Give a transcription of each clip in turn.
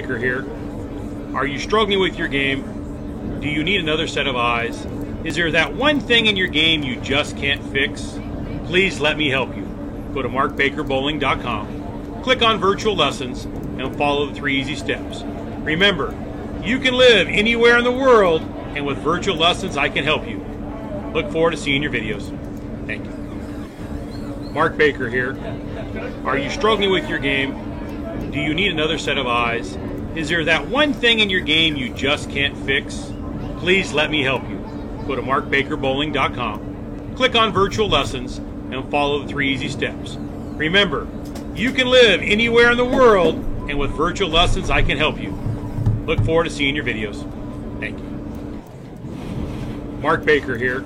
Baker here. Are you struggling with your game? Do you need another set of eyes? Is there that one thing in your game you just can't fix? Please let me help you. Go to markbakerbowling.com, click on virtual lessons, and follow the 3 easy steps. Remember, you can live anywhere in the world, and with virtual lessons I can help you. Look forward to seeing your videos. Thank you. Mark Baker here. Are you struggling with your game? Do you need another set of eyes? Is there that one thing in your game you just can't fix? Please let me help you. Go to markbakerbowling.com, click on virtual lessons, and follow the 3 easy steps. Remember, you can live anywhere in the world, and with virtual lessons I can help you. Look forward to seeing your videos. Thank you. Mark Baker here.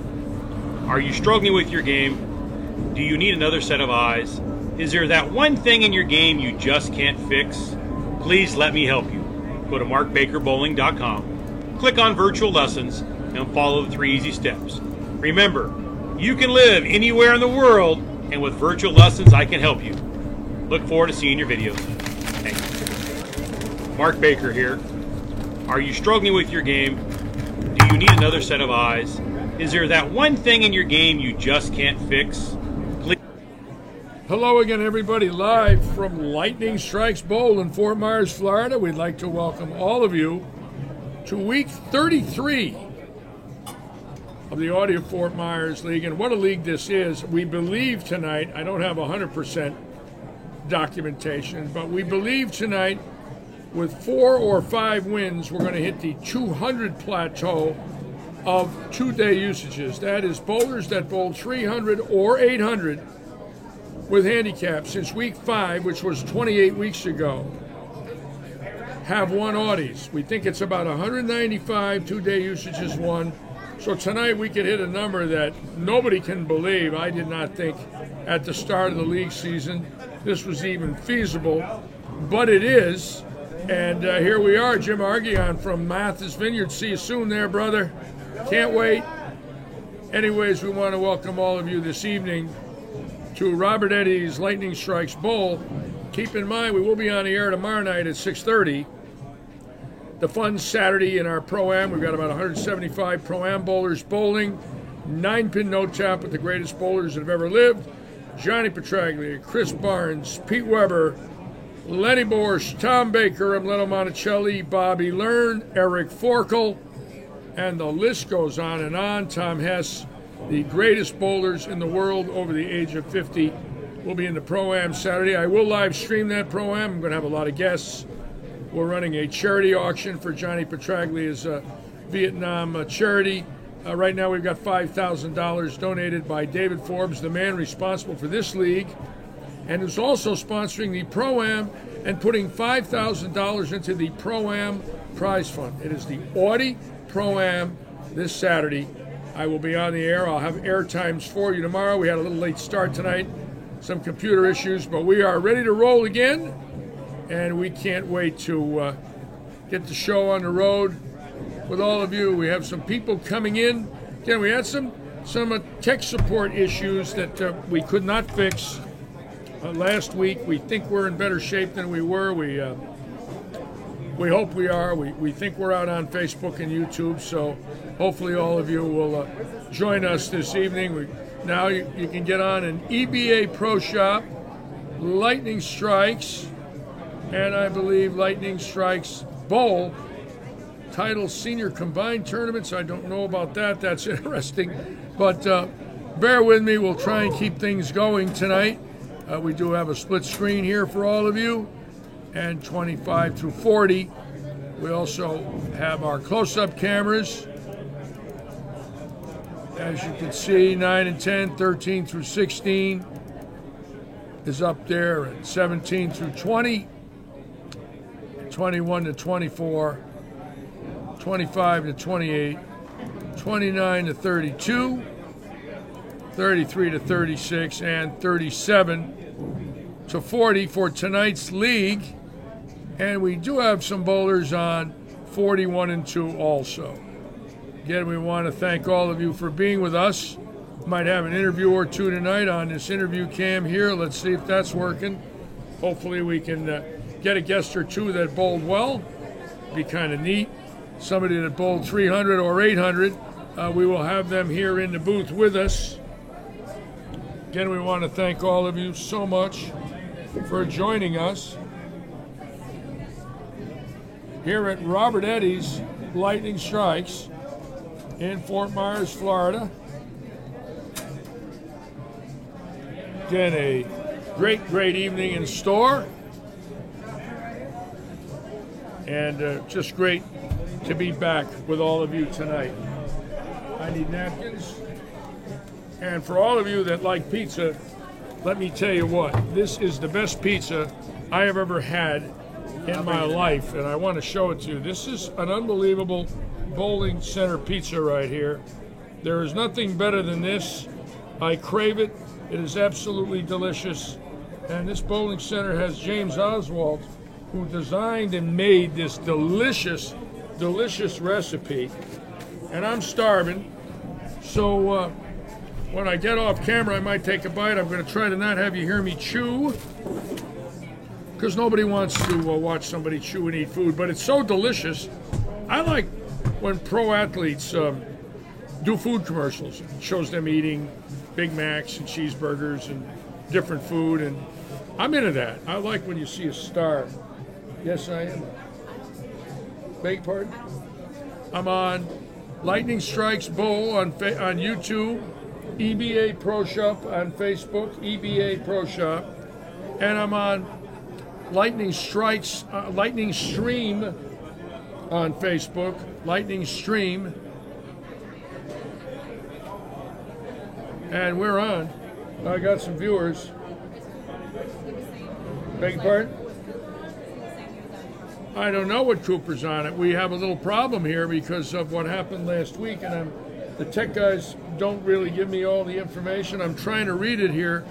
Are you struggling with your game? Do you need another set of eyes? Is there that one thing in your game you just can't fix? Please let me help you. Go to markbakerbowling.com, click on virtual lessons, and follow the 3 easy steps. Remember, you can live anywhere in the world, and with virtual lessons I can help you. Look forward to seeing your videos. Thank you. Mark Baker here. Are you struggling with your game? Do you need another set of eyes? Is there that one thing in your game you just can't fix? Please. Hello again, everybody, live from Lightning Strikes Bowl in Fort Myers, Florida. We'd like to welcome all of you to week 33 of the Audio Fort Myers League. And what a league this is. We believe tonight, I don't have 100% documentation, but we believe tonight with 4 or 5 wins, we're going to hit the 200 plateau of 2-day usages. That is bowlers that bowl 300 or 800 with handicaps since week 5, which was 28 weeks ago, have won Audies. We think it's about 195 2-day usages won. So tonight we could hit a number that nobody can believe. I did not think at the start of the league season this was even feasible, but it is. And here we are, Jim Argion from Mathis Vineyard. See you soon there, brother. Can't wait. Anyways, we want to welcome all of you this evening to Robert Eddy's Lightning Strikes Bowl. Keep in mind, we will be on the air tomorrow night at 6:30. The fun Saturday in our Pro-Am. We've got about 175 Pro-Am bowlers bowling. 9-pin no-tap with the greatest bowlers that have ever lived. Johnny Petraglia, Chris Barnes, Pete Weber, Lenny Borsch, Tom Baker, Emilio Monticelli, Bobby Learn, Eric Forkel, and the list goes on and on. Tom Hess, the greatest bowlers in the world over the age of 50, will be in the Pro-Am Saturday. I will live stream that Pro-Am. I'm going to have a lot of guests. We're running a charity auction for Johnny Petraglia's Vietnam charity. Right now we've got $5,000 donated by David Forbes, the man responsible for this league, and who's also sponsoring the Pro-Am and putting $5,000 into the Pro-Am prize fund. It is the Audi Pro-Am this Saturday. I will be on the air. I'll have air times for you tomorrow. We had a little late start tonight, some computer issues, but we are ready to roll again, and we can't wait to get the show on the road with all of you. We have some people coming in. Again, we had some tech support issues that we could not fix last week. We think we're in better shape than we were. We hope we are. We think we're out on Facebook and YouTube, so hopefully all of you will join us this evening. Now you can get on an EBA Pro Shop, Lightning Strikes, and I believe Lightning Strikes Bowl, title senior combined tournaments. I don't know about that. That's interesting. But bear with me. We'll try and keep things going tonight. We do have a split screen here for all of you, and 25 through 40. We also have our close-up cameras. As you can see, 9 and 10, 13 through 16 is up there, and 17 through 20, 21 to 24, 25 to 28, 29 to 32, 33 to 36, and 37 to 40 for tonight's league. And we do have some bowlers on 41 and 2 also. Again, we want to thank all of you for being with us. Might have an interview or two tonight on this interview cam here. Let's see if that's working. Hopefully we can get a guest or two that bowled well. Be kind of neat. Somebody that bowled 300 or 800. We will have them here in the booth with us. Again, we want to thank all of you so much for joining us here at Robert Eddy's Lightning Strikes in Fort Myers, Florida. Again, a great evening in store. And just great to be back with all of you tonight. I need napkins. And for all of you that like pizza, let me tell you what, this is the best pizza I have ever had in my life, and I want to show it to you. This is an unbelievable bowling center pizza right here. There is nothing better than this. I crave it. It is absolutely delicious. And this bowling center has James Oswald, who designed and made this delicious recipe. And I'm starving, so when I get off camera, I might take a bite. I'm going to try to not have you hear me chew, because nobody wants to watch somebody chew and eat food, but it's so delicious. I like when pro athletes do food commercials. It shows them eating Big Macs and cheeseburgers and different food, and I'm into that. I like when you see a star. Yes, I am. Beg pardon? I'm on Lightning Strikes Bowl on YouTube, EBA Pro Shop on Facebook, EBA Pro Shop, and I'm on Lightning Strikes, Lightning Stream on Facebook, Lightning Stream, and we're on. I got some viewers. Beg your pardon? I don't know what Cooper's on it. We have a little problem here because of what happened last week, and the tech guys don't really give me all the information. I'm trying to read it here.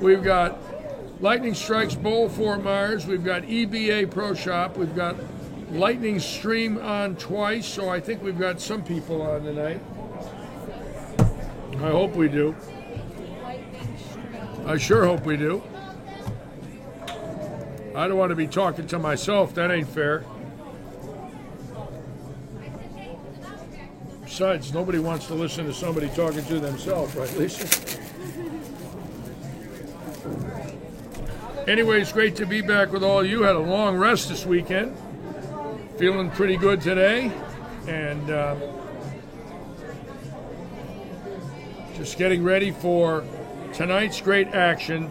We've got Lightning Strikes Bowl Fort Myers. We've got EBA Pro Shop. We've got Lightning Stream on twice, so I think we've got some people on tonight. I hope we do. I sure hope we do. I don't want to be talking to myself. That ain't fair. Besides, nobody wants to listen to somebody talking to themselves, right, Lisa? Anyway, it's great to be back with all you. Had a long rest this weekend. Feeling pretty good today. And just getting ready for tonight's great action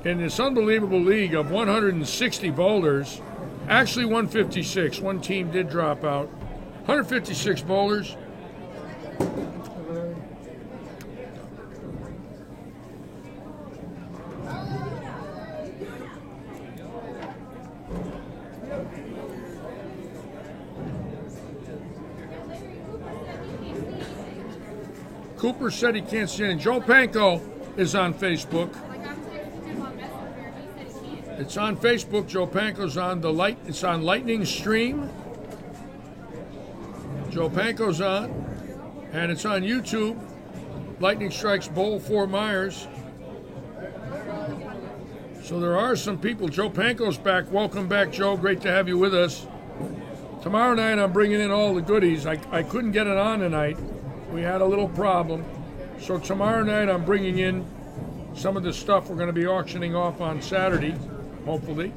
in this unbelievable league of 160 bowlers. Actually 156. One team did drop out. 156 bowlers. Cooper said he can't see anything. Joe Panko is on Facebook. It's on Facebook. Joe Panko's on it's on Lightning Stream. Joe Panko's on, and it's on YouTube. Lightning Strikes Bowl Fort Myers. So there are some people. Joe Panko's back. Welcome back, Joe. Great to have you with us. Tomorrow night I'm bringing in all the goodies. I couldn't get it on tonight. We had a little problem. So tomorrow night I'm bringing in some of the stuff we're going to be auctioning off on Saturday, hopefully.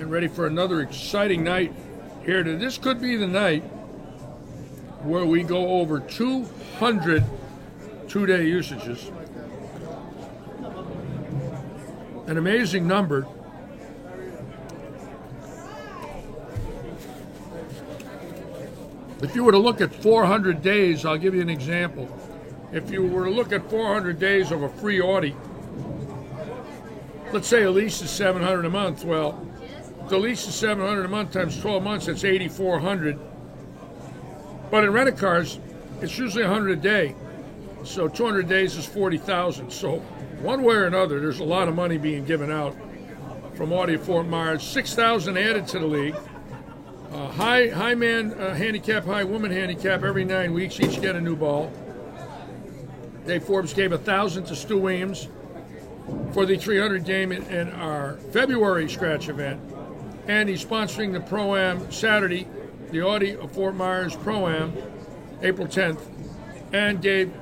Ready for another exciting night here. This could be the night where we go over 200 two-day usages. An amazing number. If you were to look at 400 days, I'll give you an example. If you were to look at 400 days of a free Audi, let's say a lease is $700 a month. Well, the lease is $700 a month times 12 months, that's $8,400. But in rent-a-cars, it's usually $100 a day. So 200 days is $40,000. So one way or another, there's a lot of money being given out from Audi of Fort Myers. 6,000 added to the league. High man handicap, high woman handicap every 9 weeks. Each get a new ball. Dave Forbes gave $1,000 to Stu Williams for the 300 game in our February scratch event. And he's sponsoring the Pro-Am Saturday, the Audi of Fort Myers Pro-Am, April 10th, and gave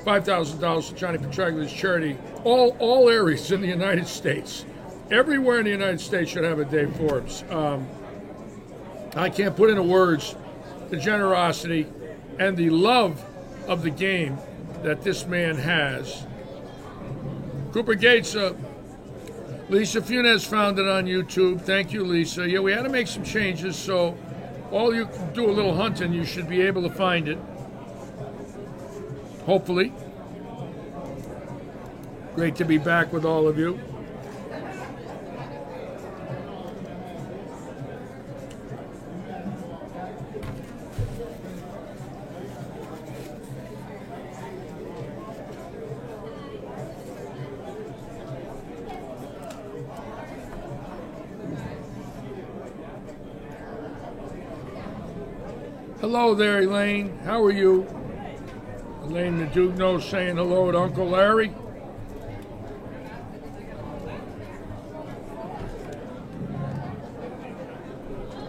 $5,000 to Johnny Petraglia's charity, all areas in the United States. Everywhere in the United States should have a Dave Forbes. I can't put into words the generosity and the love of the game that this man has. Cooper Gates, Lisa Funes found it on YouTube. Thank you, Lisa. Yeah, we had to make some changes, so all you can do a little hunting, you should be able to find it. Hopefully. Great to be back with all of you. Hello there, Elaine. How are you? Elaine the Duke knows saying hello to Uncle Larry.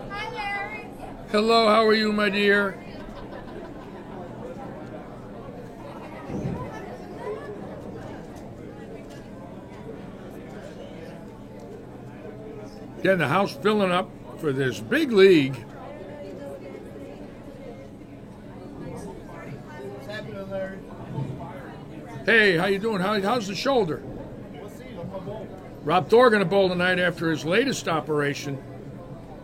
Hi, Larry. Hello, how are you, my dear? Getting the house filling up for this big league. Hey, how you doing? How's the shoulder? Rob Thor going to bowl tonight after his latest operation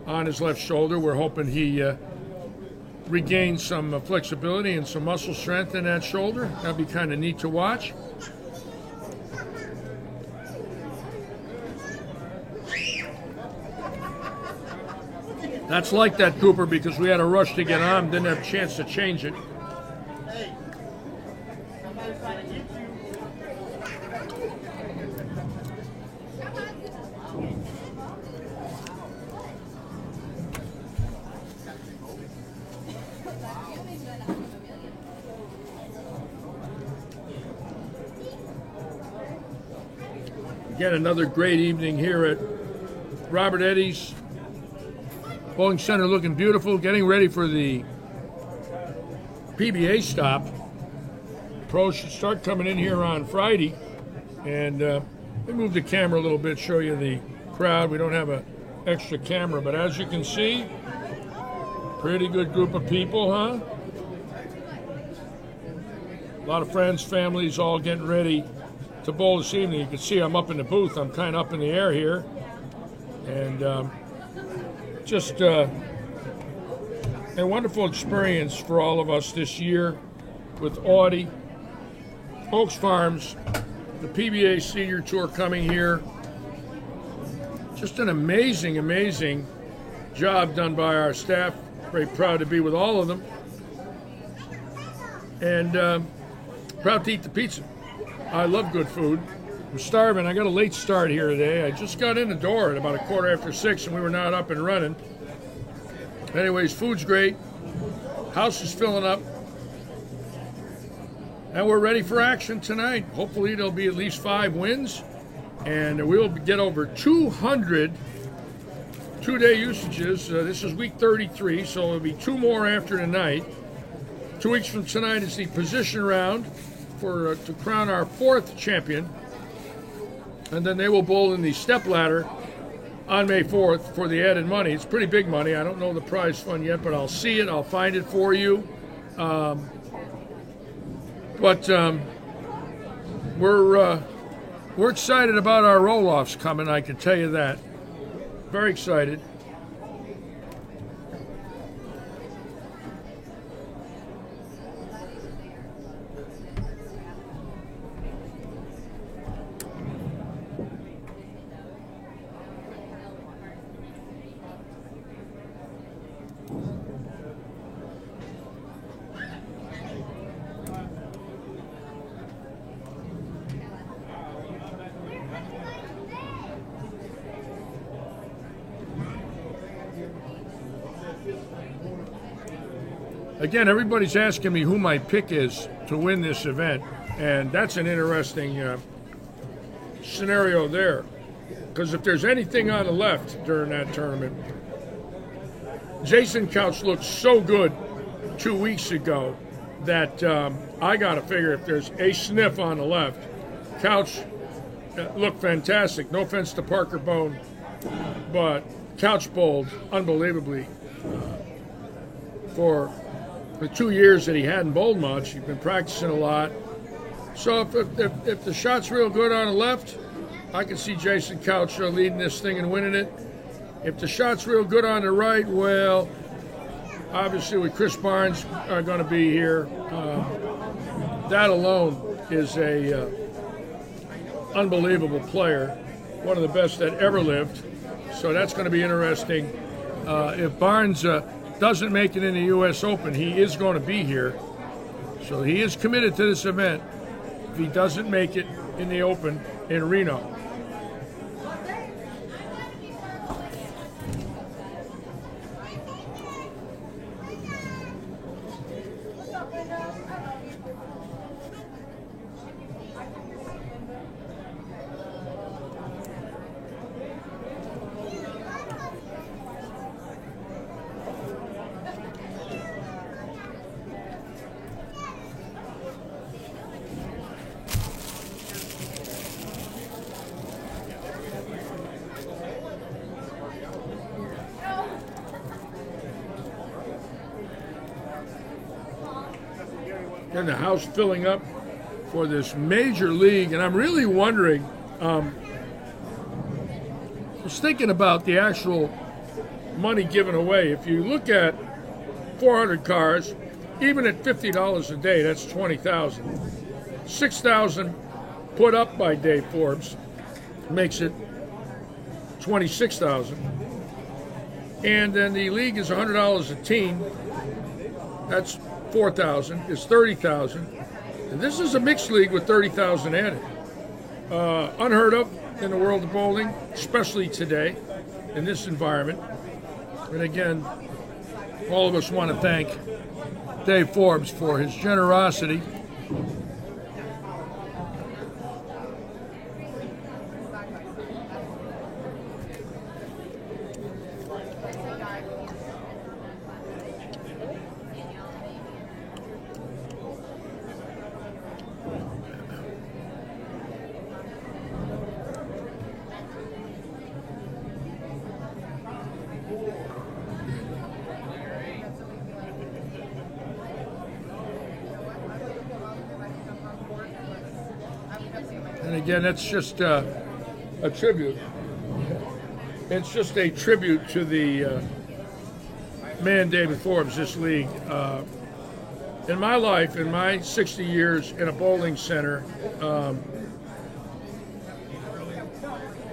on his left shoulder. We're hoping he regains some flexibility and some muscle strength in that shoulder. That'll be kind of neat to watch. That's like that, Cooper, because we had a rush to get on, didn't have a chance to change it. Again, another great evening here at Robert Eddy's Bowling Center, looking beautiful, getting ready for the PBA stop. Pros should start coming in here on Friday. And let me move the camera a little bit, show you the crowd. We don't have an extra camera, but as you can see, pretty good group of people, huh? A lot of friends, families, all getting ready to bowl this evening. You can see I'm up in the booth. I'm kind of up in the air here. And just a wonderful experience for all of us this year with Audi, Oaks Farms, the PBA Senior Tour coming here. Just an amazing, amazing job done by our staff. Very proud to be with all of them. And proud to eat the pizza. I love good food. I'm starving. I got a late start here today. I just got in the door at about 6:15, and we were not up and running. Anyways, food's great. House is filling up. And we're ready for action tonight. Hopefully there'll be at least 5 wins. And we'll get over 200 two-day usages. This is week 33, so there'll be 2 more after tonight. 2 weeks from tonight is the position round to crown our 4th champion. And then they will bowl in the step ladder on May 4th for the added money. It's pretty big money. I don't know the prize fund yet, but I'll see it. I'll find it for you. We're excited about our roll-offs coming, I can tell you that. Very excited. Again, everybody's asking me who my pick is to win this event, and that's an interesting scenario there. Because if there's anything on the left during that tournament, Jason Couch looked so good 2 weeks ago that I got to figure if there's a sniff on the left, Couch looked fantastic. No offense to Parker Bone, but Couch bowled unbelievably for the 2 years that he hadn't bowled much. He'd been practicing a lot. So if the shot's real good on the left, I can see Jason Couch leading this thing and winning it. If the shot's real good on the right, well, obviously with Chris Barnes are going to be here. That alone is a unbelievable player, one of the best that ever lived. So that's going to be interesting. If Barnes doesn't make it in the U.S. Open, he is going to be here. So he is committed to this event if he doesn't make it in the Open in Reno. And the house filling up for this major league, and I'm really wondering, I was thinking about the actual money given away. If you look at 400 cars, even at $50 a day, that's $20,000. $6,000 put up by Dave Forbes makes it $26,000. And then the league is $100 a team. That's $4,000 is $30,000, and this is a mixed league with $30,000 added. Unheard of in the world of bowling, especially today in this environment. And again, all of us want to thank Dave Forbes for his generosity. And again, that's just a tribute. It's just a tribute to the man, David Forbes, this league. In my life, in my 60 years in a bowling center,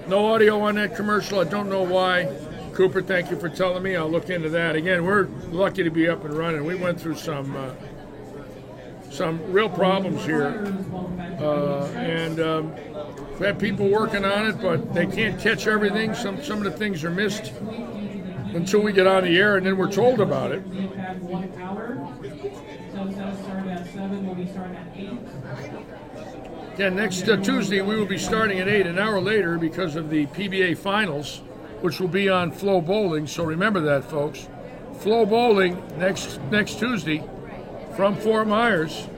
no audio on that commercial. I don't know why. Cooper, thank you for telling me. I'll look into that. Again, we're lucky to be up and running. We went through some real problems here, and we have people working on it, but they can't catch everything. Some of the things are missed until we get on the air, and then we're told about it. We've had 1 hour, so instead of starting at 7, we'll be starting at 8. Again, next Tuesday we will be starting at 8, an hour later because of the PBA Finals, which will be on Flow Bowling. So remember that, folks. Flow Bowling next Tuesday from Fort Myers.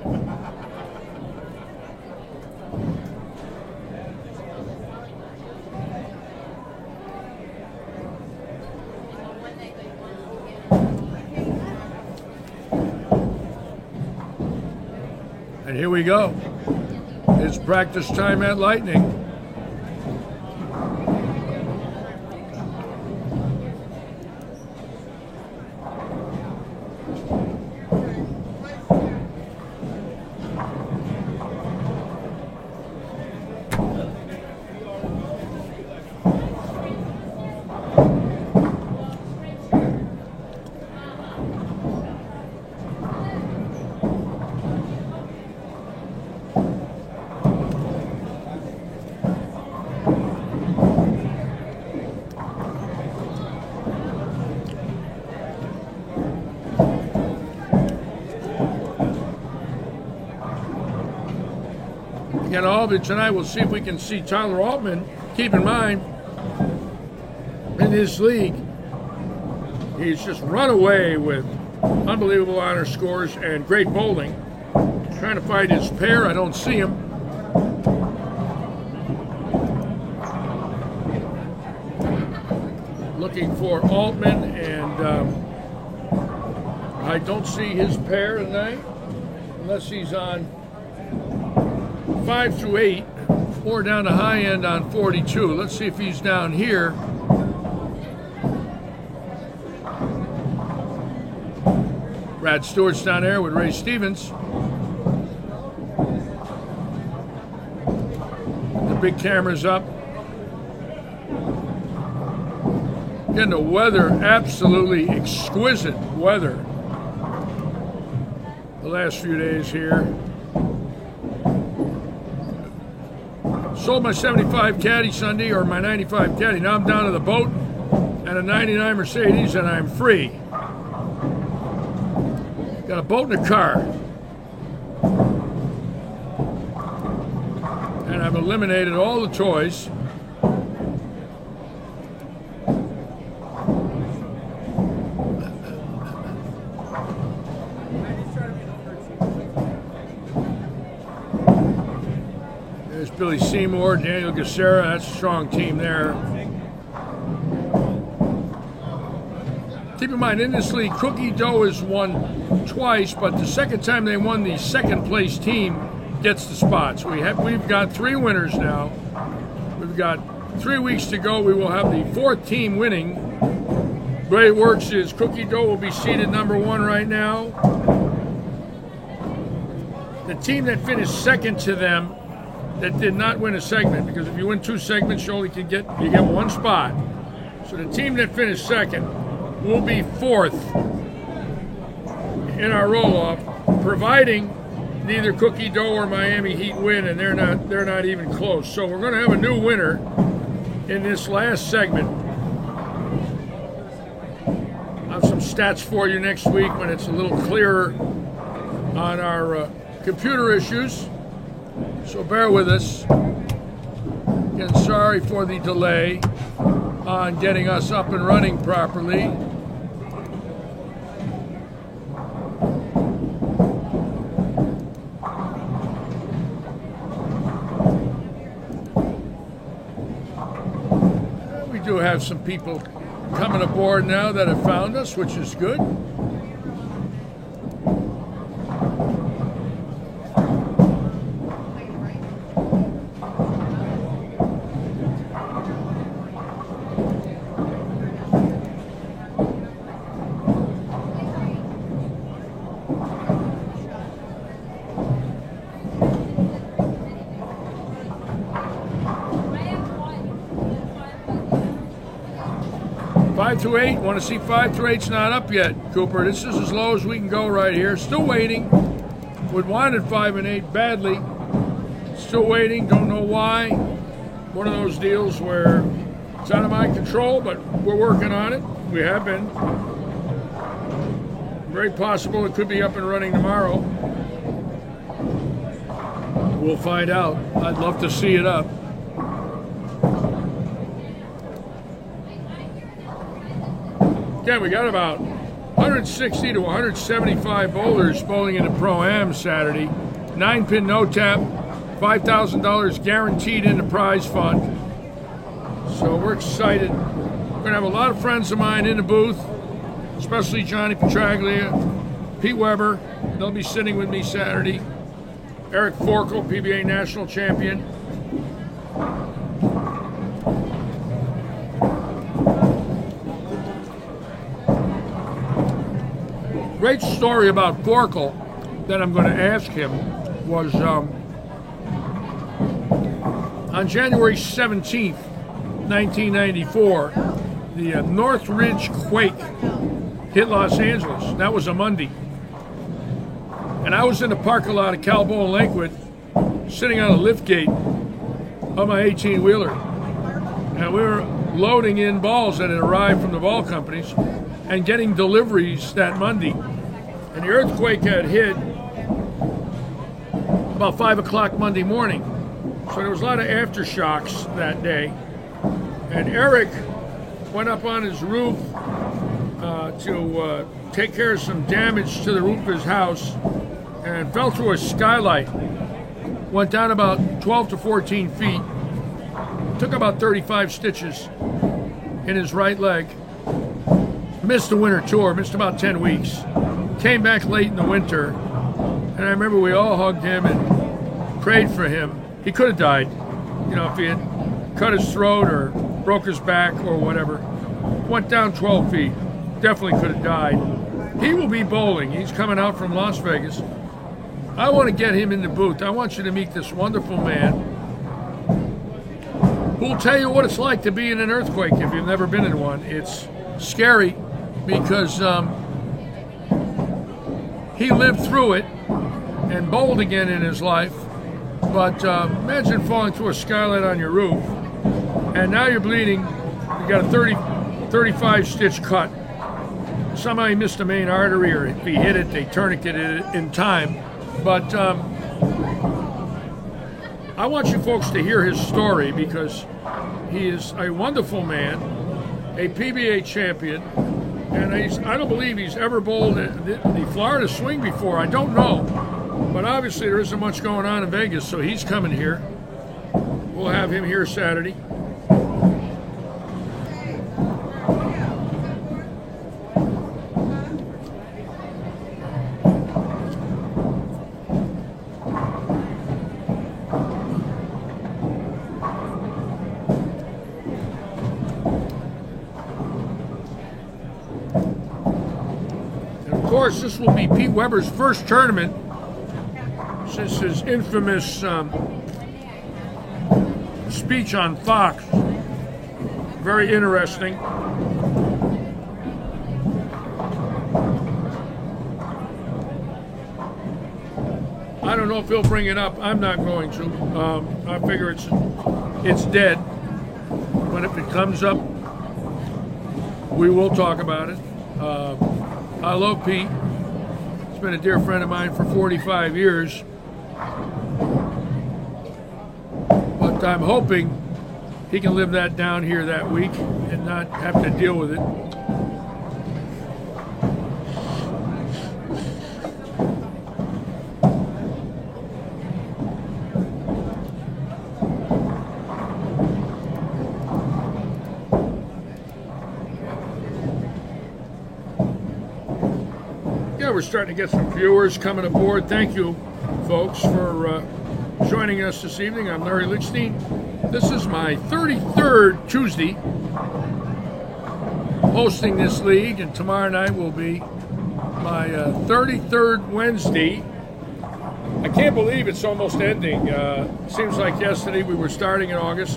And here we go. It's practice time at Lightning. Again, Albany tonight, we'll see if we can see Tyler Altman. Keep in mind, in this league, he's just run away with unbelievable honor scores and great bowling. Trying to find his pair. I don't see him. Looking for Altman, and I don't see his pair tonight, unless he's on 5 through 8 or down the high end on 42. Let's see if he's down here. Brad Stewart's down there with Ray Stevens. The big camera's up. Again, the weather, absolutely exquisite weather the last few days here. Sold my 75 caddy Sunday, or my 95 caddy. Now I'm down to the boat and a 99 Mercedes, and I'm free. Got a boat and a car. And I've eliminated all the toys. There's Billy Seymour, Daniel Gacera. That's a strong team there. Keep in mind, in this league, Cookie Dough has won twice, but the second time they won, the second place team gets the spots. We've got 3 winners now. We've got 3 weeks to go. We will have the 4th team winning. The way it works is Cookie Dough will be seated number 1 right now. The team that finished second to them that did not win a segment, because if you win 2 segments, you get 1 spot. So the team that finished second will be 4th in our roll-off, providing neither Cookie Dough or Miami Heat win, and they're not even close. So we're going to have a new winner in this last segment. I'll have some stats for you next week when it's a little clearer on our computer issues. So bear with us. Again, sorry for the delay on getting us up and running properly. We do have some people coming aboard now that have found us, which is good. Five through 8. Want to see 5 through 8's not up yet, Cooper. This is as low as we can go right here. Still waiting. Would wanted 5 and 8 badly. Still waiting. Don't know why. One of those deals where it's out of my control, but we're working on it. We have been. Very possible it could be up and running tomorrow. We'll find out. I'd love to see it up. Again, we got about 160 to 175 bowlers bowling in the Pro-Am Saturday. 9-pin no-tap, $5,000 guaranteed in the prize fund. So we're excited. We're going to have a lot of friends of mine in the booth, especially Johnny Petraglia, Pete Weber. They'll be sitting with me Saturday. Eric Forkel, PBA national champion. Great story about Forkel that I'm going to ask him was on January 17th, 1994, the Northridge quake hit Los Angeles. That was a Monday. And I was in the parking lot of Calboa in Lakewood, sitting on a lift gate of my 18-wheeler. And we were loading in balls that had arrived from the ball companies and getting deliveries that Monday. And the earthquake had hit about 5 o'clock Monday morning. So there was a lot of aftershocks that day. And Eric went up on his roof to take care of some damage to the roof of his house and fell through a skylight. Went down about 12 to 14 feet. Took about 35 stitches in his right leg. Missed the winter tour, missed about 10 weeks. Came back late in the winter, and I remember we all hugged him and prayed for him. He could have died, if he had cut his throat or broke his back or whatever. Went down 12 feet, definitely could have died. He will be bowling. He's coming out from Las Vegas. I want to get him in the booth. I want you to meet this wonderful man who'll tell you what it's like to be in an earthquake if you've never been in one. It's scary because he lived through it and bowled again in his life. But imagine falling through a skylight on your roof, and now you're bleeding. You got a 35 stitch cut. Somehow he missed the main artery, or if he hit it, they tourniqueted it in time. But I want you folks to hear his story because he is a wonderful man, a PBA champion, and I don't believe he's ever bowled the Florida swing before. I don't know. But obviously there isn't much going on in Vegas, so he's coming here. We'll have him here Saturday. And of course, this will be Pete Weber's first tournament since his infamous speech on Fox. Very interesting. I don't know if he'll bring it up. I'm not going to. I figure it's dead. But if it comes up, we will talk about it. I love Pete. He's been a dear friend of mine for 45 years. But I'm hoping he can live that down here that week and not have to deal with it. Yeah, we're starting to get some viewers coming aboard. Thank you, folks, for joining us this evening. I'm Larry Lichtenstein. This is my 33rd Tuesday hosting this league, and tomorrow night will be my 33rd Wednesday. I can't believe it's almost ending. Seems like yesterday we were starting in August.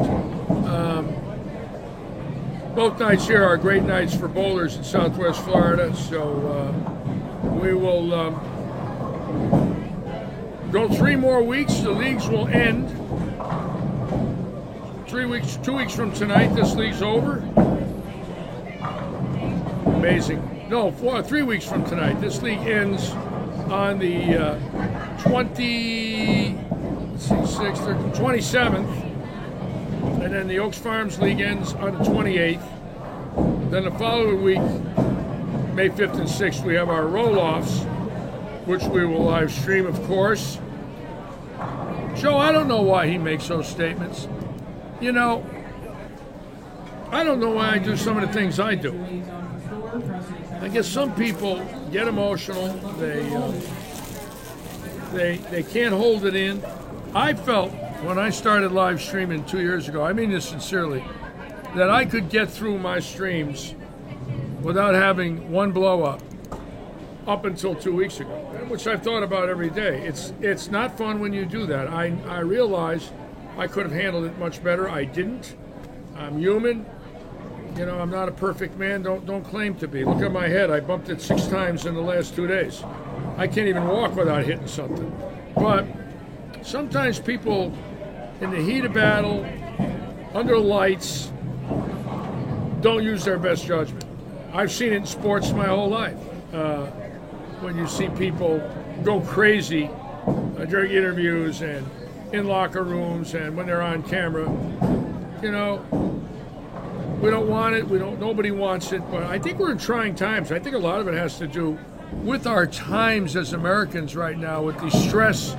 Both nights here are great nights for bowlers in Southwest Florida, so we will go 3 more weeks. The leagues will end. 2 weeks from tonight, this league's over. Amazing. No, 3 weeks from tonight. This league ends on the 27th. And then the Oaks Farms League ends on the 28th. Then the following week, May 5th and 6th, we have our roll-offs, which we will live stream, of course. Joe, I don't know why he makes those statements. You know, I don't know why I do some of the things I do. I guess some people get emotional. They can't hold it in. I felt when I started live streaming 2 years ago, I mean this sincerely, that I could get through my streams without having one blow up until 2 weeks ago, which I've thought about every day. It's not fun when you do that. I realized I could have handled it much better. I didn't. I'm human. You know, I'm not a perfect man. Don't claim to be. Look at my head. I bumped it 6 times in the last 2 days. I can't even walk without hitting something. But sometimes people, in the heat of battle, under lights, don't use their best judgment. I've seen it in sports my whole life. When you see people go crazy during interviews and in locker rooms and when they're on camera. You know, we don't want it. Nobody wants it. But I think we're in trying times. I think a lot of it has to do with our times as Americans right now, with the stress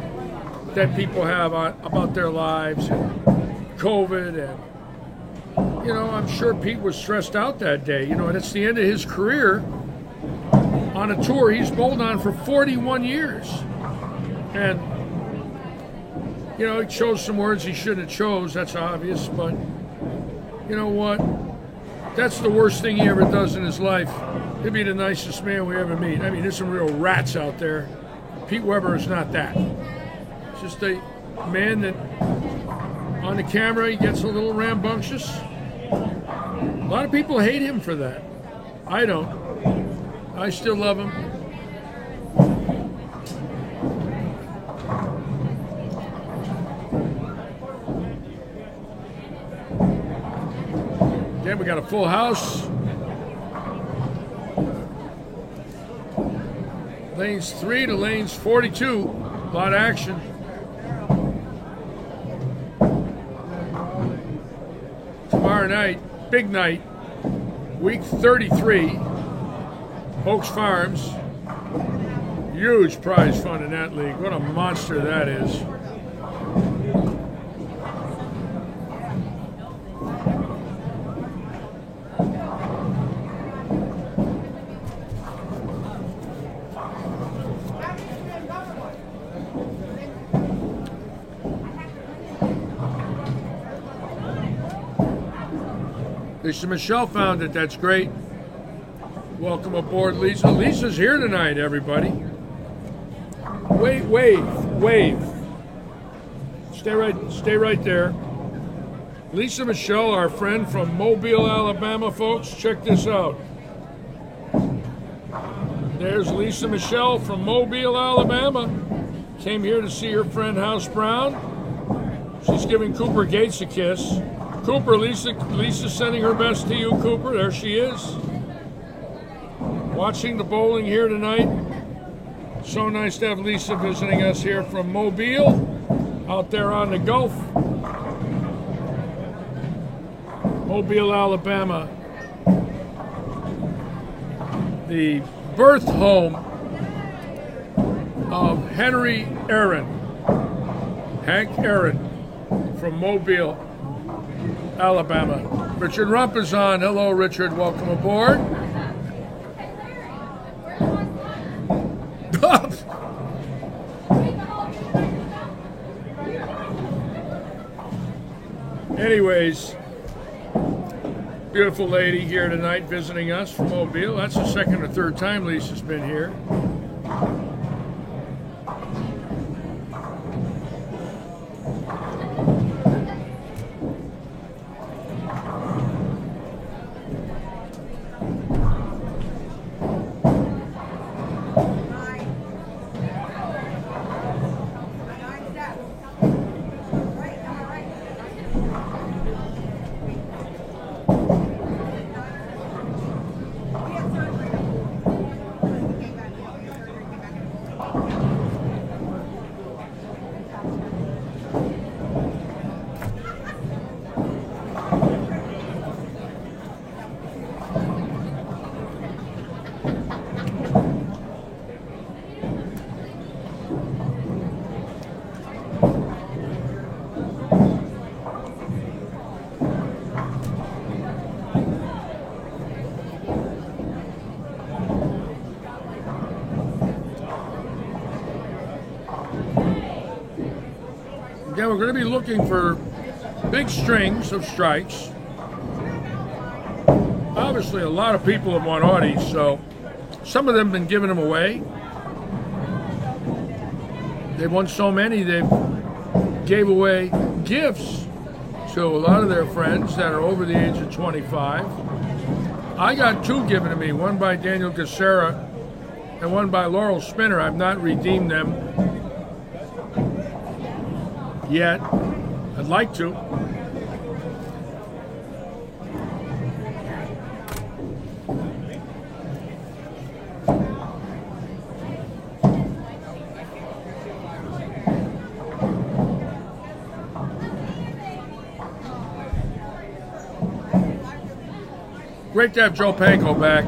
that people have about their lives and COVID. And, you know, I'm sure Pete was stressed out that day. You know, and it's the end of his career on a tour he's bowled on for 41 years. And, you know, he chose some words he shouldn't have chose. That's obvious. But you know what? That's the worst thing he ever does in his life. He'll be the nicest man we ever meet. I mean, there's some real rats out there. Pete Weber is not that. It's just a man that, on the camera, he gets a little rambunctious. A lot of people hate him for that. I don't. I still love him. Again, we got a full house. Lanes 3 to lanes 42. A lot of action. Tomorrow night, big night, week 33, Oaks Farms. Huge prize fund in that league. What a monster that is. Lisa Michelle found it. That's great. Welcome aboard, Lisa. Lisa's here tonight, everybody. Wave. Stay right there. Lisa Michelle, our friend from Mobile, Alabama, folks. Check this out. There's Lisa Michelle from Mobile, Alabama. Came here to see her friend House Brown. She's giving Cooper Gates a kiss. Cooper, Lisa's sending her best to you, Cooper. There she is. Watching the bowling here tonight. So nice to have Lisa visiting us here from Mobile, out there on the Gulf. Mobile, Alabama. The birth home of Henry Aaron. Hank Aaron from Mobile, Alabama. Richard Rump is on. Hello, Richard. Welcome aboard. Anyways, beautiful lady here tonight visiting us from Mobile. That's the second or third time Lisa's been here. Again, we're going to be looking for big strings of strikes. Obviously, a lot of people have won Audis, so some of them have been giving them away. They've won so many, they gave away gifts to a lot of their friends that are over the age of 25. I got two given to me, one by Daniel Gacera and one by Laurel Spinner. I've not redeemed them yet. I'd like to. Great to have Joe Panko back.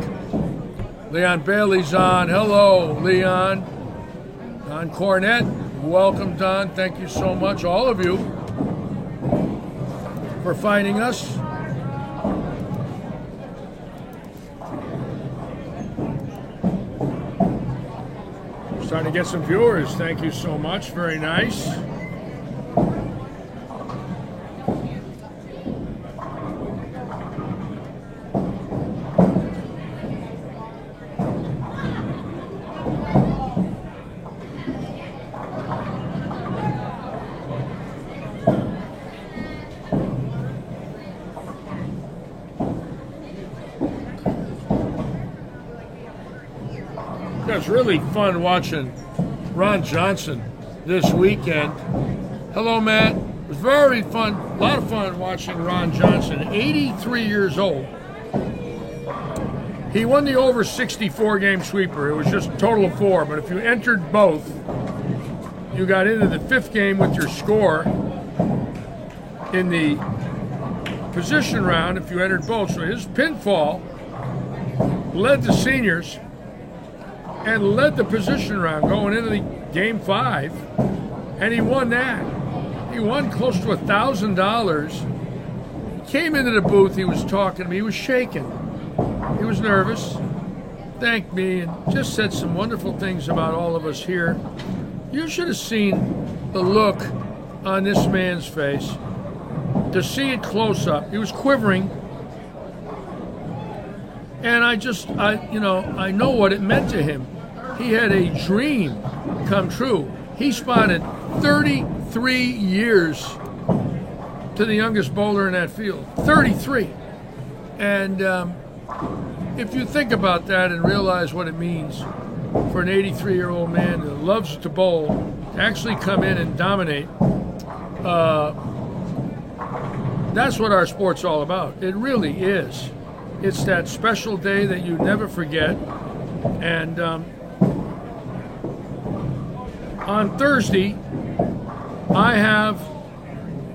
Leon Bailey's on. Hello, Leon. Don Cornett. Welcome, Don. Thank you so much, all of you, for finding us. Starting to get some viewers. Thank you so much. Very nice. It was really fun watching Ron Johnson this weekend. Hello, Matt. It was very fun, a lot of fun watching Ron Johnson, 83 years old. He won the over 64 game sweeper. It was just a total of 4, but if you entered both, you got into the 5th game with your score in the position round if you entered both. So his pinfall led the seniors and led the position round going into the game 5, and he won that. He won close to $1,000. He came into the booth, he was talking to me, he was shaking. He was nervous, thanked me, and just said some wonderful things about all of us here. You should have seen the look on this man's face. To see it close up, he was quivering. And I know what it meant to him. He had a dream come true. He spotted 33 years to the youngest bowler in that field. 33. And if you think about that and realize what it means for an 83-year-old man who loves to bowl to actually come in and dominate, that's what our sport's all about. It really is. It's that special day that you never forget. And on Thursday, I have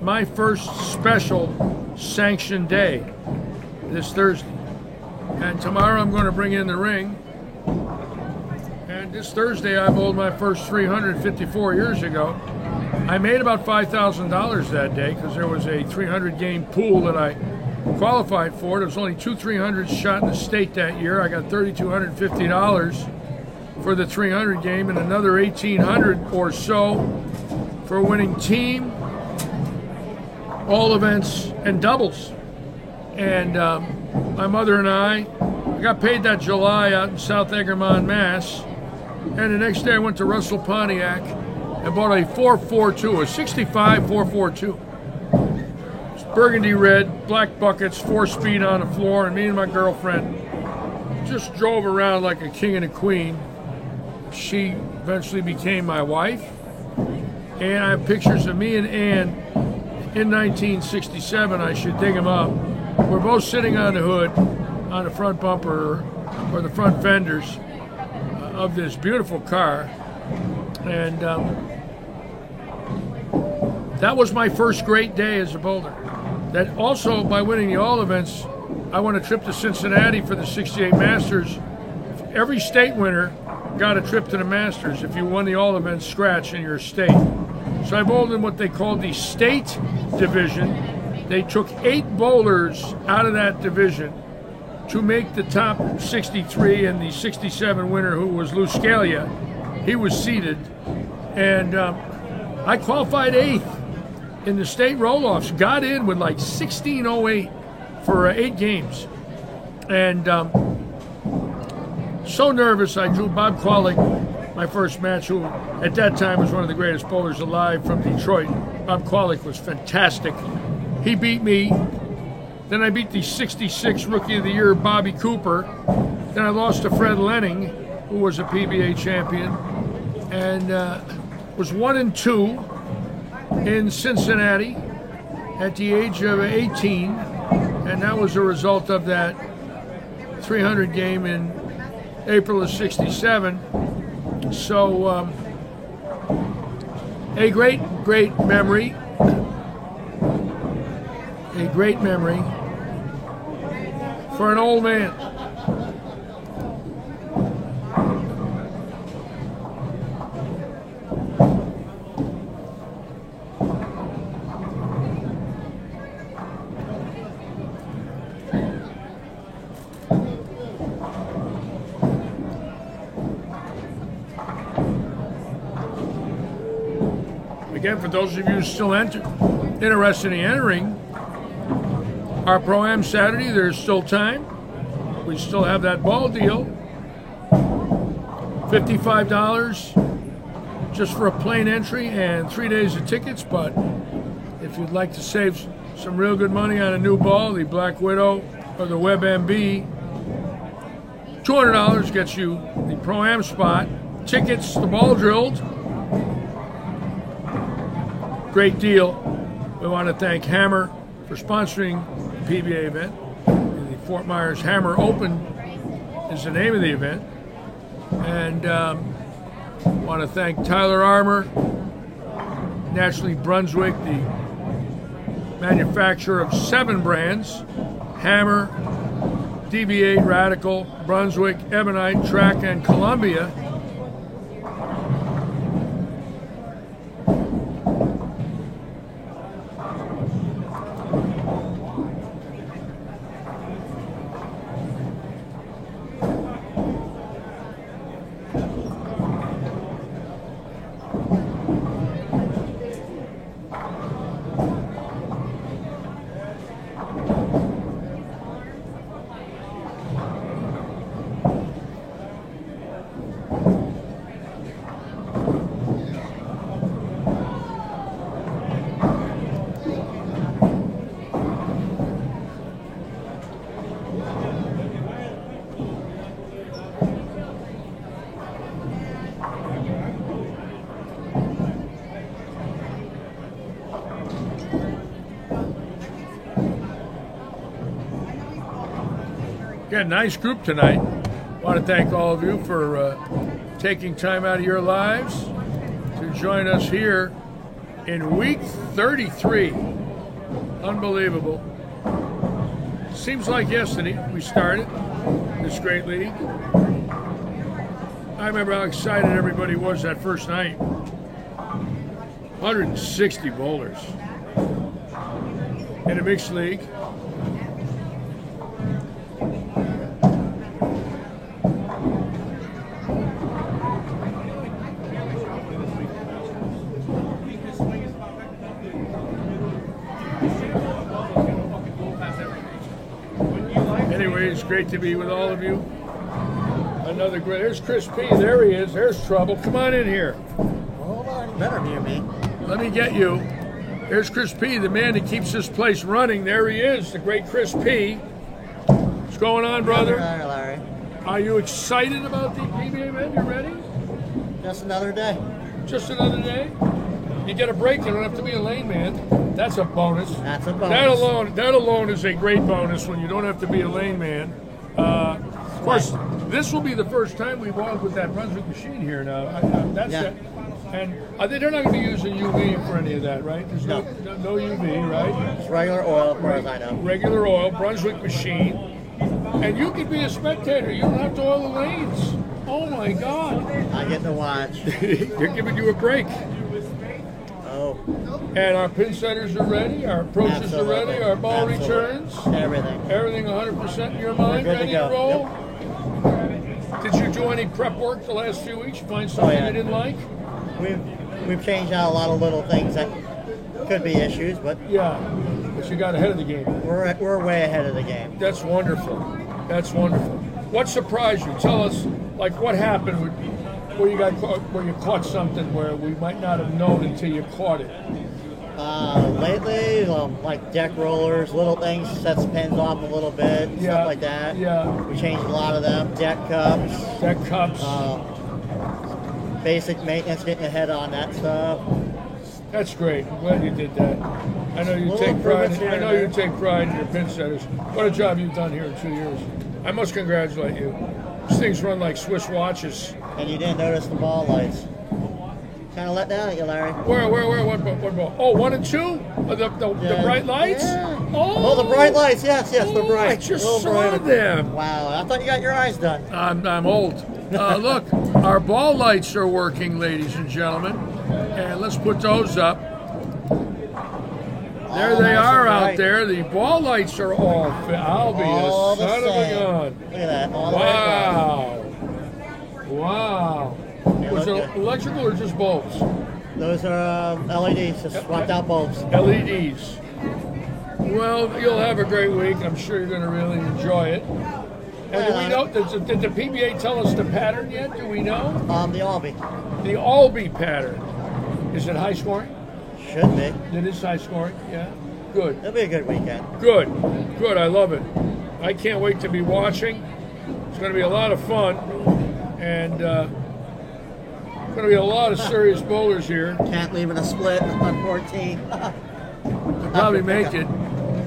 my first special sanctioned day this Thursday. And tomorrow I'm going to bring in the ring. And this Thursday I bowled my first 354 years ago. I made about $5,000 that day because there was a 300 game pool that I qualified for. There was only 2 300s shot in the state that year. I got $3,250 for the 300 game and another $1,800 or so for winning team, all events, and doubles. And my mother and I got paid that July out in South Egremont, Mass. And the next day I went to Russell Pontiac and bought a 442, a 65 442. It's burgundy red, black buckets, 4-speed on the floor, and me and my girlfriend just drove around like a king and a queen. She eventually became my wife. And I have pictures of me and Ann in 1967. I should dig them up. We're both sitting on the hood, on the front bumper or the front fenders of this beautiful car. And that was my first great day as a bowler. That also, by winning the all events, I won a trip to Cincinnati for the 68 Masters. Every state winner got a trip to the Masters if you won the all events scratch in your state. So I bowled in what they called the state division. They took 8 bowlers out of that division to make the top 63, and the 67 winner, who was Lou Scalia, he was seeded. And I qualified 8th in the state roll-offs, got in with like 16:08 for 8 games. And so nervous, I drew Bob Qualick, my first match, who at that time was one of the greatest bowlers alive from Detroit. Bob Qualick was fantastic. He beat me. Then I beat the 66 Rookie of the Year, Bobby Cooper. Then I lost to Fred Lenning, who was a PBA champion, and was 1-2 in Cincinnati at the age of 18, and that was a result of that 300 game in April of '67. So a great memory. A great memory for an old man. Again, for those of you still interested in entering our Pro-Am Saturday, there's still time. We still have that ball deal. $55 just for a plain entry and 3 days of tickets. But if you'd like to save some real good money on a new ball, the Black Widow or the WebMB, $200 gets you the Pro-Am spot, tickets, the ball drilled. Great deal. We want to thank Hammer for sponsoring the PBA event. The Fort Myers Hammer Open is the name of the event. And want to thank Tyler Armour, Naturally Brunswick, the manufacturer of 7 brands: Hammer, DB8, Radical, Brunswick, Ebonite, Track, and Columbia. Got a nice group tonight. Want to thank all of you for taking time out of your lives to join us here in week 33. Unbelievable. Seems like yesterday we started this great league. I remember how excited everybody was that first night. 160 bowlers in a mixed league. Anyways, great to be with all of you. Another great. There's Chris P. There he is. There's trouble. Come on in here. Hold on, you better hear me. Let me get you. There's Chris P., the man that keeps this place running. There he is, the great Chris P. What's going on, brother? Hi, Larry. Are you excited about the PBA event? You ready? Just another day. Just another day? You get a break. You don't have to be a lane man. That's a bonus. That's a bonus. That alone is a great bonus when you don't have to be a lane man. Of course, this will be the first time we've walked with that Brunswick machine here now. That's Yeah. it. And they're not going to be using UV for any of that, right? There's no UV, right? It's regular oil, as far as I know. Regular oil, Brunswick machine. And you could be a spectator. You don't have to oil the lanes. Oh, my God. I get to watch. They're giving you a break. Oh, And our pin setters are ready, our approaches absolutely. are ready, our ball Absolutely. returns. Everything. Everything 100% in your mind, We're good ready to to go. roll? Did you do any prep work the last few weeks? Find something yeah. you didn't like? We've changed out a lot of little things that could be issues, but Yeah, but you got ahead of the game. we're way ahead of the game. That's wonderful. That's wonderful. What surprised you? Tell us, like, what happened where you got caught, where you caught something where we might not have known until you caught it. Lately, like deck rollers, little things, sets pins off a little bit, Yeah. stuff like that. Yeah. We changed a lot of them. Deck cups, Deck cups. basic maintenance, getting ahead on that stuff. That's great. I'm glad you did that. I know you Little take pride. improvements here I and know you there. take pride in your pin setters. What a job you've done here in 2 years. I must congratulate you. These things run like Swiss watches. And you didn't notice the ball lights. Kind of let down at you, Larry. Where? What ball? Oh, 1 and 2? The bright lights? Yeah. Oh, the bright lights. Yes, the Oh, bright. I just Little saw bright. them. Wow, I thought you got your eyes done. I'm old. Look, our ball lights are working, ladies and gentlemen. And let's put those up. There All they nice are and out bright. there. The ball lights are all fit. I'll be All a the son of a same. gun. Look at that. All the way across. Wow. Was look it electrical or just bulbs? Those are LEDs, just swapped out bulbs. LEDs. Well, you'll have a great week. I'm sure you're going to really enjoy it. And do we know, did the PBA tell us the pattern yet? Do we know? The Albee. The Albee pattern. Is it high scoring? Should be. It is high scoring, yeah. Good. It'll be a good weekend. Good. Good. I love it. I can't wait to be watching. It's going to be a lot of fun. And going to be a lot of serious bowlers here. Can't leave in a split on 14. They'll probably make it.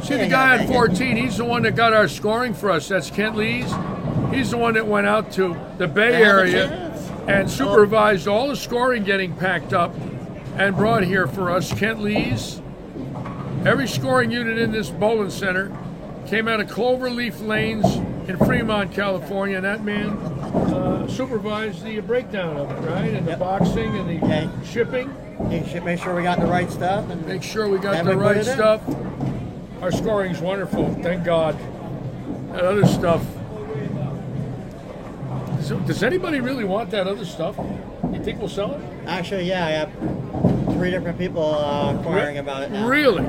See the guy on 14, he's the one that got our scoring for us. That's Kent Lees. He's the one that went out to the Bay They have a Area chance. and supervised all the scoring getting packed up and brought here for us. Kent Lees. Every scoring unit in this bowling center came out of Cloverleaf Lanes in Fremont, California, and that man supervised the breakdown of it, right? And the boxing and the Okay. shipping. You should make sure we got the right stuff. And Make sure we got Then the we put right it in. stuff. Our scoring's wonderful, thank God. That other stuff. Does anybody really want that other stuff? You think we'll sell it? Actually, yeah, I have 3 different people inquiring about it now. Really?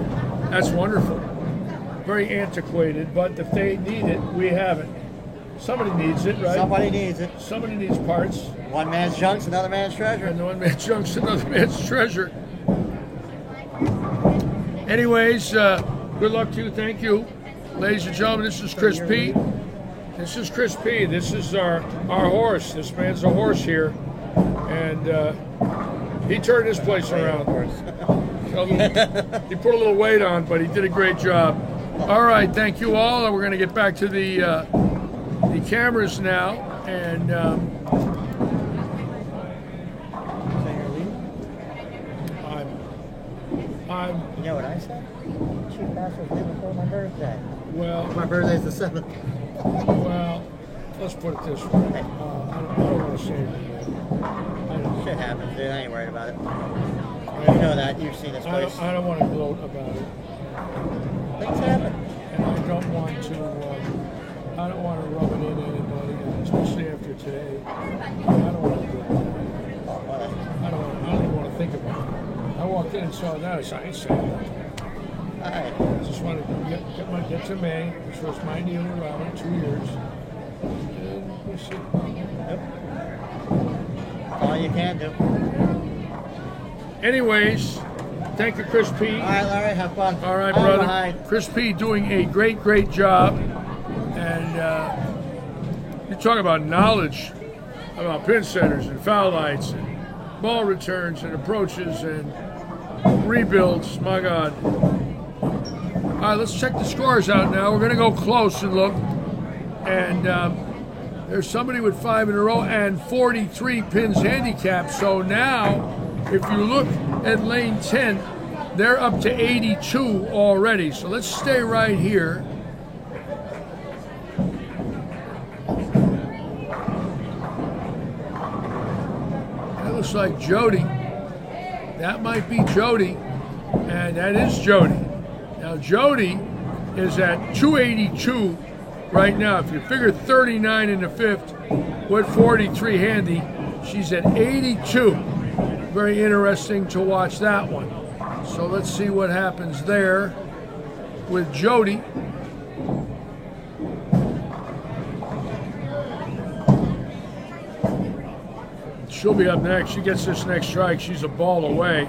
That's wonderful. Very antiquated, but if they need it, we have it. Somebody needs it, right? Somebody needs it. Somebody needs parts. One man's junk's another man's treasure. And the one man's junk's another man's treasure. Anyways, good luck to you. Thank you. Ladies and gentlemen, this is Chris P. This is Chris P. This is our horse. This man's a horse here. And he turned this place around. He put a little weight on, but he did a great job. All right, thank you all. We're going to get back to the cameras now. And You know what I said? Chief Master's day before my birthday. well, My birthday's the 7th. well, let's put it this way. I don't want to say anything. I don't. Shit happens, dude. I ain't worried about it. You know that. You've seen this place. I don't want to gloat about it, Things happen. and I don't want to. I don't want to rub it in anybody, especially after today. I don't want to do that. I don't even want to think about it. I walked in and saw that. I said, I ain't saying that. Alright. I just wanted to get to May, which was my deal around 2 years. And we'll see. That's all you can do. Anyways, thank you, Chris P. Alright, Larry, have fun. All right, I'm brother. behind. Chris P. doing a great job. And you talk about knowledge about pin setters and foul lights and ball returns and approaches and rebuilds. My God. All right, let's check the scores out now. We're going to go close and look. And there's somebody with 5 in a row and 43 pins handicapped. So now, if you look at lane 10, they're up to 82 already. So let's stay right here. That looks like Jody. That might be Jody. And that is Jody. Now, Jody is at 282 right now. If you figure 39 in the 5th with 43 handy, she's at 82. Very interesting to watch that one. So let's see what happens there with Jody. She'll be up next. She gets this next strike. She's a ball away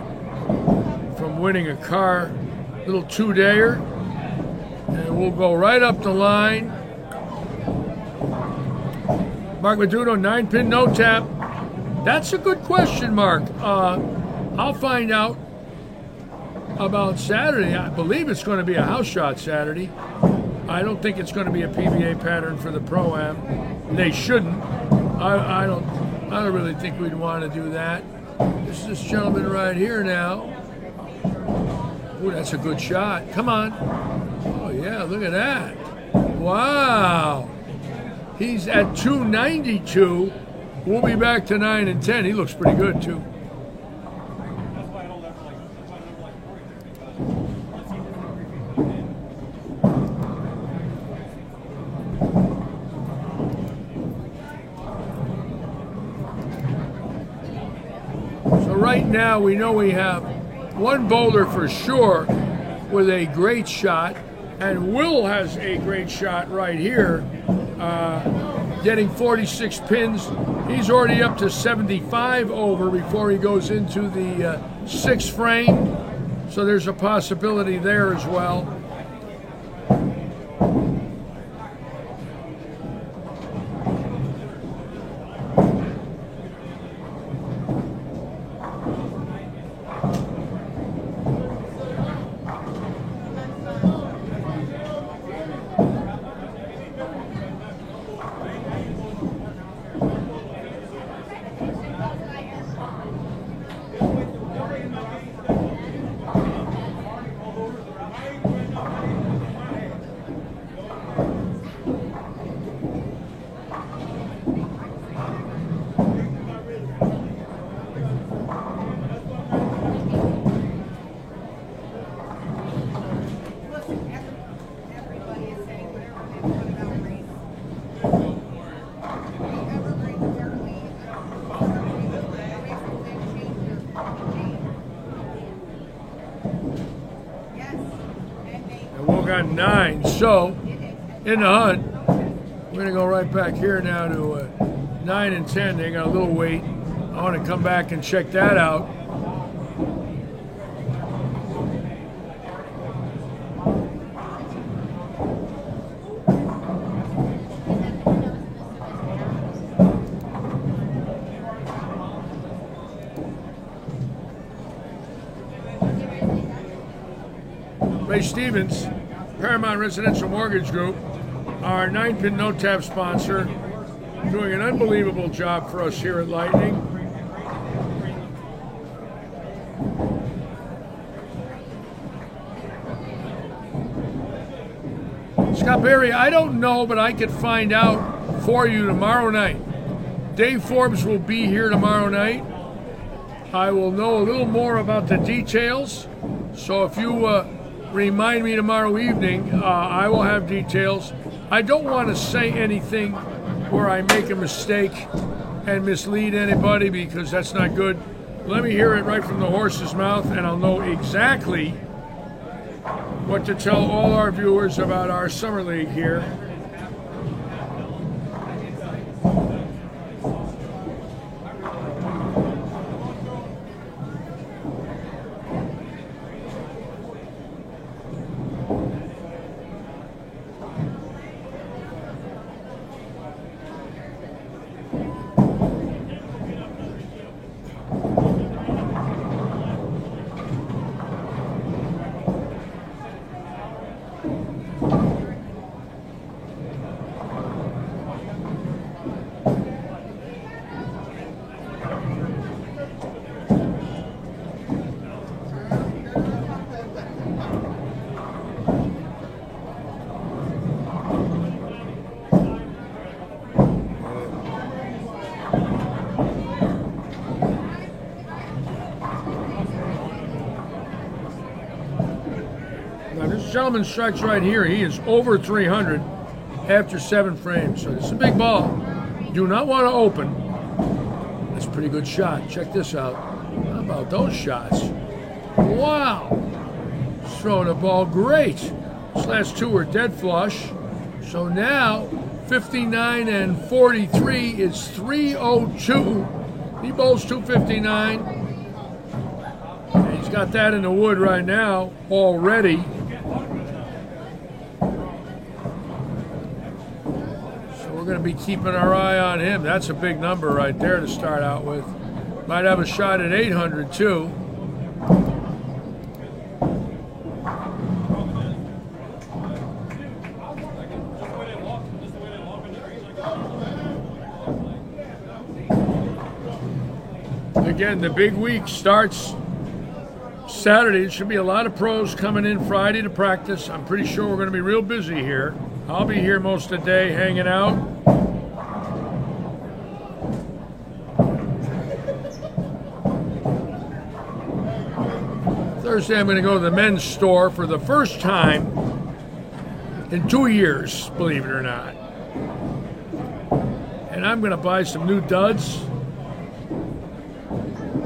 from winning a car. Little 2-dayer. And we'll go right up the line. Mark Meduno, 9-pin, no tap. That's a good question, Mark. I'll find out about Saturday. I believe it's going to be a house shot Saturday. I don't think it's going to be a PBA pattern for the Pro-Am. They shouldn't. I don't really think we'd want to do that. This is this gentleman right here now. Ooh, that's a good shot. Come on. Oh, yeah, look at that. Wow. He's at 292. We'll be back to 9 and 10. He looks pretty good, too. So right now we know we have one bowler for sure with a great shot, and Will has a great shot right here, getting 46 pins. He's already up to 75 over before he goes into the 6th frame, so there's a possibility there as well. Got 9, so in the hunt, we're going to go right back here now to 9 and 10. They got a little wait. I want to come back and check that out. Ray Stevens, Paramount Residential Mortgage Group, our 9-pin no-tap sponsor, doing an unbelievable job for us here at Lightning. Scott Berry, I don't know, but I could find out for you tomorrow night. Dave Forbes will be here tomorrow night. I will know a little more about the details, so if you remind me tomorrow evening, I will have details. I don't want to say anything where I make a mistake and mislead anybody, because that's not good. Let me hear it right from the horse's mouth, and I'll know exactly what to tell all our viewers about our summer league here. Gentleman strikes right here. He is over 300 after 7 frames. So it's a big ball. Do not want to open. That's a pretty good shot. Check this out. How about those shots? Wow. He's throwing the ball great. This last 2 were dead flush. So now 59 and 43 is 302. He bowls 259. And he's got that in the wood right now already. We're going to be keeping our eye on him. That's a big number right there to start out with. Might have a shot at 800 too. Again, the big week starts Saturday, there should be a lot of pros coming in Friday to practice. I'm pretty sure we're going to be real busy here. I'll be here most of the day hanging out. Thursday, I'm going to go to the men's store for the first time in 2 years, believe it or not. And I'm going to buy some new duds,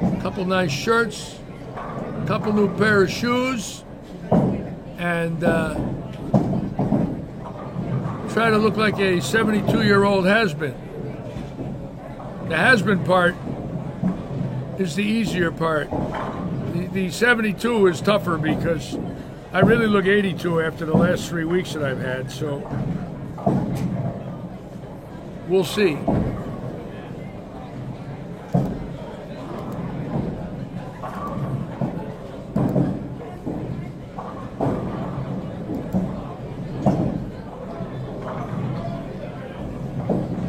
a couple nice shirts, a couple new pair of shoes, and try to look like a 72-year-old has-been. The has-been part is the easier part. The 72 is tougher because I really look 82 after the last 3 weeks that I've had, so we'll see.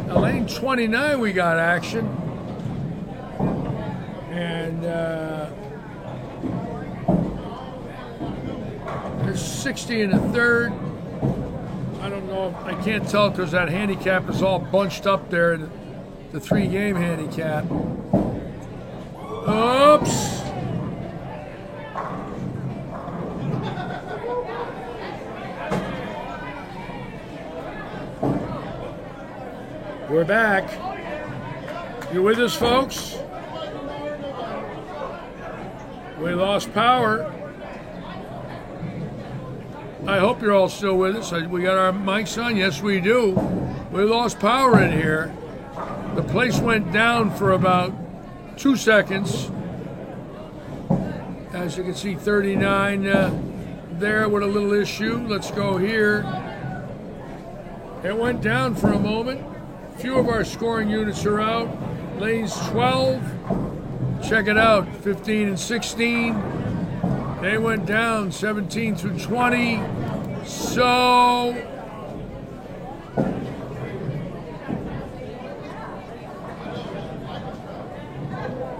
Now, lane 29 we got action, and there's 60 in the third. I don't know. I can't tell because that handicap is all bunched up there, the 3-game handicap. Oops. We're back. You with us, folks? We lost power. I hope you're all still with us. We got our mics on? Yes, we do. We lost power in here. The place went down for about 2 seconds. As you can see, 39 there with a little issue. Let's go here. It went down for a moment. A few of our scoring units are out. Lanes 12. Check it out, 15 and 16. They went down 17 through 20. So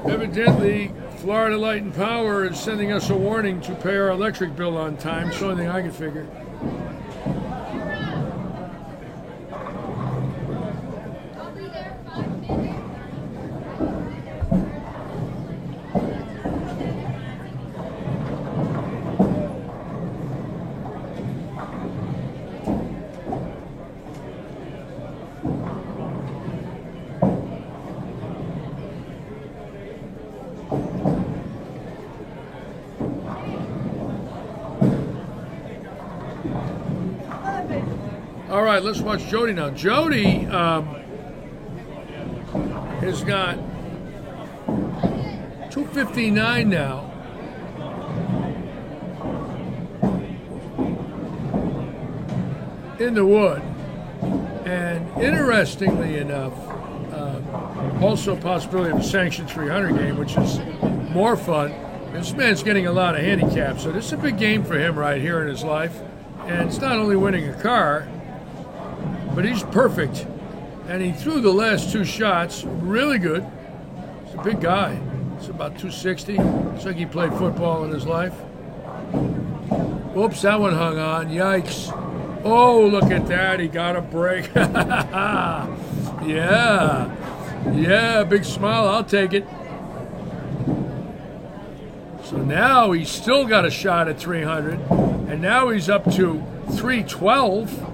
evidently, Florida Light and Power is sending us a warning to pay our electric bill on time. It's the only thing I can figure. I'll be there 5 minutes. All right, let's watch Jody now. Jody has got 259 now. In the wood. And interestingly enough, also a possibility of a sanctioned 300 game, which is more fun. This man's getting a lot of handicaps, so this is a big game for him right here in his life. And it's not only winning a car, but he's perfect. And he threw the last 2 shots really good. He's a big guy. It's about 260. Looks like he played football in his life. Oops, that one hung on. Yikes. Oh, look at that. He got a break. Yeah. Yeah, big smile. I'll take it. So now he's still got a shot at 300. And now he's up to 312.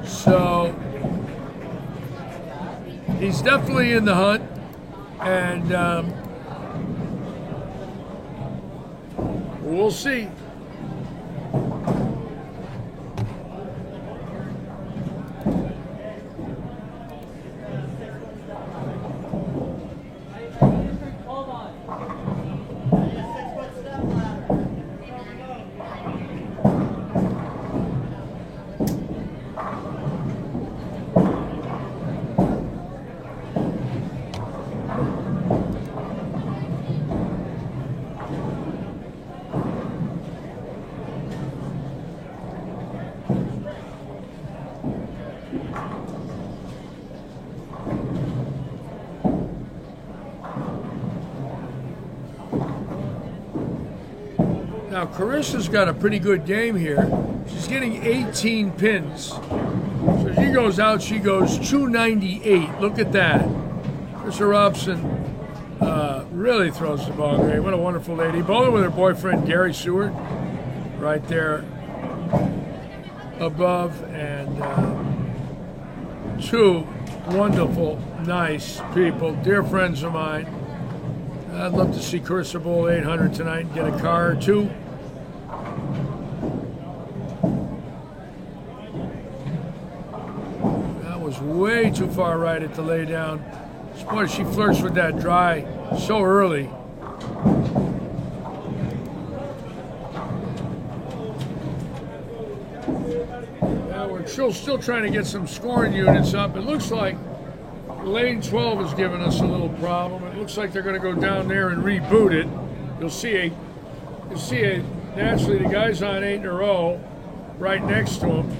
So he's definitely in the hunt, and we'll see. Now, Carissa's got a pretty good game here. She's getting 18 pins. So she goes out, she goes 298. Look at that. Carissa Robson really throws the ball great. What a wonderful lady. Bowling with her boyfriend, Gary Seward, right there above. And two wonderful, nice people, dear friends of mine. I'd love to see Carissa bowl 800 tonight and get a car or two. That was way too far right at the lay down. Boy, she flirts with that dry so early. Now we're still trying to get some scoring units up. It looks like lane 12 is giving us a little problem. It looks like they're going to go down there and reboot it. You'll see naturally the guy's on 8 in a row right next to him,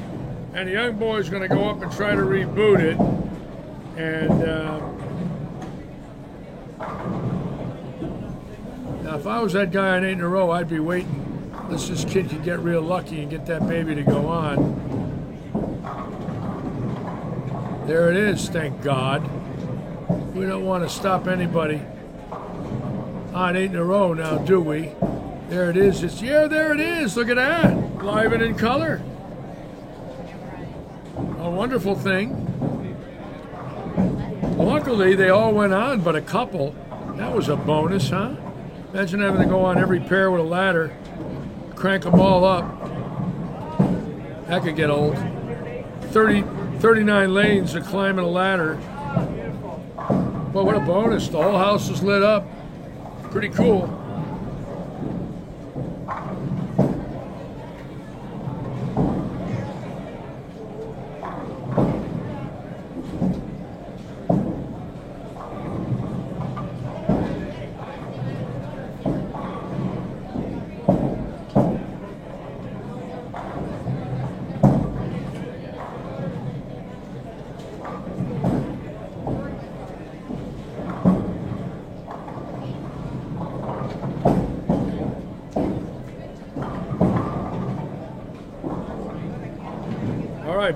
and the young boy's going to go up and try to reboot it. And now if I was that guy on 8 in a row, I'd be waiting. Unless this kid could get real lucky and get that baby to go on. There it is, thank God. We don't want to stop anybody on 8 in a row now, do we? There it is. There it is. Look at that. Live and in color. A wonderful thing. Luckily, they all went on, but a couple. That was a bonus, huh? Imagine having to go on every pair with a ladder, crank them all up. That could get old. 39 lanes of climbing a ladder. Well, what a bonus. The whole house is lit up. Pretty cool.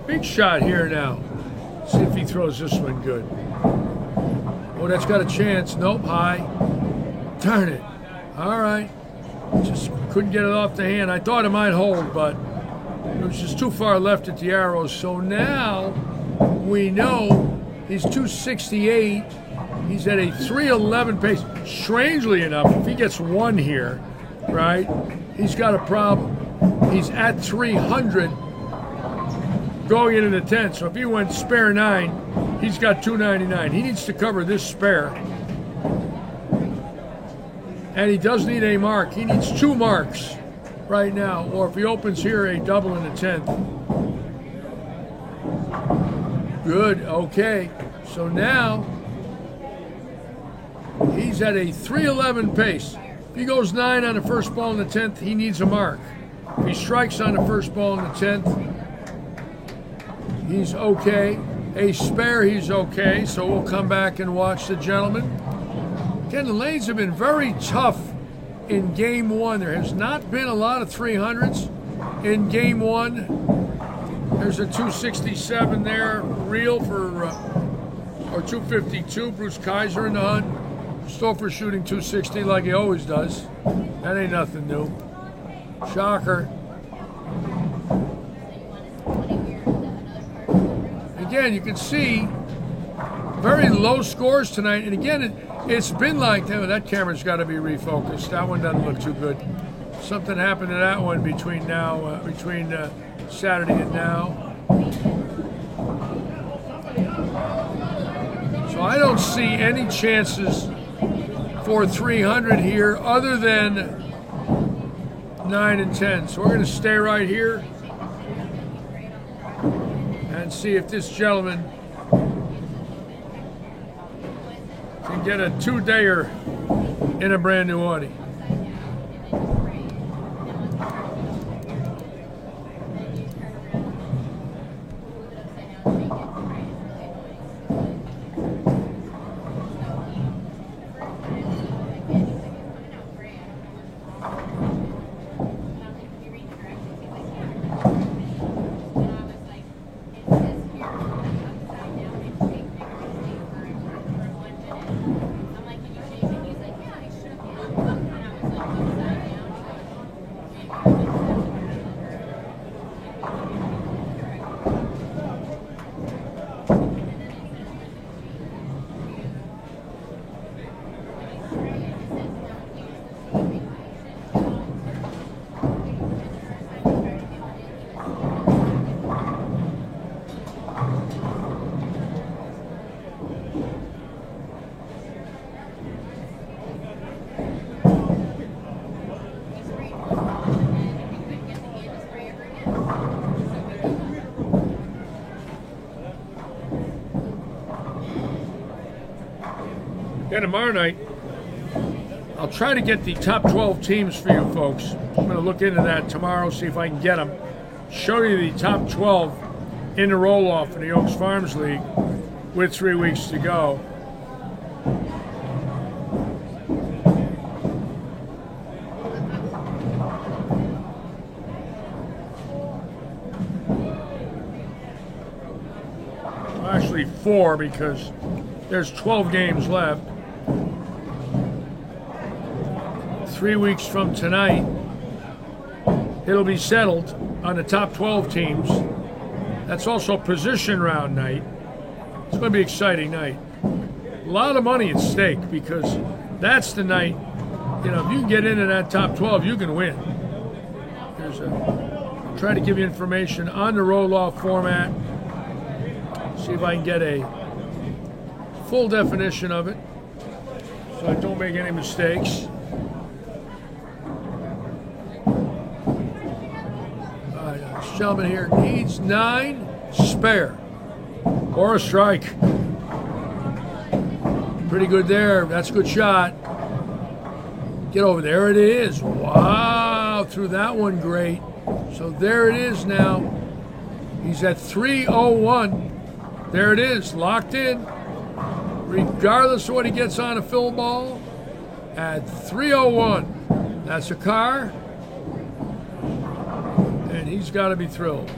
Big shot here now. See if he throws this one good. Oh, that's got a chance. Nope, high. Darn it. All right. Just couldn't get it off the hand. I thought it might hold, but it was just too far left at the arrows. So now we know he's 268. He's at a 311 pace. Strangely enough, if he gets one here, right, he's got a problem. He's at 300. Going into the 10th, so if he went spare 9, he's got 299. He needs to cover this spare. And he does need a mark. He needs 2 marks right now, or if he opens here, a double in the 10th. Good, okay. So now, he's at a 311 pace. If he goes 9 on the first ball in the 10th, he needs a mark. If he strikes on the first ball in the 10th, he's okay. A spare, he's okay. So we'll come back and watch the gentleman. Again, the lanes have been very tough in game 1. There has not been a lot of 300s in game 1. There's a 267 there, real for, or 252. Bruce Kaiser in the hunt. Stouffer shooting 260 like he always does. That ain't nothing new. Shocker. Again, you can see very low scores tonight. And again, it's been like, that camera's got to be refocused. That one doesn't look too good. Something happened to that one between Saturday and now. So I don't see any chances for 300 here other than 9 and 10. So we're going to stay right here and see if this gentleman can get a 2-dayer in a brand new Audi. And tomorrow night, I'll try to get the top 12 teams for you folks. I'm going to look into that tomorrow, see if I can get them. Show you the top 12 in the roll-off in the Oaks Farms League with 3 weeks to go. Well, actually 4 because there's 12 games left. 3 weeks from tonight, it'll be settled on the top 12 teams. That's also position round night. It's going to be an exciting night. A lot of money at stake because that's the night, you know, if you can get into that top 12, you can win. I'll try to give you information on the roll-off format. See if I can get a full definition of it so I don't make any mistakes. This gentleman here needs 9 spare or a strike. Pretty good there. That's a good shot. Get over there. It is. Wow, threw that one great. So there it is now. He's at 301. There it is, locked in. Regardless of what he gets on a fill ball, at 301. That's a car. And he's got to be thrilled.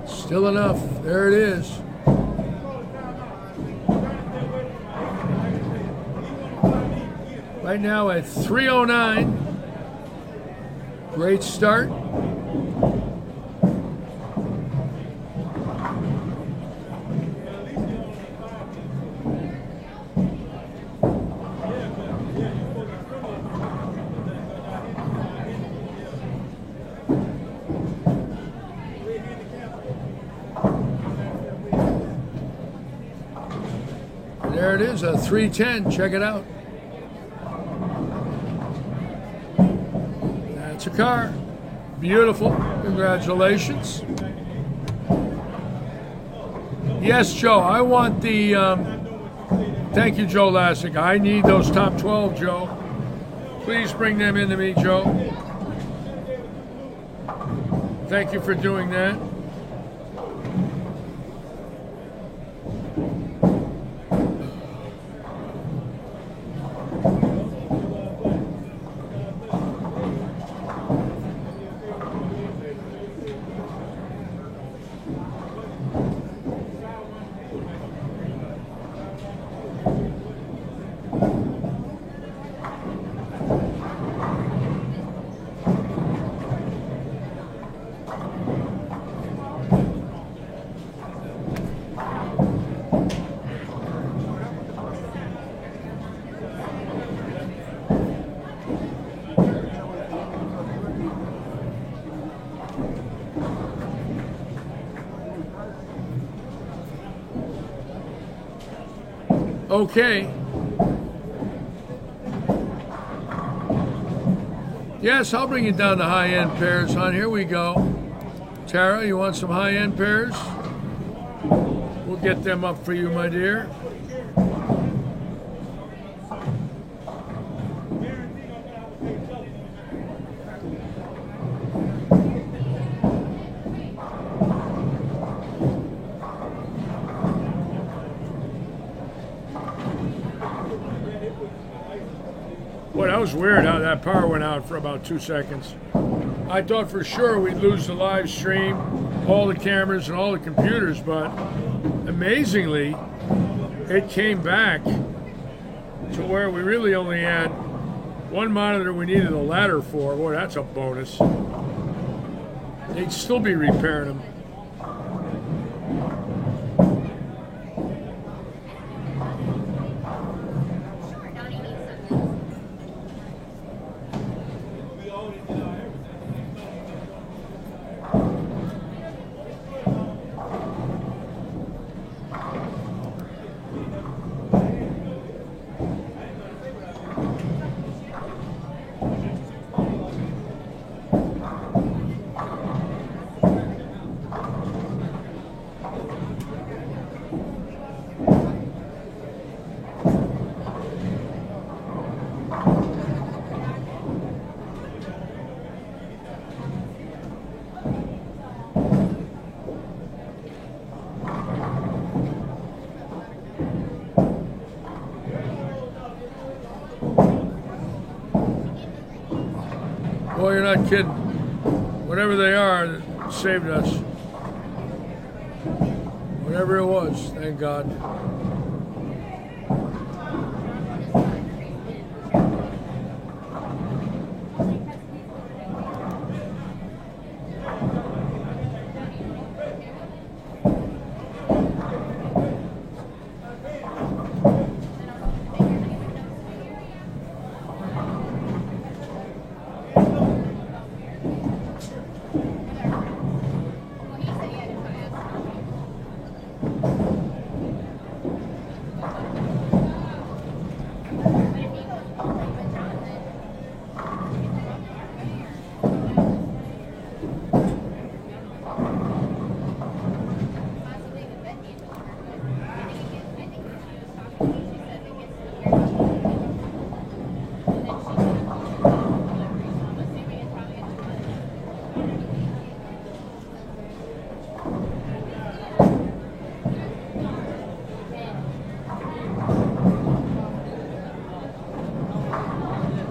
Still enough. There it is. Right now at 309. Great start. There it is, a 310. Check it out. That's a car. Beautiful. Congratulations. Yes, Joe, I want the... thank you, Joe Lassick. I need those top 12, Joe. Please bring them into me, Joe. Thank you for doing that. Okay. Yes, I'll bring it down to high-end pairs, hon. Here we go. Tara, you want some high-end pairs? We'll get them up for you, my dear. Boy, that was weird how that power went out for about 2 seconds. I thought for sure we'd lose the live stream, all the cameras and all the computers, but amazingly, it came back to where we really only had one monitor we needed a ladder for. Boy, that's a bonus. They'd still be repairing them. Boy, you're not kidding. Whatever they are, that saved us. Whatever it was, thank God.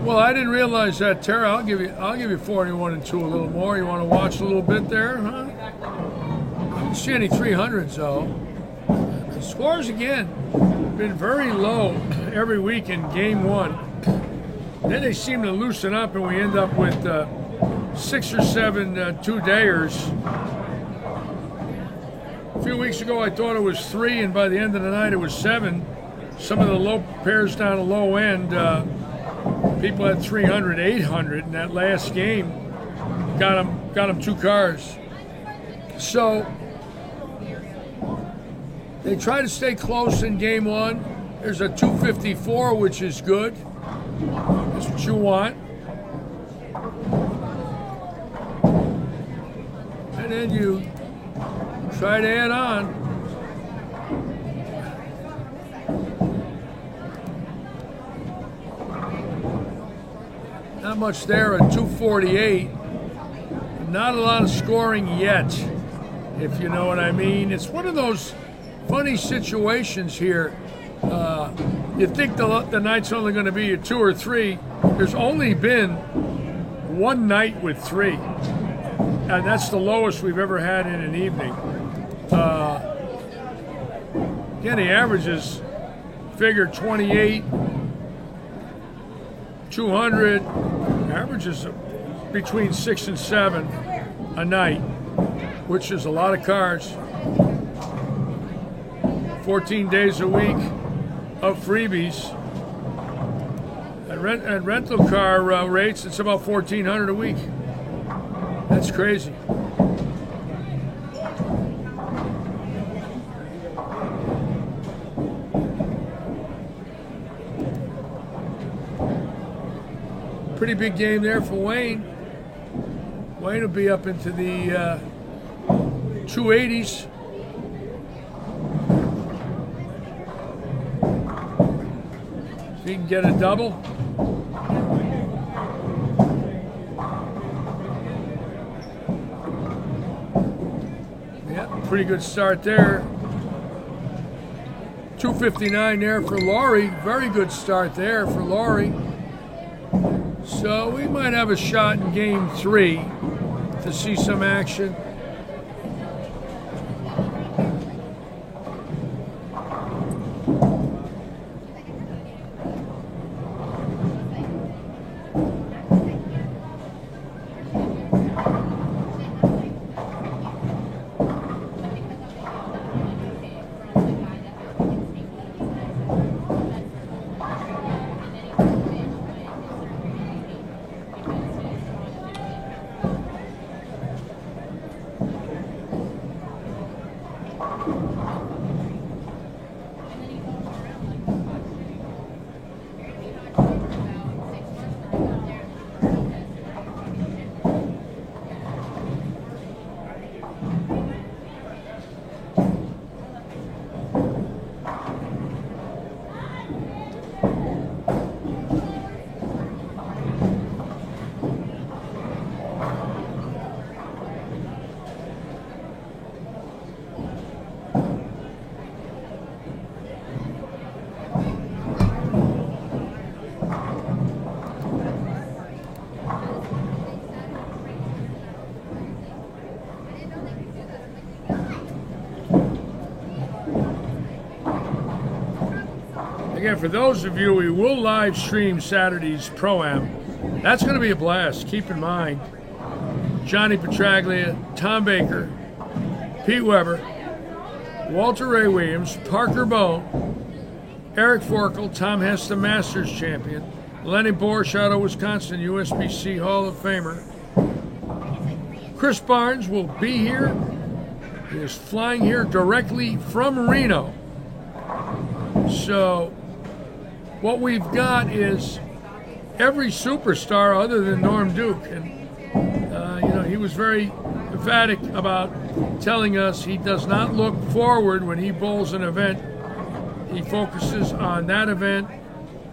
Well, I didn't realize that, Tara. I'll give you 41 and 2 a little more. You want to watch a little bit there, huh? I don't see any 300s though. The scores again been very low every week in game one. Then they seem to loosen up, and we end up with 6 or 7 2-dayers. A few weeks ago, I thought it was 3, and by the end of the night, it was 7. Some of the low pairs down the low end. People had 300, 800 in that last game. Got them 2 cars. So they try to stay close in game one. There's a 254, which is good. That's what you want. And then you try to add on. Not much there at 248. Not a lot of scoring yet, if you know what I mean. It's one of those funny situations here. You think the night's only going to be a 2 or 3. There's only been one night with 3. And that's the lowest we've ever had in an evening. Again, the averages figure 28, 200, averages between 6 and 7 a night, which is a lot of cars. 14 days a week of freebies. At rental car rates, it's about $1,400 a week. That's crazy. Pretty big game there for Wayne. Wayne will be up into the 280s. If he can get a double. Yeah, pretty good start there. 259 there for Laurie. Very good start there for Laurie. So we might have a shot in game 3 to see some action. Again, for those of you, we will live stream Saturday's Pro-Am. That's going to be a blast. Keep in mind, Johnny Petraglia, Tom Baker, Pete Weber, Walter Ray Williams, Parker Bone, Eric Forkel, Tom Hess, the Masters champion, Lenny Borsch out of Wisconsin, USBC Hall of Famer. Chris Barnes will be here. He is flying here directly from Reno. So what we've got is every superstar other than Norm Duke. And, he was very emphatic about telling us he does not look forward when he bowls an event. He focuses on that event.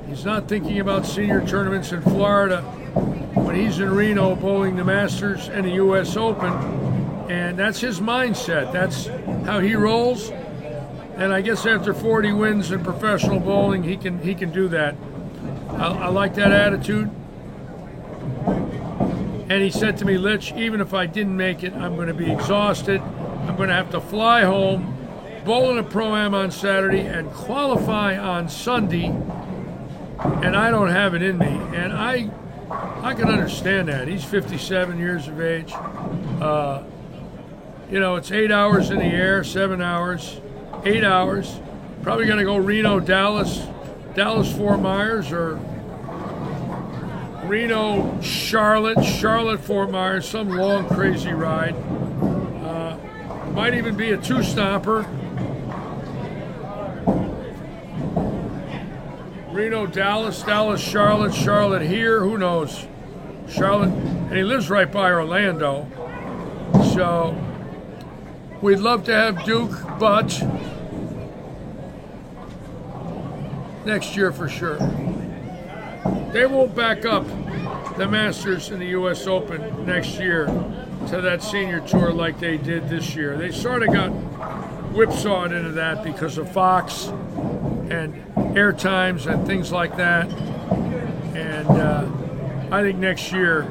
He's not thinking about senior tournaments in Florida when he's in Reno bowling the Masters and the U.S. Open. And that's his mindset. That's how he rolls. And I guess after 40 wins in professional bowling, he can do that. I like that attitude. And he said to me, Litch, even if I didn't make it, I'm going to be exhausted. I'm going to have to fly home, bowl in a Pro-Am on Saturday, and qualify on Sunday. And I don't have it in me. And I can understand that. He's 57 years of age. It's 8 hours in the air, 7 hours, 8 hours. Probably going to go Reno, Dallas, Fort Myers, or Reno, Charlotte, Fort Myers, some long, crazy ride. Might even be a two-stomper. Reno, Dallas, Charlotte here, who knows? Charlotte, and he lives right by Orlando. So we'd love to have Duke, but next year for sure. They won't back up the Masters and the U.S. Open next year to that senior tour like they did this year. They sort of got whipsawed into that because of Fox and air times and things like that. And I think next year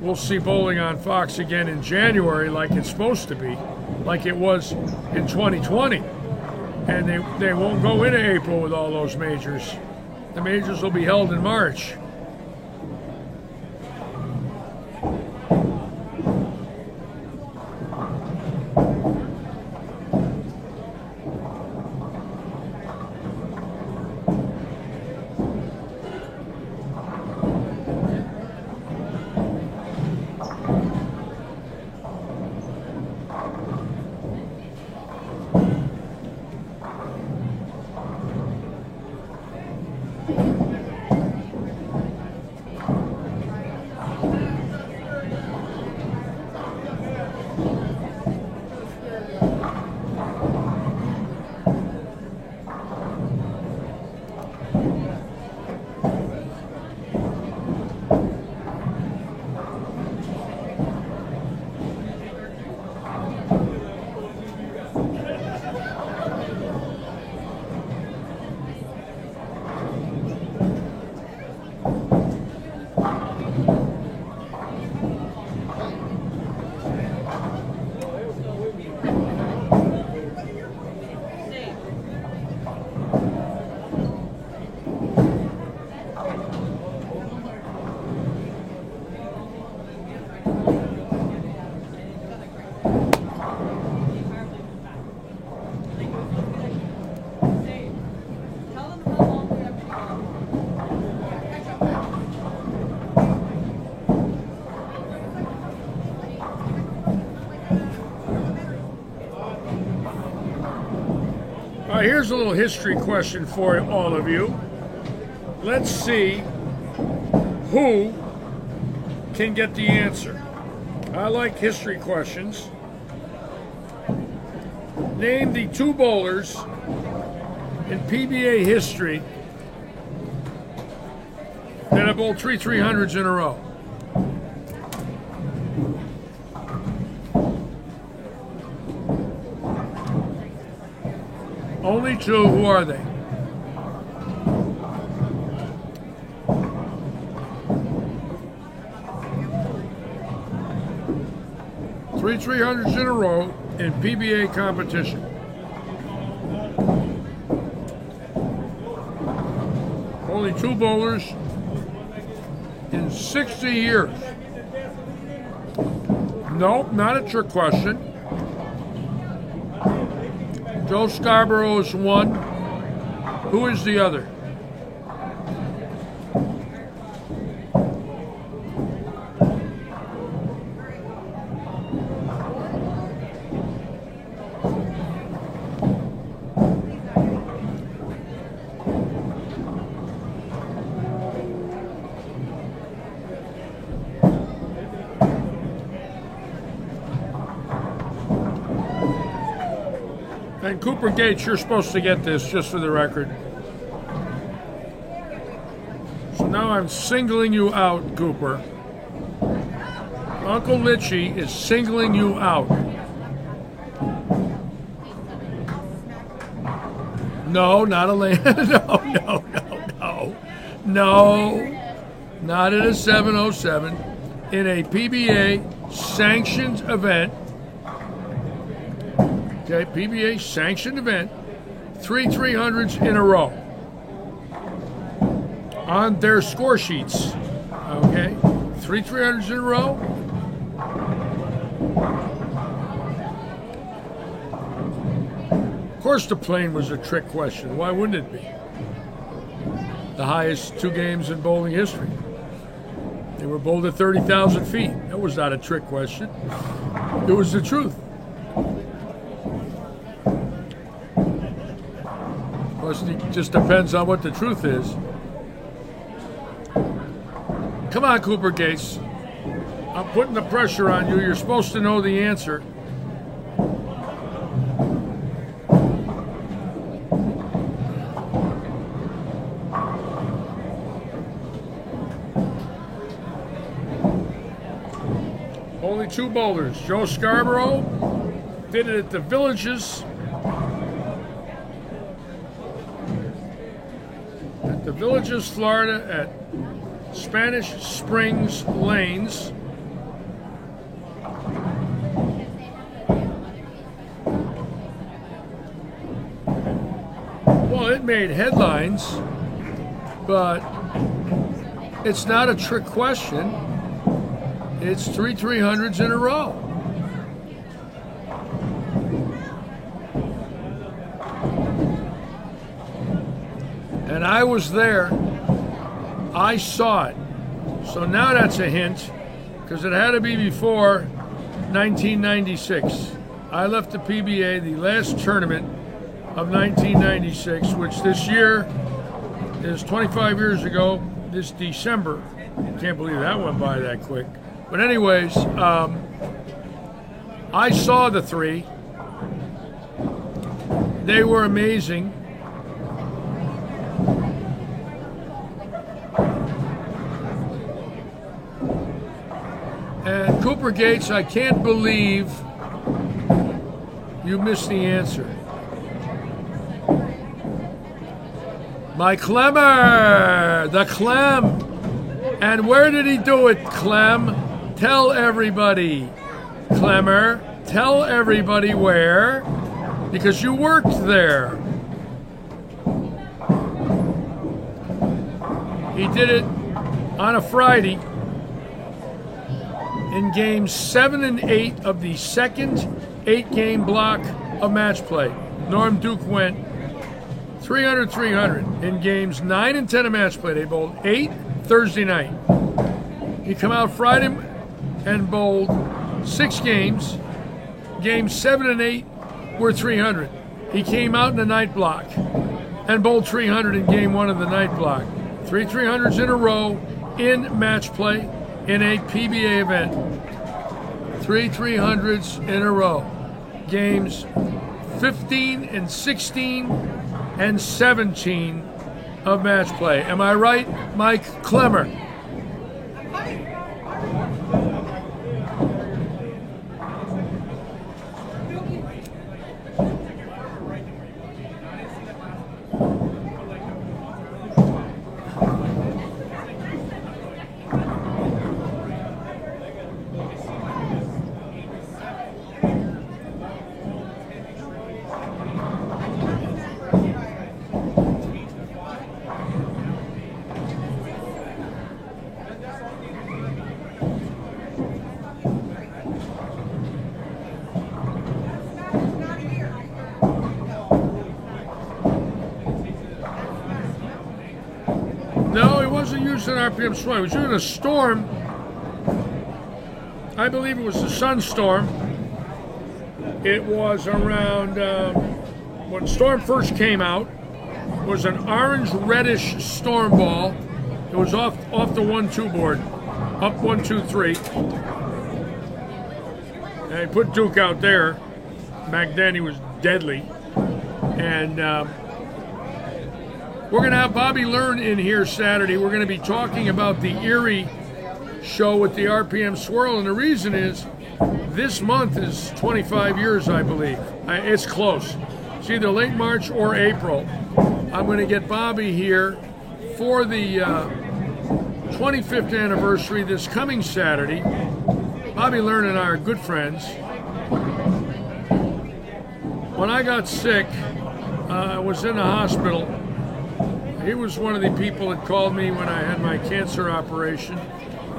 we'll see bowling on Fox again in January like it's supposed to be, like it was in 2020. And they won't go into April with all those majors. The majors will be held in March. Here's a little history question for all of you. Let's see who can get the answer. I like history questions. Name the two bowlers in PBA history that have bowled 3 300s in a row. Only two. Who are they? Three 300s in a row in PBA competition. Only 2 bowlers in 60 years. Nope, not a trick question. Joe Scarborough is one. Who is the other? And Cooper Gates, you're supposed to get this, just for the record. So now I'm singling you out, Cooper. Uncle Litchie is singling you out. No, not a land. No. Not in a 707. In a PBA sanctioned event. Okay, PBA sanctioned event, 3 300s in a row on their score sheets. Okay, 3 300s in a row. Of course, the plane was a trick question. Why wouldn't it be? The highest 2 games in bowling history. They were bowled at 30,000 feet. That was not a trick question. It was the truth. It just depends on what the truth is. Come on, Cooper Gates. I'm putting the pressure on you. You're supposed to know the answer. Only 2 bowlers. Joe Scarborough did it at the Villages. The Villages, Florida, at Spanish Springs Lanes. Well, it made headlines, but it's not a trick question. It's 3 300s in a row. And I was there. I saw it. So now that's a hint, because it had to be before 1996. I left the PBA the last tournament of 1996, which this year is 25 years ago, this December. Can't believe that went by that quick. But anyways, I saw the 3. They were amazing. And Cooper Gates, I can't believe you missed the answer. My Clemmer, the Clem. And where did he do it, Clem? Tell everybody, Clemmer. Tell everybody where, because you worked there. He did it on a Friday in games 7 and 8 of the second 8-game block of match play. Norm Duke went 300-300 in games 9 and 10 of match play. They bowled 8 Thursday night. He come out Friday and bowled 6 games. Games 7 and 8 were 300. He came out in the night block and bowled 300 in game 1 of the night block. 3 300s in a row in match play in a PBA event. 3 300s in a row. Games 15 and 16 and 17 of match play. Am I right, Mike Clemmer? used an RPM swell. He was using a Storm. I believe it was the Sunstorm. It was around when Storm first came out. It was an orange reddish Storm ball. It was off the 1-2 board, up 1, 2, 3. And he put Duke out there. Back then he was deadly. And we're going to have Bobby Learn in here Saturday. We're going to be talking about the Erie show with the RPM swirl, and the reason is this month is 25 years, I believe. It's close. It's either late March or April. I'm going to get Bobby here for the 25th anniversary this coming Saturday. Bobby Learn and I are good friends. When I got sick, I was in the hospital. He was one of the people that called me when I had my cancer operation.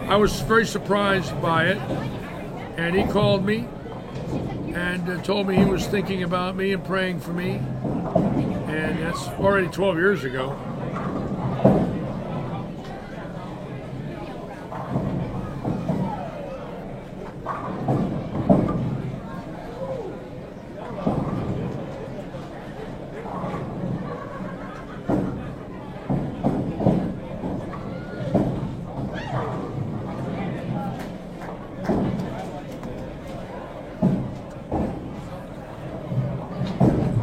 I was very surprised by it, and he called me and told me he was thinking about me and praying for me, and that's already 12 years ago.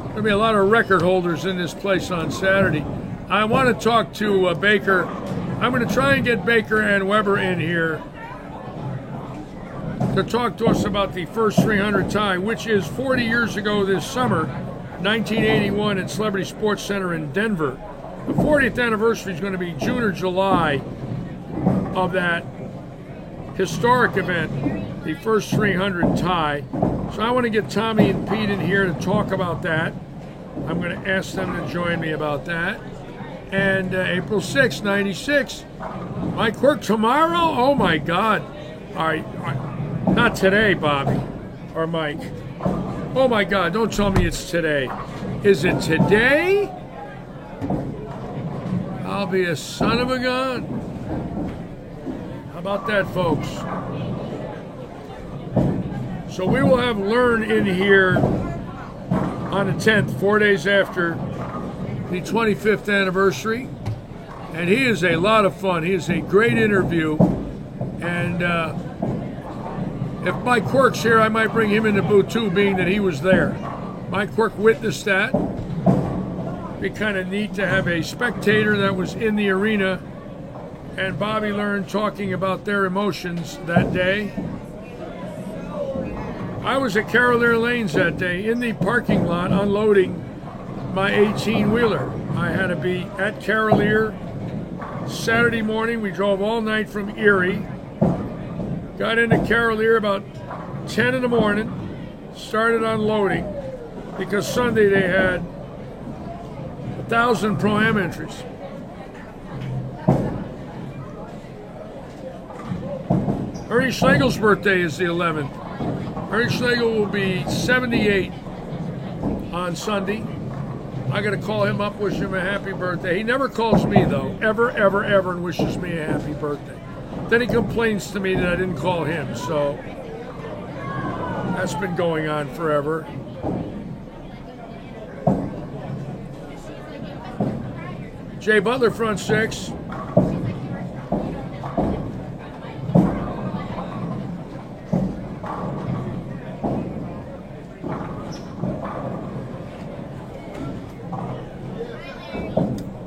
There'll be a lot of record holders in this place on Saturday. I want to talk to Baker. I'm going to try and get Baker and Weber in here to talk to us about the first 300 tie, which is 40 years ago this summer, 1981 at Celebrity Sports Center in Denver. The 40th anniversary is going to be June or July of that historic event, the first 300 tie. So I want to get Tommy and Pete in here to talk about that. I'm going to ask them to join me about that. And April 6th, 96. Mike Quirk tomorrow? Oh my God. All right. Not today, Bobby or Mike. Oh my God, don't tell me it's today. Is it today? I'll be a son of a gun. How about that, folks? So we will have Learn in here on the 10th, 4 days after the 25th anniversary. And he is a lot of fun. He is a great interview. And if Mike Quirk's here, I might bring him in the booth too, being that he was there. Mike Quirk witnessed that. Be kind of neat to have a spectator that was in the arena and Bobby Learn talking about their emotions that day. I was at Carolier Lanes that day in the parking lot unloading my 18-wheeler. I had to be at Carolier Saturday morning. We drove all night from Erie. Got into Carolier about 10 in the morning. Started unloading because Sunday they had 1,000 Pro-Am entries. Ernie Schlegel's birthday is the 11th. Ernie Schlegel will be 78 on Sunday. I got to call him up, wish him a happy birthday. He never calls me, though, ever, and wishes me a happy birthday. Then he complains to me that I didn't call him, so that's been going on forever. Jay Butler, front six.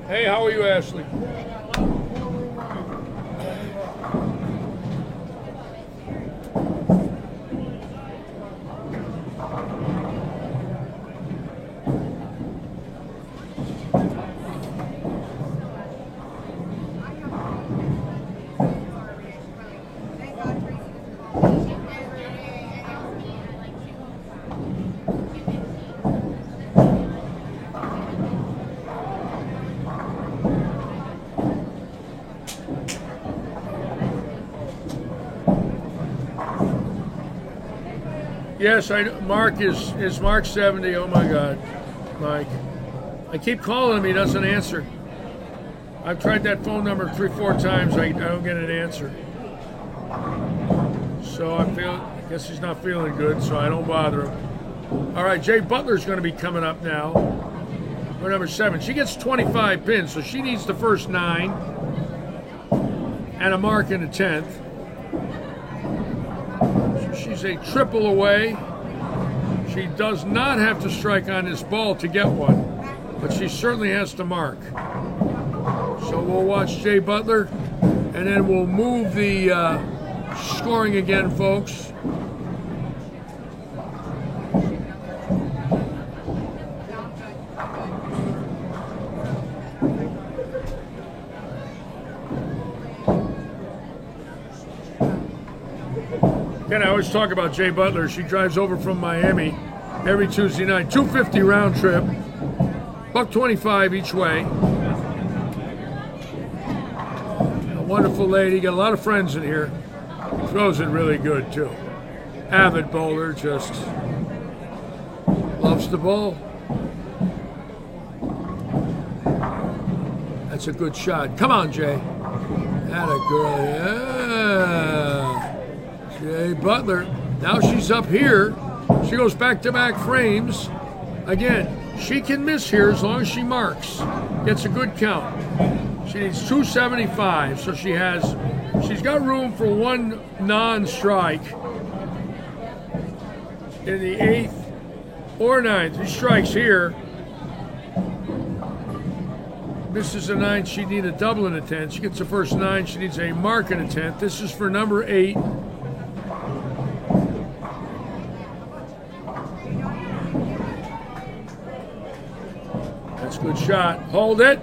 Hey, how are you, Ashley? Yes, Mark is Mark 70. Oh my God, Mike. I keep calling him, he doesn't answer. I've tried that phone number 3-4 times. I don't get an answer. So I guess he's not feeling good, so I don't bother him. All right, Jay Butler's going to be coming up now. We're number 7. She gets 25 pins, so she needs the first 9 and a mark in the 10th. So she's a triple away. She does not have to strike on this ball to get one, but she certainly has to mark. So we'll watch Jay Butler, and then we'll move the scoring again, folks. Again, I always talk about Jay Butler. She drives over from Miami every Tuesday night. 250 round trip, $125 each way. A wonderful lady. Got a lot of friends in here. Throws it really good too. Avid bowler, just loves the ball. That's a good shot. Come on, Jay. Atta girl, yeah. Jay Butler. Now she's up here. She goes back-to-back frames. Again, she can miss here as long as she marks. Gets a good count. She needs 275, so she's got room for one non-strike in the 8th or 9th. 3 strikes here. Misses a 9, she needs a double in the 10th. She gets the first 9, she needs a mark in the 10th. This is for number 8. That's a good shot. Hold it.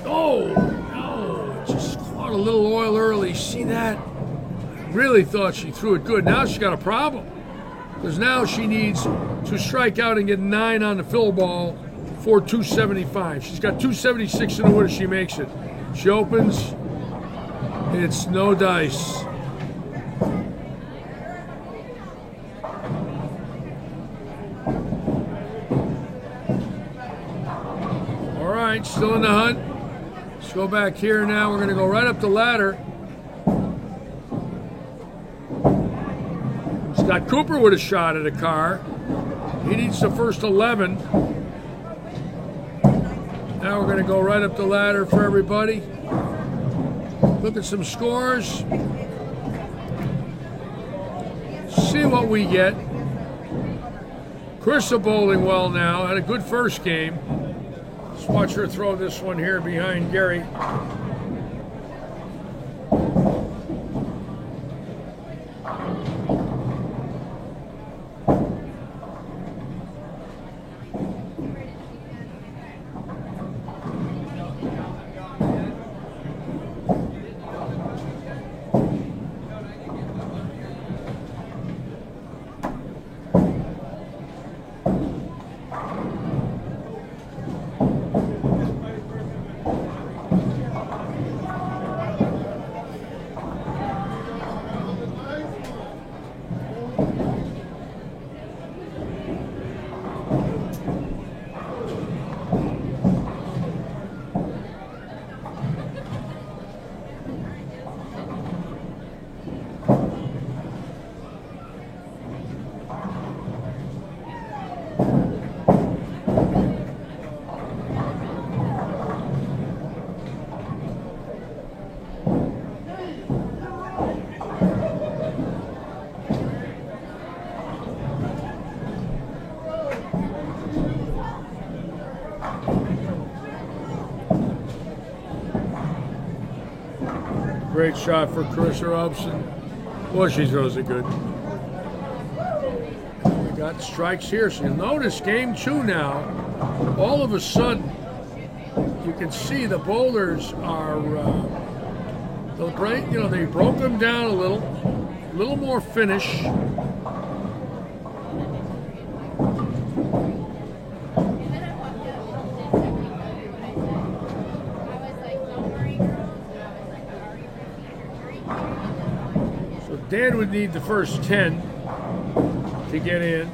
Oh, no. Just caught a little oil early. See that? Really thought she threw it good. Now she's got a problem. Because now she needs to strike out and get 9 on the fill ball for 275. She's got 276 in the wood if she makes it. She opens. It's no dice. All right, still in the hunt. Let's go back here now. We're going to go right up the ladder. Scott Cooper with a shot at a car. He needs the first 11. Now we're going to go right up the ladder for everybody. Look at some scores. See what we get. Carissa bowling well now. Had a good first game. Let's watch her throw this one here behind Gary. Great shot for Carissa Robson. Boy, she throws it good. We got strikes here. So you'll notice game 2 now, all of a sudden, you can see the bowlers are, they broke them down a little more finish. Dan would need the first 10 to get in.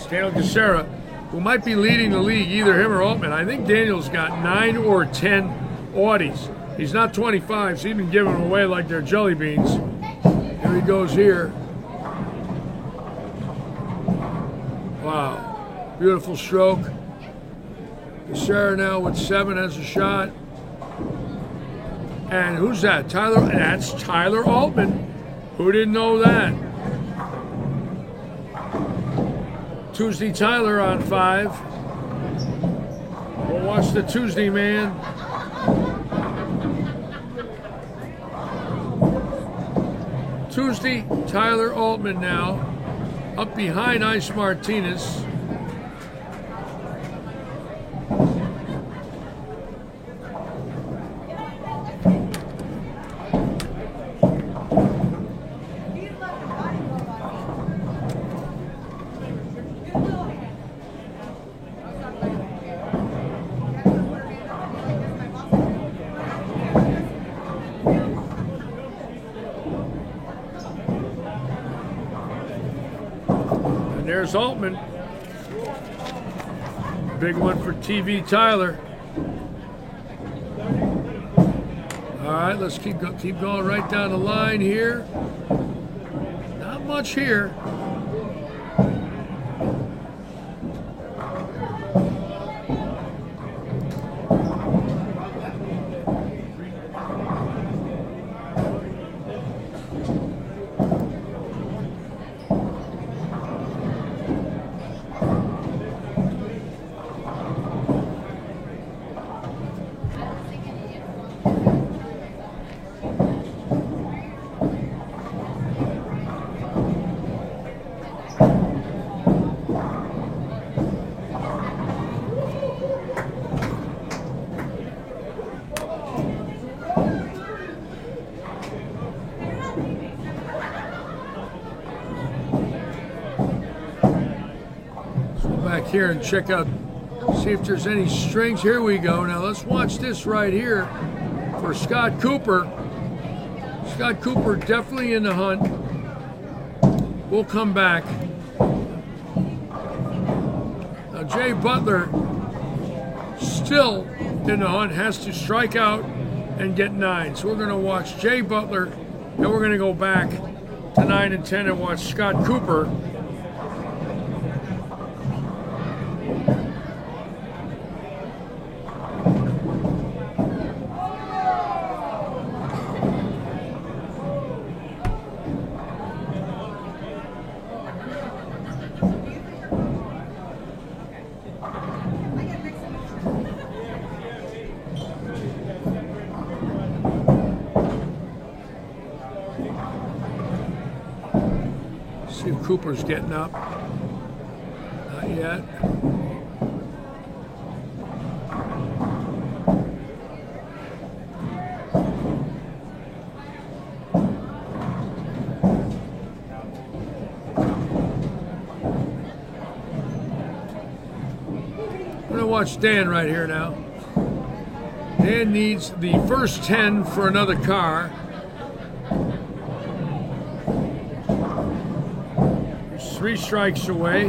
Daniel Gacera, who might be leading the league, either him or Altman. I think Daniel's got 9 or 10 Audis. He's not 25, so he's been giving them away like they're jelly beans. Here he goes here. Wow, beautiful stroke. Gacera now with 7 has a shot. And who's that? Tyler. That's Tyler Altman. Who didn't know that? Tuesday Tyler on 5. We'll watch the Tuesday man. Tuesday Tyler Altman now up behind Ice Martinez. There's Altman. Big one for TV Tyler. All right, let's keep going right down the line here. Not much here. Back here and check out, see if there's any strings. Here we go. Now let's watch this right here for Scott Cooper. Scott Cooper definitely in the hunt. We'll come back. Now Jay Butler still in the hunt, has to strike out and get 9. So we're going to watch Jay Butler, and we're going to go back to 9 and 10 and watch Scott Cooper. See if Cooper's getting up. Not yet. I'm going to watch Dan right here now. Dan needs the first 10 for another car. He's 3 strikes away.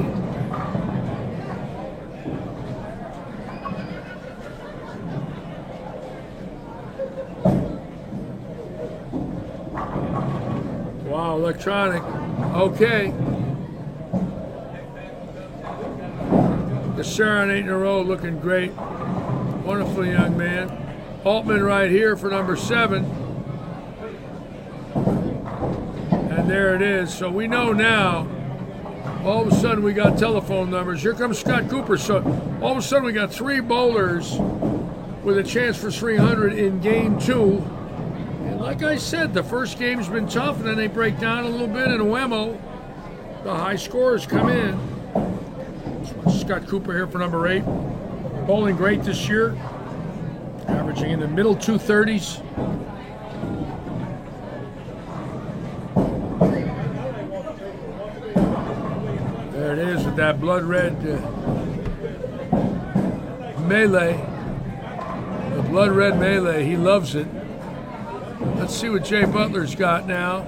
Wow, electronic. Okay. Gacera on 8 in a row, looking great. Wonderful young man. Altman right here for number 7. And there it is. So we know now, all of a sudden we got telephone numbers. Here comes Scott Cooper. So all of a sudden we got 3 bowlers with a chance for 300 in game 2. And like I said, the first game's been tough, and then they break down a little bit in Wemo. The high scores come in. Scott Cooper here for number 8. Bowling great this year. Averaging in the middle 230s. There it is with that blood red melee. The blood red melee, he loves it. Let's see what Jay Butler's got now.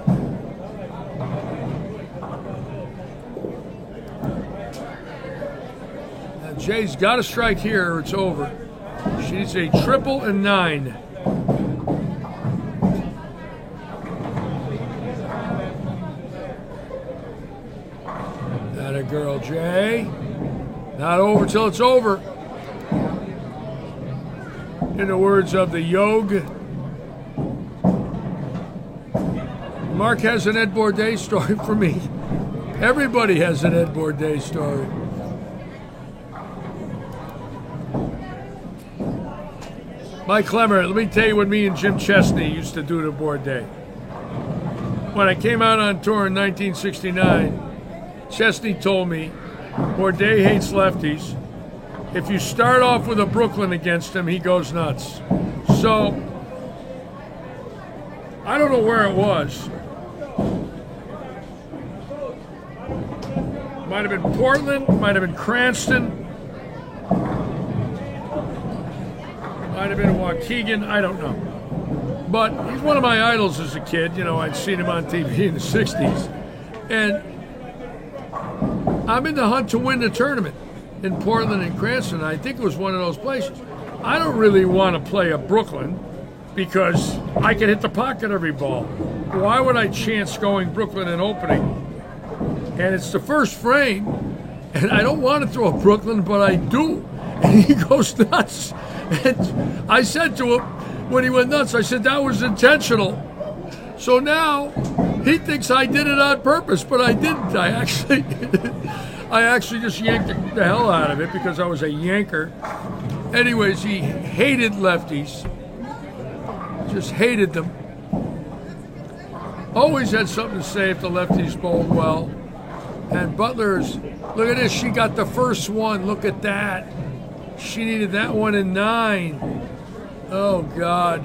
Jay's got to strike here or it's over. She needs a triple and 9. That a girl, Jay. Not over till it's over. In the words of the Yog. Mark has an Ed Bourdain story for me. Everybody has an Ed Bourdain story. Mike Clemmer, let me tell you what me and Jim Chesney used to do to Bourdain. When I came out on tour in 1969, Chesney told me, Bourdain hates lefties. If you start off with a Brooklyn against him, he goes nuts. So, I don't know where it was. Might have been Portland, might have been Cranston, might have been Waukegan, I don't know. But he's one of my idols as a kid. You know, I'd seen him on TV in the 60s. And I'm in the hunt to win the tournament in Portland and Cranston. I think it was one of those places. I don't really want to play a Brooklyn because I can hit the pocket every ball. Why would I chance going Brooklyn and opening? And it's the first frame, and I don't want to throw a Brooklyn, but I do. And he goes nuts. And I said to him, when he went nuts, I said, that was intentional. So now he thinks I did it on purpose, but I didn't. I actually just yanked the hell out of it because I was a yanker. Anyways, he hated lefties. Just hated them. Always had something to say if the lefties bowled well. And Butler's, look at this, she got the first one. Look at that. She needed that one in 9. Oh, God.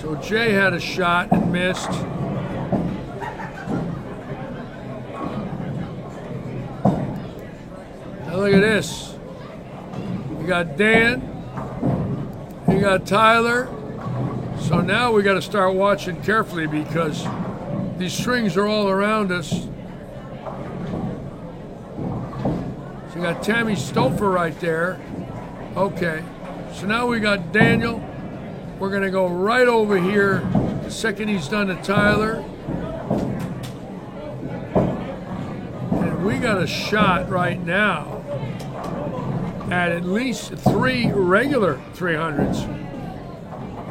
So Jay had a shot and missed. Now look at this. You got Dan. You got Tyler. So now we got to start watching carefully because these strings are all around us. So you got Tammy Stouffer right there. Okay. So now we got Daniel. We're going to go right over here the second he's done to Tyler. And we got a shot right now at least 3 regular 300s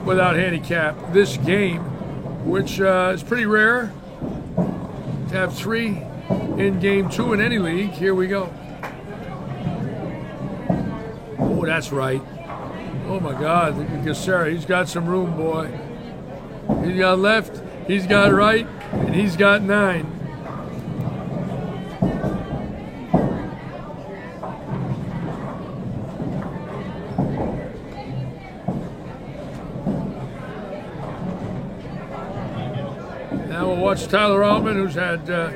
without handicap this game, which is pretty rare to have 3 in game 2 in any league. Here we go. Oh, that's right. Oh my God, look at Gassera. He's got some room, boy. He's got left, he's got right, and he's got 9. Now we'll watch Tyler Altman, who's had, I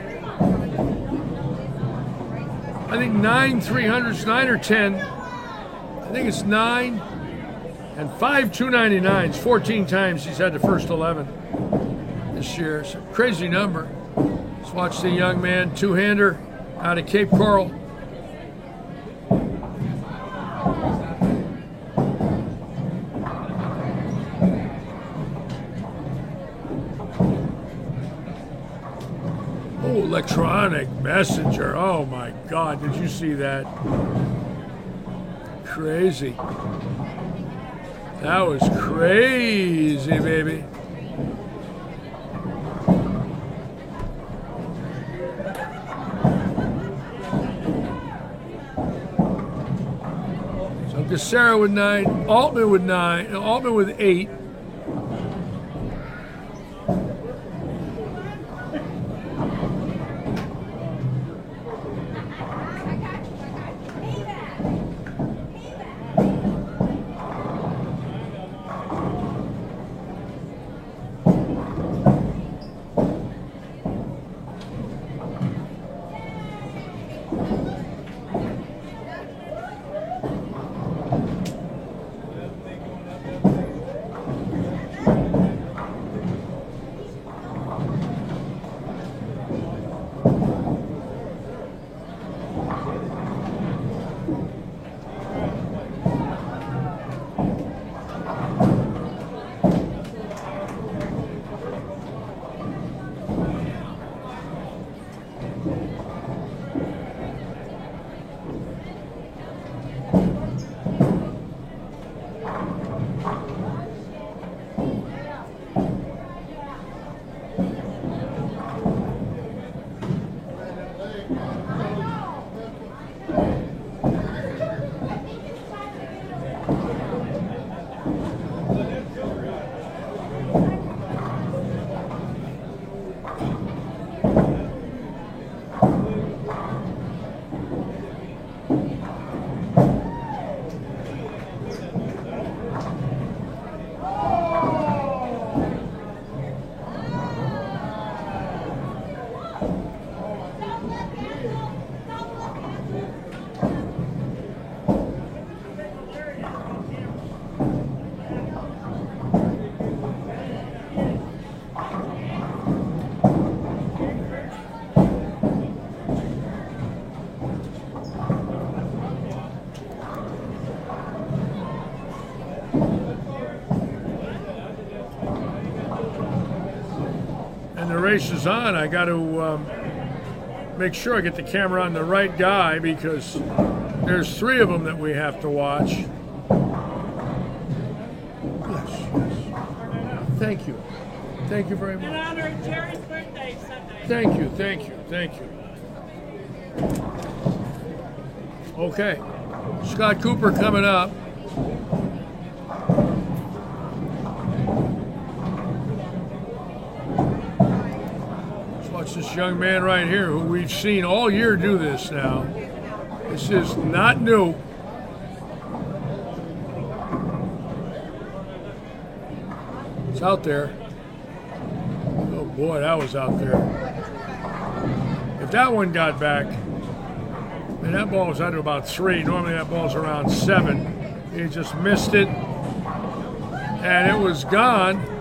think 9 300s, 9 or 10. I think it's 9. And 5 299s, 14 times he's had the first 11 this year. It's a crazy number. Let's watch the young man, 2-hander out of Cape Coral. Oh, electronic messenger. Oh my God, did you see that? Crazy. That was crazy, baby. So Gassera with 9, Altman with 9, Altman with 8. race is on, I got to make sure I get the camera on the right guy because there's 3 of them that we have to watch. Yes, yes. Thank you. Thank you very much. In honor of Jerry's birthday Sunday. Thank you, thank you, thank you. Okay, Scott Cooper coming up. Let's watch this young man right here who we've seen all year do this now. This is not new. It's out there. Oh boy, that was out there. If that one got back, and that ball was under about 3. Normally that ball's around 7. He just missed it, and it was gone.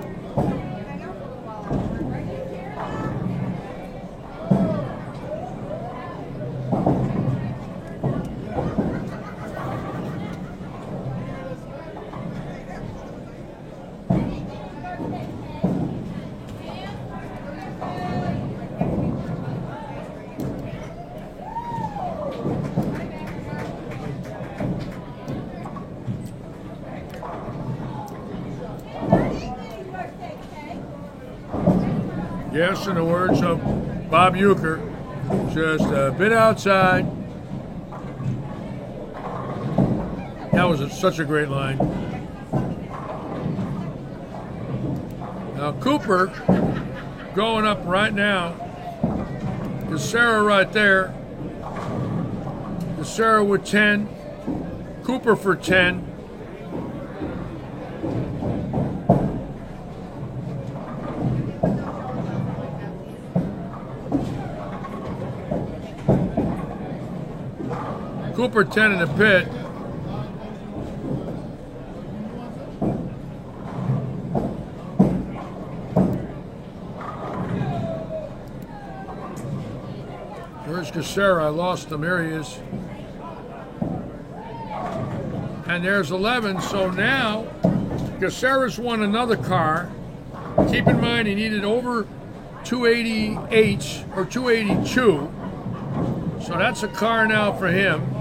Yes, in the words of Bob Uecker, just a bit outside. That was such a great line. Now Cooper going up right now. Gissara right there. Gissara with 10. Cooper for 10. Cooper 10 in the pit. There's Gissara. I lost him. Here he is. And there's 11. So now Gissara's won another car. Keep in mind he needed over 280H or 282. So that's a car now for him.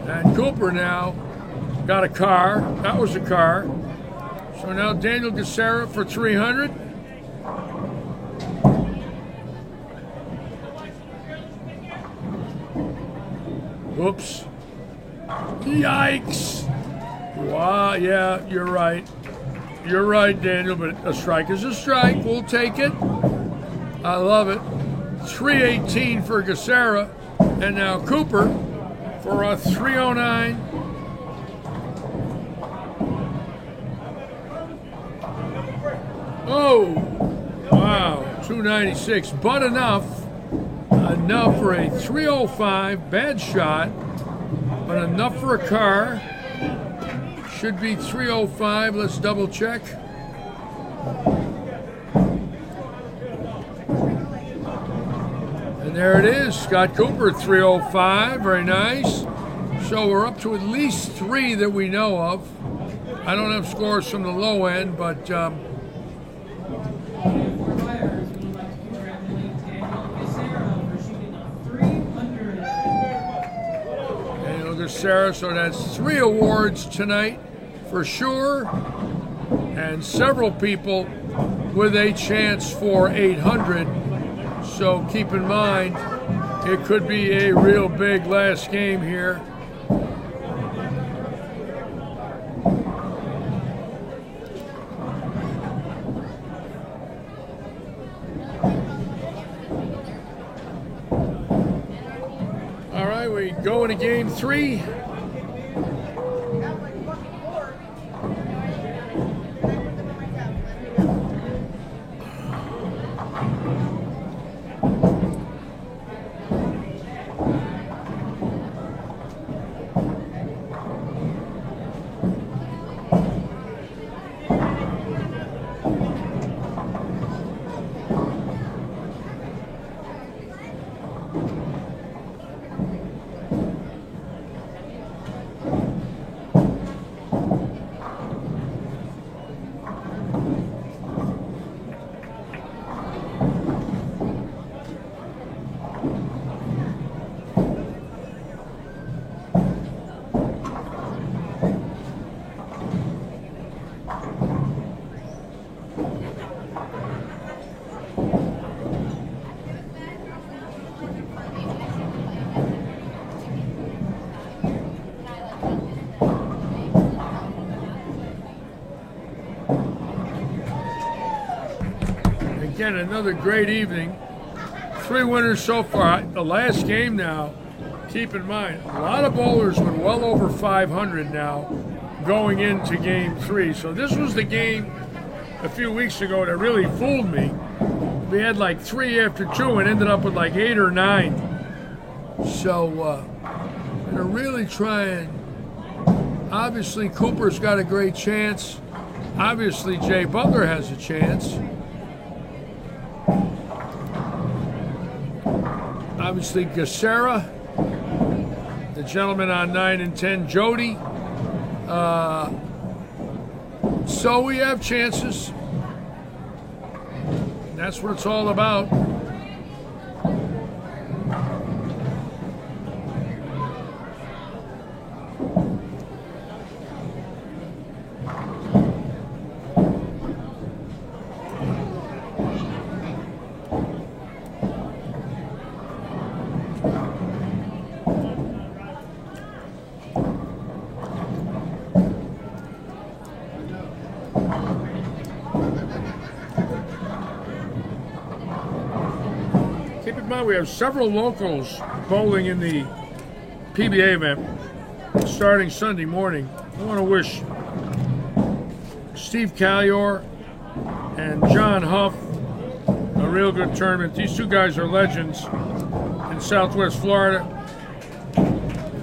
And Cooper now got a car. That was a car. So now Daniel Gissara for 300. Whoops. Yikes. Wow, yeah, you're right. You're right, Daniel, but a strike is a strike. We'll take it. I love it. 318 for Gissara. And now Cooper for a 309. Oh, wow, 296. But enough for a 305. Bad shot, but enough for a car. Should be 305. Let's double check. And there it is. Scott Cooper, 305. Very nice. So we're up to at least 3 that we know of. I don't have scores from the low end, but Gissara, so that's 3 awards tonight for sure, and several people with a chance for 800. So keep in mind, it could be a real big last game here. All right, we go into game 3. again, another great evening. 3 winners so far. The last game now, keep in mind, a lot of bowlers went well over 500 now going into game 3. So this was the game a few weeks ago that really fooled me. We had like 3 after 2 and ended up with like 8 or 9. So I'm going to really try and, obviously Cooper's got a great chance. Obviously Jay Butler has a chance. Obviously Gacera, the gentleman on 9 and 10, Jody. So we have chances. That's what it's all about. Keep in mind we have several locals bowling in the PBA event starting Sunday morning. I want to wish Steve Callior and John Huff a real good tournament. These 2 guys are legends in Southwest Florida.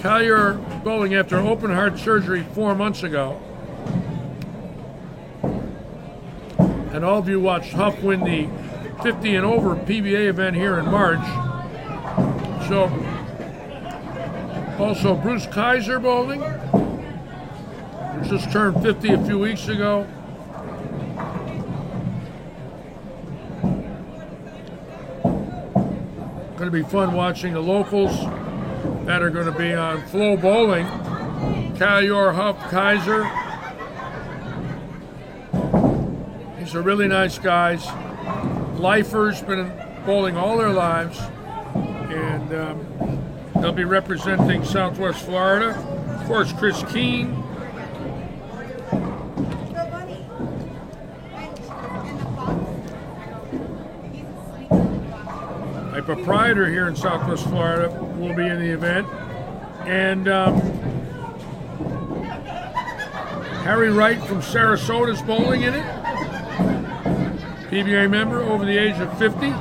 Callior bowling after open heart surgery 4 months ago. And all of you watched Huff win the 50 and over PBA event here in March. So, also Bruce Kaiser bowling, who just turned 50 a few weeks ago. Going to be fun watching the locals that are going to be on Flow Bowling. Callior, Huff, Kaiser. These are really nice guys. Lifers, been bowling all their lives, and they'll be representing Southwest Florida. Of course, Chris Keene. A proprietor here in Southwest Florida will be in the event, and Harry Wright from Sarasota is bowling in it. PBA member over the age of 50. Going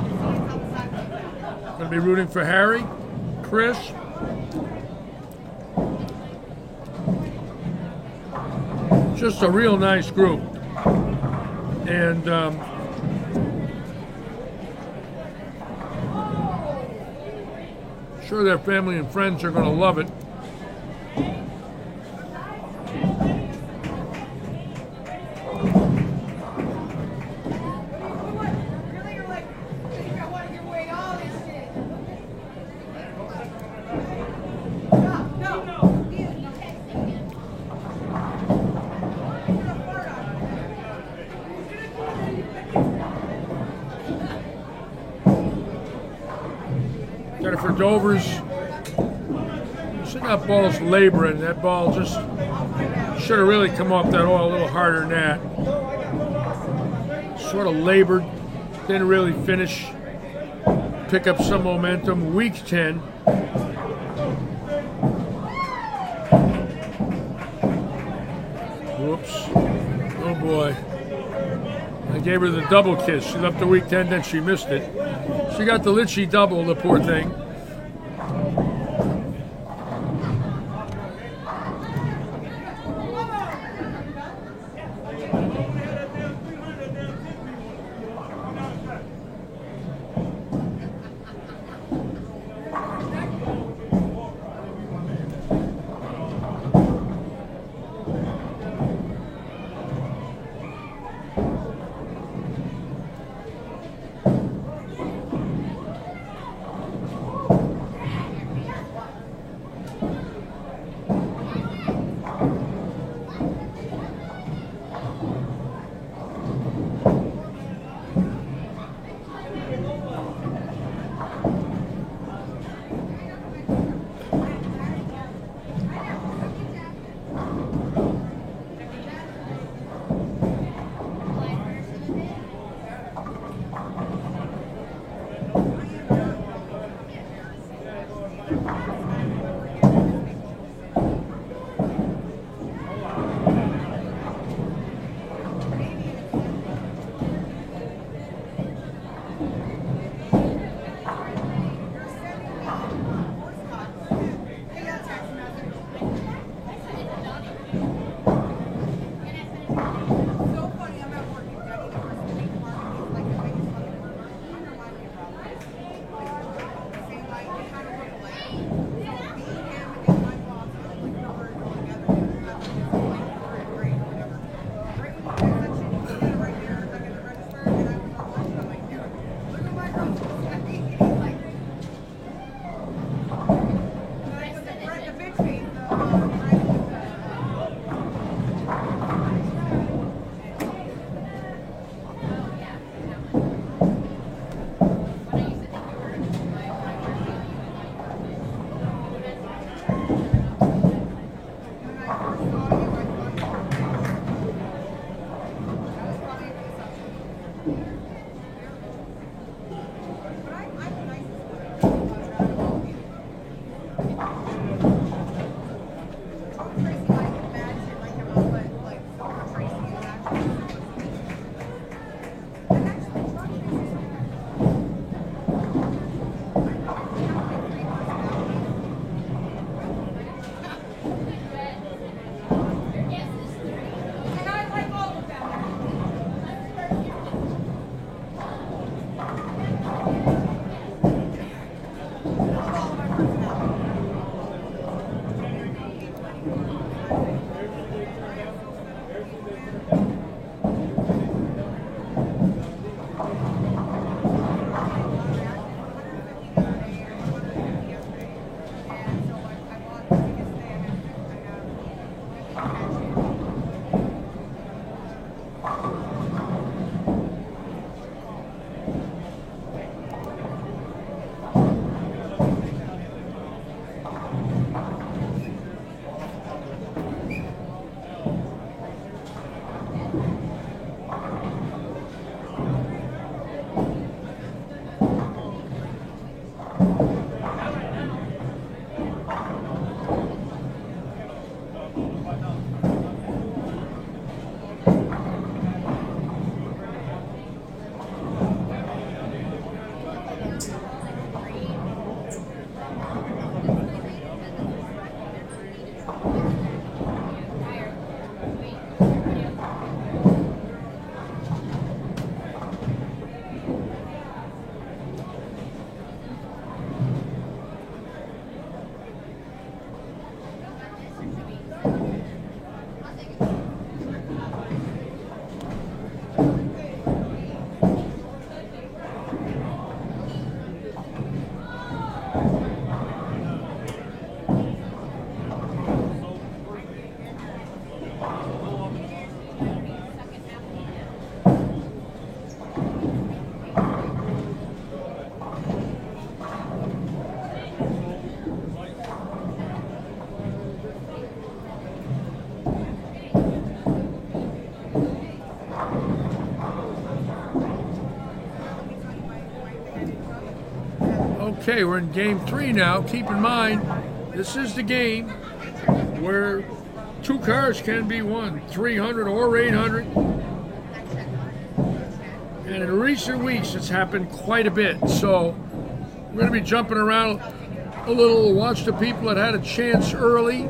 to be rooting for Harry, Chris. Just a real nice group. And sure their family and friends are going to love it. Jennifer Dover's, see that ball's laboring. That ball just should have really come off that oil a little harder than that. Sort of labored, didn't really finish. Pick up some momentum. Week 10. Whoops. Oh boy. I gave her the double kiss. She left the week 10, then she missed it. She got the Litchi double, the poor thing. Okay, we're in game 3 now. Keep in mind, this is the game where 2 cars can be won, 300 or 800. And in recent weeks, it's happened quite a bit. So we're going to be jumping around a little, watch the people that had a chance early,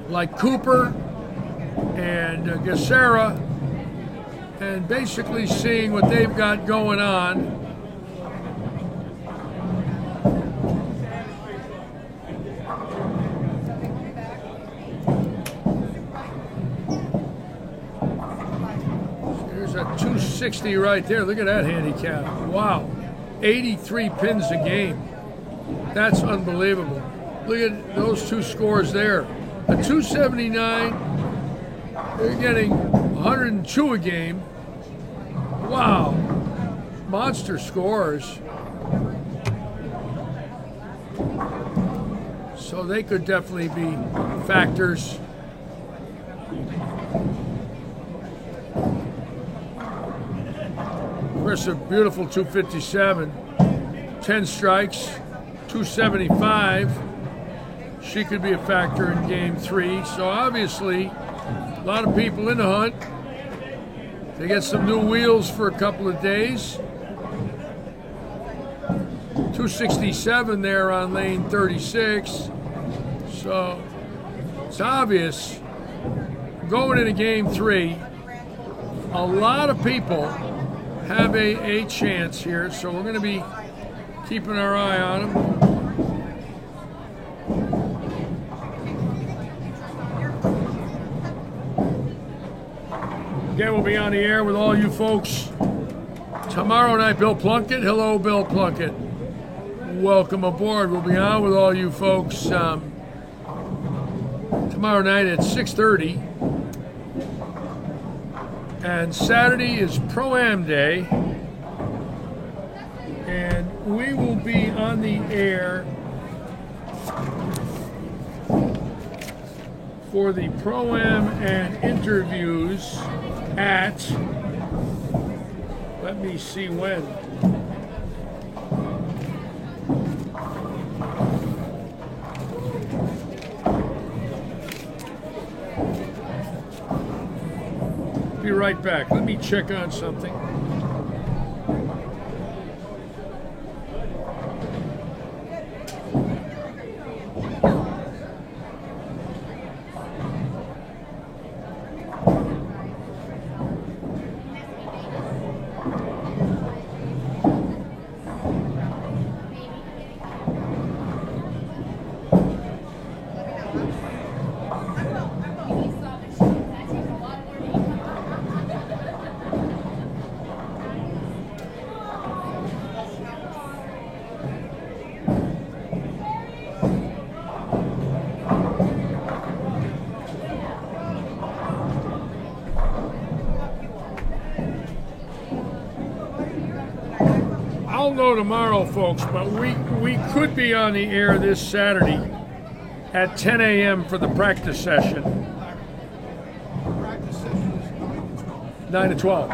like Cooper and Gassera, and basically seeing what they've got going on. There's a 260 right there. Look at that handicap. Wow. 83 pins a game. That's unbelievable. Look at those 2 scores there. A 279, they're getting 102 a game. Wow. Monster scores. So they could definitely be factors. Of course, a beautiful 257. 10 strikes, 275. She could be a factor in game 3. So obviously, a lot of people in the hunt. They get some new wheels for a couple of days. 267 there on lane 36. So it's obvious going into game 3, a lot of people have a chance here, so we're going to be keeping our eye on them. Again, we'll be on the air with all you folks tomorrow night. Bill Plunkett. Hello, Bill Plunkett. Welcome aboard. We'll be on with all you folks tomorrow night at 6:30. And Saturday is Pro-Am Day. And we will be on the air for the Pro-Am and interviews at, let me see when. Be right back. Let me check on something. I'll know tomorrow, folks, but we could be on the air this Saturday at 10 a.m. for the practice session. 9 to 12.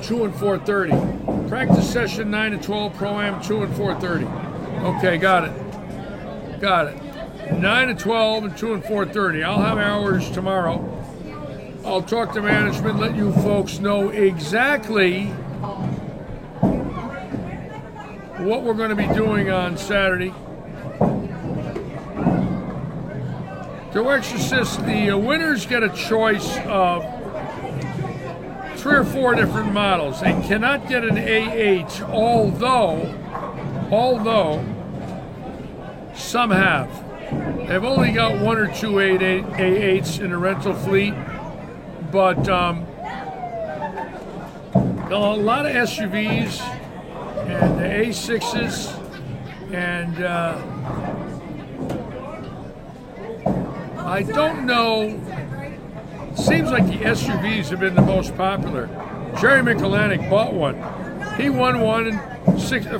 2 and 4:30. Practice session 9 to 12, Pro-Am 2 and 4:30. Okay, got it. Got it. 9 to 12 and 2 and 4:30. I'll have hours tomorrow. I'll talk to management, let you folks know exactly what we're going to be doing on Saturday. To Exorcist, the winners get a choice of 3 or 4 different models. They cannot get an A8, although some have. They've only got 1 or 2 A8s in the rental fleet. But a lot of SUVs and the A6s, and I don't know, it seems like the SUVs have been the most popular. Jerry Michelanek bought one. He won one in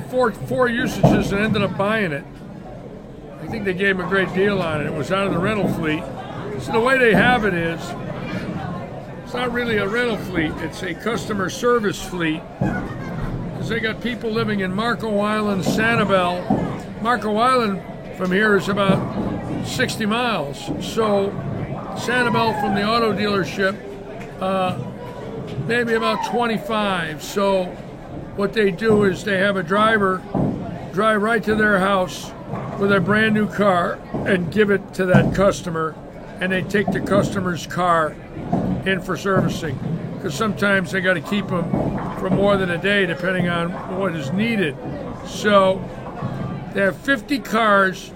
four usages and ended up buying it. I think they gave him a great deal on it. It was out of the rental fleet. So the way they have it is, it's not really a rental fleet, it's a customer service fleet, because they got people living in Marco Island, Sanibel. Marco Island from here is about 60 miles, so Sanibel from the auto dealership, maybe about 25. So what they do is they have a driver drive right to their house with a brand new car and give it to that customer, and they take the customer's car in for servicing, because sometimes they got to keep them for more than a day depending on what is needed. So they have 50 cars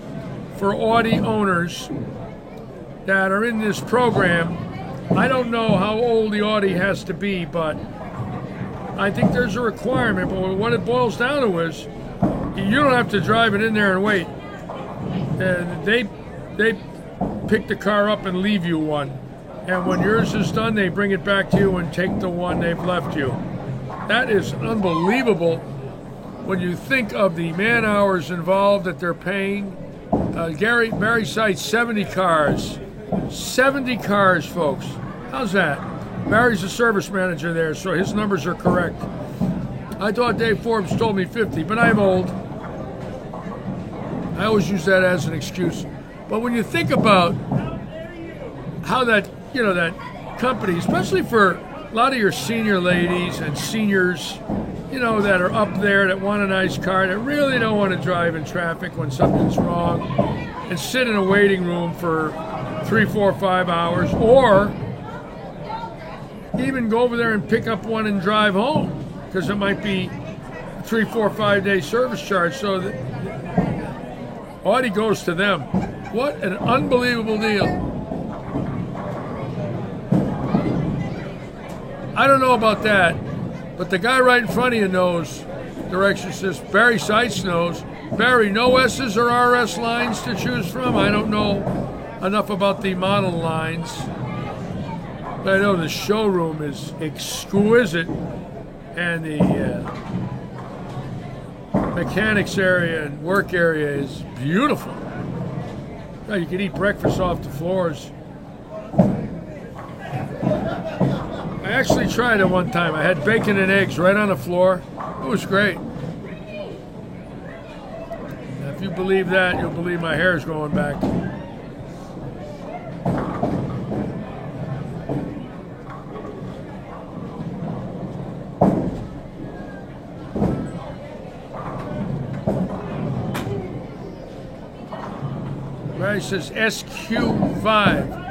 for Audi owners that are in this program. I don't know how old the Audi has to be, but I think there's a requirement. But what it boils down to is you don't have to drive it in there and wait. And they pick the car up and leave you one. And when yours is done, they bring it back to you and take the one they've left you. That is unbelievable when you think of the man hours involved that they're paying. Barry cites 70 cars. 70 cars, folks. How's that? Barry's the service manager there, so his numbers are correct. I thought Dave Forbes told me 50, but I'm old. I always use that as an excuse. But when you think about how that company, especially for a lot of your senior ladies and seniors, you know, that are up there that want a nice car, that really don't want to drive in traffic when something's wrong and sit in a waiting room for 3, 4, 5 hours, or even go over there and pick up one and drive home, because it might be 3, 4, 5 day service charge. So Audi goes to them. What an unbelievable deal. I don't know about that, but the guy right in front of you knows direction assist. Barry Seitz knows. Barry, no S's or RS lines to choose from? I don't know enough about the model lines, but I know the showroom is exquisite, and the mechanics area and work area is beautiful. You can eat breakfast off the floors. I actually tried it one time. I had bacon and eggs right on the floor. It was great. Now, if you believe that, you'll believe my hair is going back. Right, it says SQ5.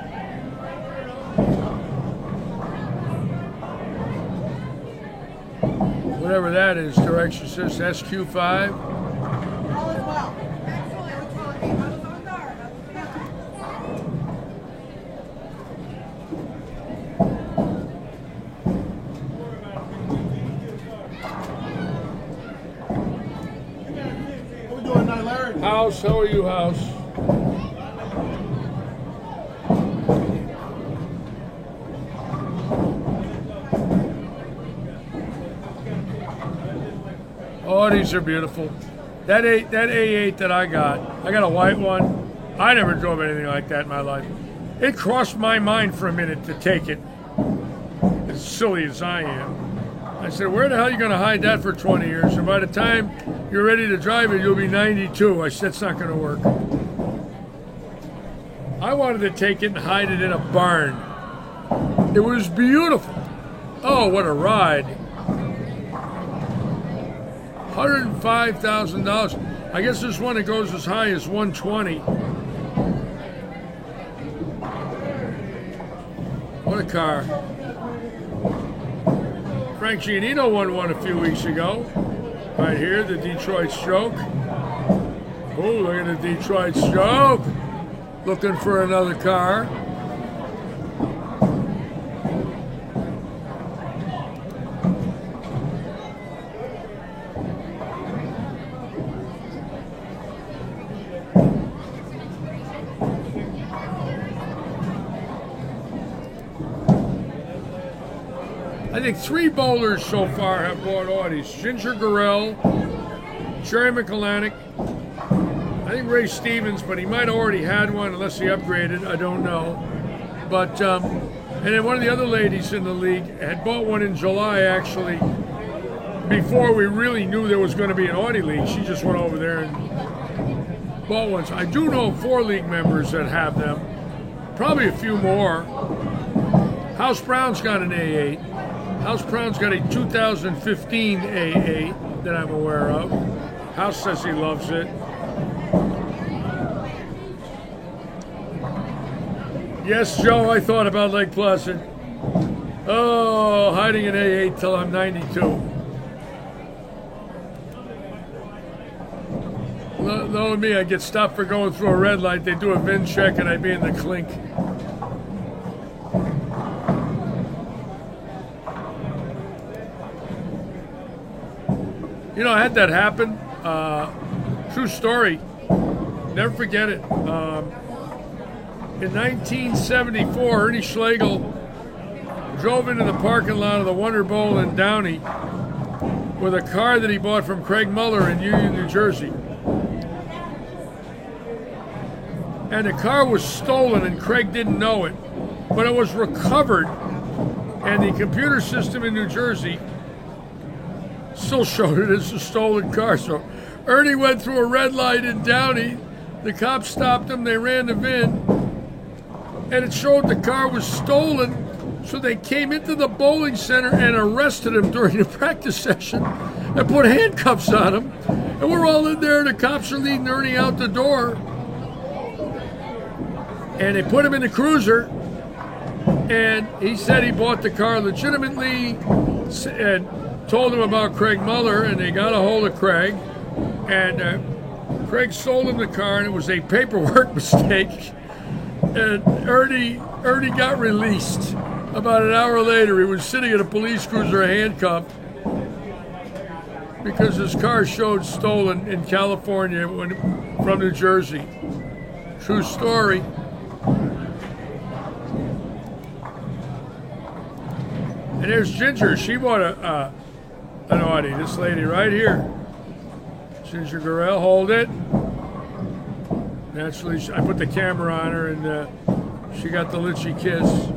Whatever that is, direction says SQ5. All is well. Excellent. What we doing tonight, Larry? House, how are you, House? Oh, these are beautiful. That A8 that I got a white one. I never drove anything like that in my life. It crossed my mind for a minute to take it, as silly as I am. I said, where the hell are you going to hide that for 20 years? And by the time you're ready to drive it, you'll be 92. I said, that's not going to work. I wanted to take it and hide it in a barn. It was beautiful. Oh, what a ride. $105,000. I guess there's one that goes as high as 120. What a car. Frank Giannino won one a few weeks ago. Right here, the Detroit Stroke. Oh, look at the Detroit Stroke. Looking for another car. I think 3 bowlers so far have bought Audis. Ginger Gorell, Jerry McClanac, I think Ray Stevens, but he might have already had one unless he upgraded, I don't know. But, and then one of the other ladies in the league had bought one in July, actually, before we really knew there was going to be an Audi league. She just went over there and bought one. So I do know 4 league members that have them, probably a few more. House Brown's got an A8. House Brown's got a 2015 A8 that I'm aware of. House says he loves it. Yes, Joe, I thought about Lake Placid. Oh, hiding an A8 till I'm 92. Knowing me, I get stopped for going through a red light. They do a VIN check and I'd be in the clink. You know, I had that happen. True story. Never forget it. In 1974, Ernie Schlegel drove into the parking lot of the Wonder Bowl in Downey with a car that he bought from Craig Muller in Union, New Jersey. And the car was stolen, and Craig didn't know it, but it was recovered, and the computer system in New Jersey still showed it as a stolen car. So Ernie went through a red light in Downey. The cops stopped him. They ran the VIN, and it showed the car was stolen. So they came into the bowling center and arrested him during the practice session and put handcuffs on him. And we're all in there, and the cops are leading Ernie out the door. And they put him in the cruiser. And he said he bought the car legitimately and told him about Craig Muller, and they got a hold of Craig. And Craig sold him the car, and it was a paperwork mistake. And Ernie got released. About an hour later, he was sitting in a police cruiser handcuffed because his car showed stolen in California from New Jersey. True story. And there's Ginger. She bought an Audi. This lady right here. Ginger Gorell, hold it. Naturally, I put the camera on her, and she got the Litchi kiss.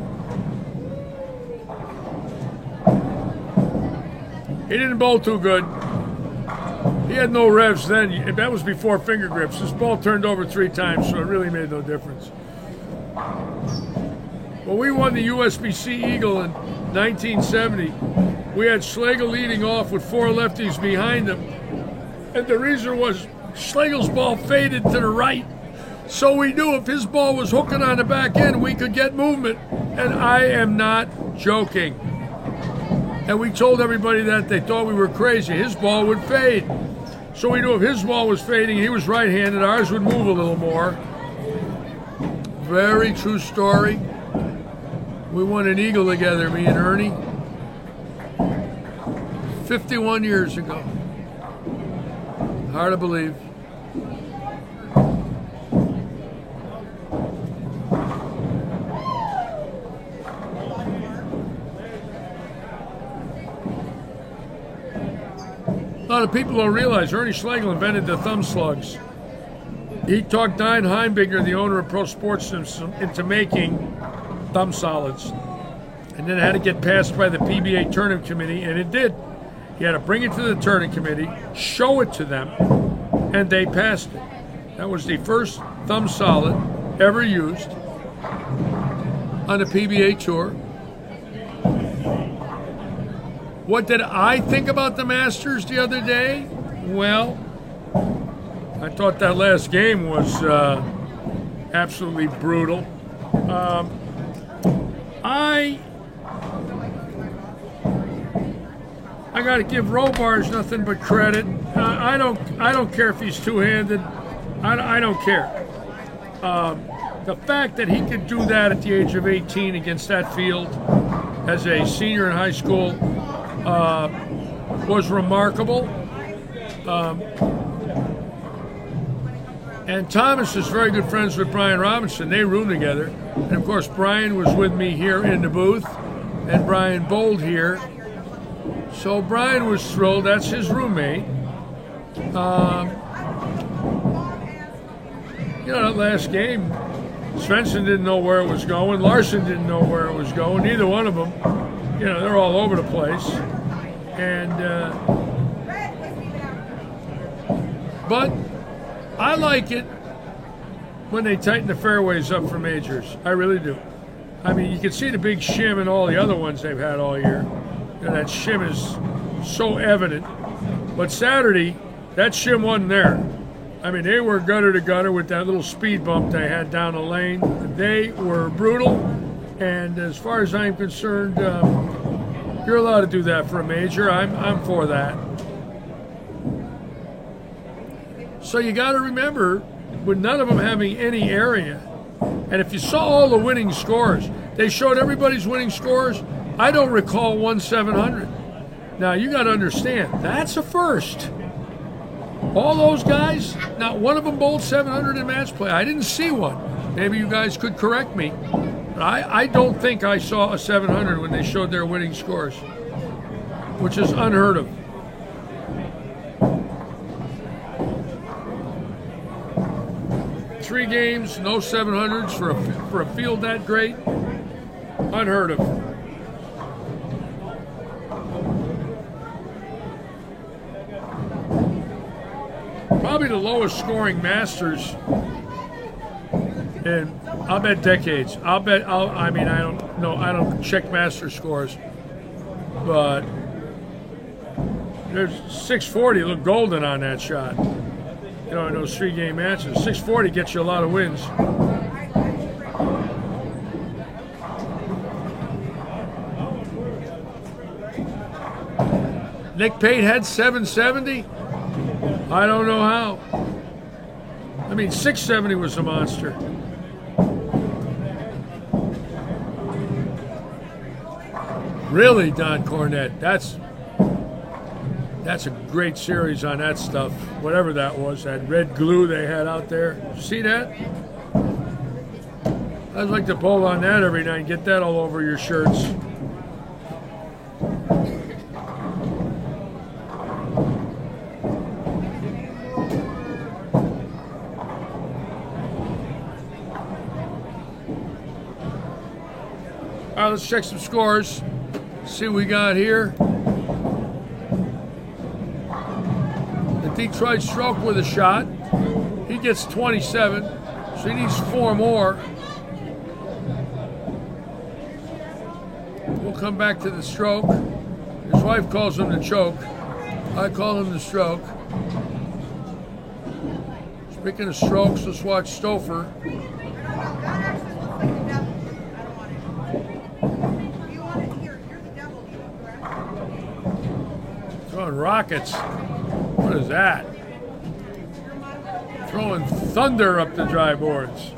He didn't bowl too good. He had no revs then. That was before finger grips. His ball turned over 3 times, so it really made no difference. Well, we won the USBC Eagle in 1970. We had Schlegel leading off with 4 lefties behind him. And the reason was Schlegel's ball faded to the right. So we knew if his ball was hooking on the back end, we could get movement. And I am not joking. And we told everybody that. They thought we were crazy. His ball would fade. So we knew if his ball was fading, he was right-handed, ours would move a little more. Very true story. We won an Eagle together, me and Ernie, 51 years ago. Hard to believe. A lot of people don't realize Ernie Schlegel invented the thumb slugs. He talked Don Heimbinger, the owner of Pro Sports, into making thumb solids. And then it had to get passed by the PBA tournament committee, and it did. He had to bring it to the tournament committee, show it to them, and they passed it. That was the first thumb solid ever used on the PBA tour. What did I think about the Masters the other day? Well, I thought that last game was absolutely brutal. I got to give Robards nothing but credit. I don't care if he's two-handed. I don't care. The fact that he could do that at the age of 18 against that field as a senior in high school was remarkable. And Thomas is very good friends with Brian Robinson. They room together. And of course, Brian was with me here in the booth, and Brian bowled here. So Brian was thrilled. That's his roommate. You know, that last game, Svensson didn't know where it was going. Larson didn't know where it was going. Neither one of them. You know, they're all over the place. And, but I like it when they tighten the fairways up for majors. I really do. I mean, you can see the big shim and all the other ones they've had all year. You know, that shim is so evident. But Saturday, that shim wasn't there. I mean, they were gutter to gutter with that little speed bump they had down the lane. They were brutal. And as far as I'm concerned, you're allowed to do that for a major. I'm for that. So you got to remember, with none of them having any area, and if you saw all the winning scores, they showed everybody's winning scores. I don't recall one 700. Now, you got to understand, that's a first. All those guys, not one of them bowled 700 in match play. I didn't see one. Maybe you guys could correct me. But I don't think I saw a 700 when they showed their winning scores, which is unheard of. Three games, no 700s for a field that great, unheard of. Probably the lowest scoring Masters in I'll bet decades. I mean, I don't know. I don't check master scores, but there's 640 look golden on that shot. You know, in those 3-game matches, 640 gets you a lot of wins. Nick Pate had 770. I don't know how. I mean, 670 was a monster. Really, Don Cornette. That's a great series on that stuff. Whatever that was, that red glue they had out there. You see that? I'd like to pull on that every night and get that all over your shirts. All right, let's check some scores. See what we got here. The Detroit Stroke with a shot. He gets 27, so he needs 4 more. We'll come back to the Stroke. His wife calls him the Choke. I call him the Stroke. Speaking of strokes, let's watch Stouffer. Throwing rockets. What is that? Throwing thunder up the dry boards.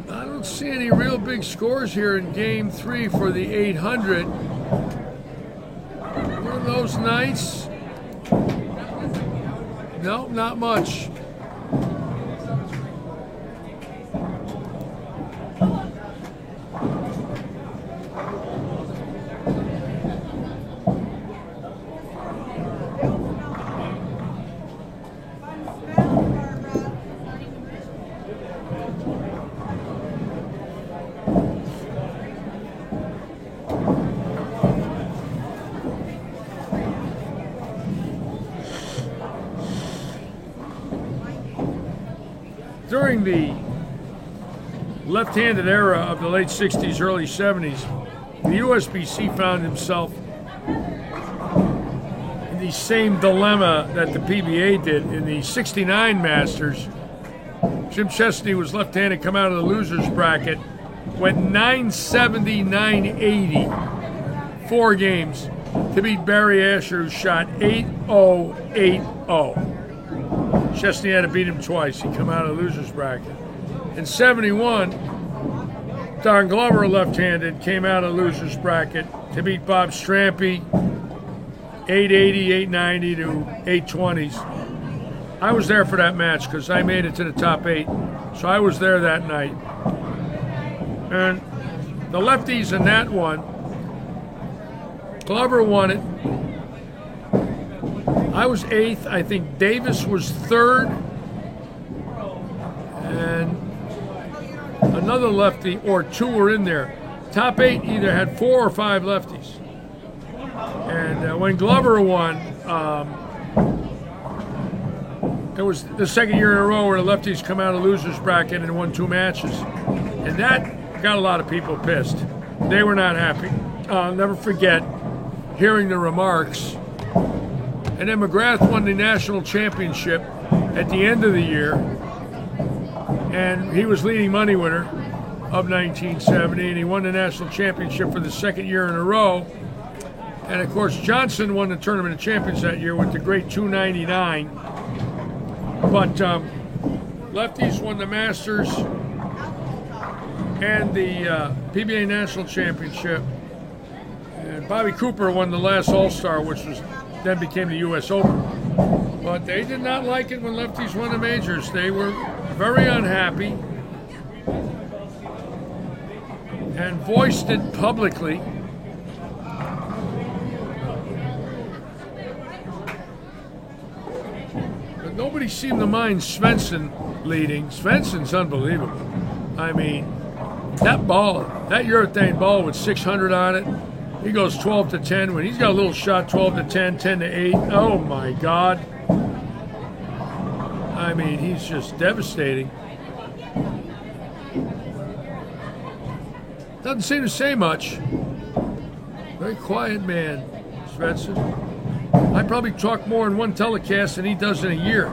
I don't see any real big scores here in Game 3 for the 800. One of those nights? No, not much. During the left-handed era of the late 60s, early 70s, the USBC found himself in the same dilemma that the PBA did in the 69 Masters. Jim Chesney was left-handed, come out of the loser's bracket, went 970, 980, 4 games to beat Barry Asher, who shot 8-0-8-0. Chesney had to beat him twice. He come out of the loser's bracket. In 71, Don Glover, left-handed, came out of the loser's bracket to beat Bob Strampy, 880, 890 to 820s. I was there for that match because I made it to the top 8. So I was there that night. And the lefties in that one, Glover won it. I was 8th. I think Davis was 3rd. And another lefty or 2 were in there. Top 8 either had 4 or 5 lefties. And when Glover won, it was the second year in a row where the lefties come out of losers bracket and won 2 matches. And that got a lot of people pissed. They were not happy. I'll never forget hearing the remarks. And then McGrath won the national championship at the end of the year. And he was leading money winner of 1970. And he won the national championship for the second year in a row. And, of course, Johnson won the Tournament of Champions that year with the great 299. But lefties won the Masters and the PBA National Championship. And Bobby Cooper won the last All-Star, which was then became the U.S. Open. But they did not like it when lefties won the majors. They were very unhappy and voiced it publicly. But nobody seemed to mind Svensson leading. Svensson's unbelievable. I mean, That ball, that urethane ball with 600 on it, he goes 12 to 10. When he's got a little shot, 12 to 10, 10 to 8. Oh my God. I mean, he's just devastating. Doesn't seem to say much. Very quiet man, Svensson. I probably talk more in one telecast than he does in a year.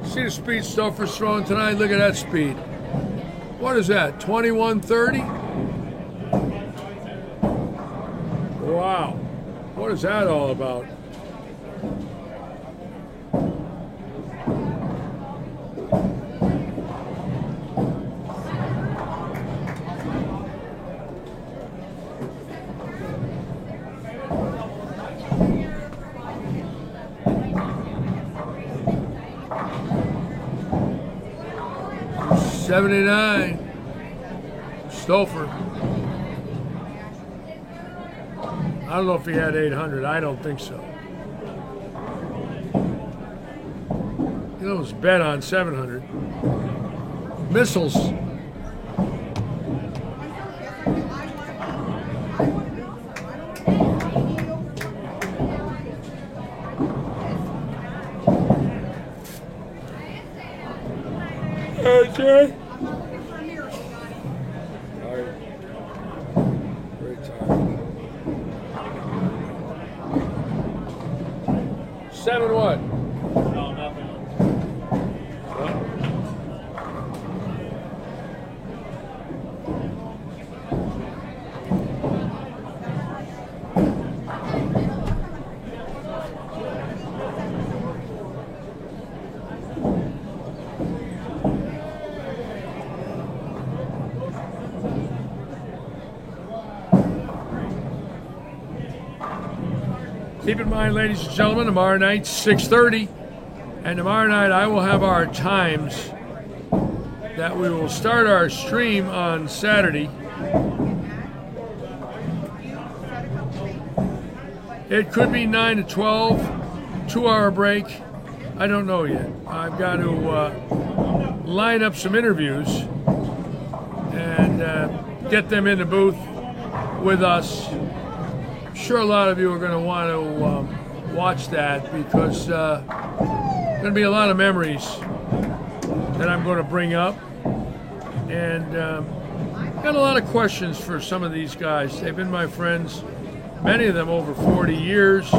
See the speed Stouffer's throwing tonight? Look at that speed. What is that, 21:30? Wow. What is that all about? $79. Stouffer. I don't know if he had 800. I don't think so. You know, it was bet on 700. Missiles. Hey, Jay. Tired. Very tired. 7 what? No, nothing. Keep in mind, ladies and gentlemen, tomorrow night, 6:30. And tomorrow night, I will have our times that we will start our stream on Saturday. It could be 9 to 12, 2-hour break. I don't know yet. I've got to line up some interviews and get them in the booth with us. I'm sure a lot of you are going to want to watch that because there's going to be a lot of memories that I'm going to bring up. And got a lot of questions for some of these guys. They've been my friends, many of them over 40 years.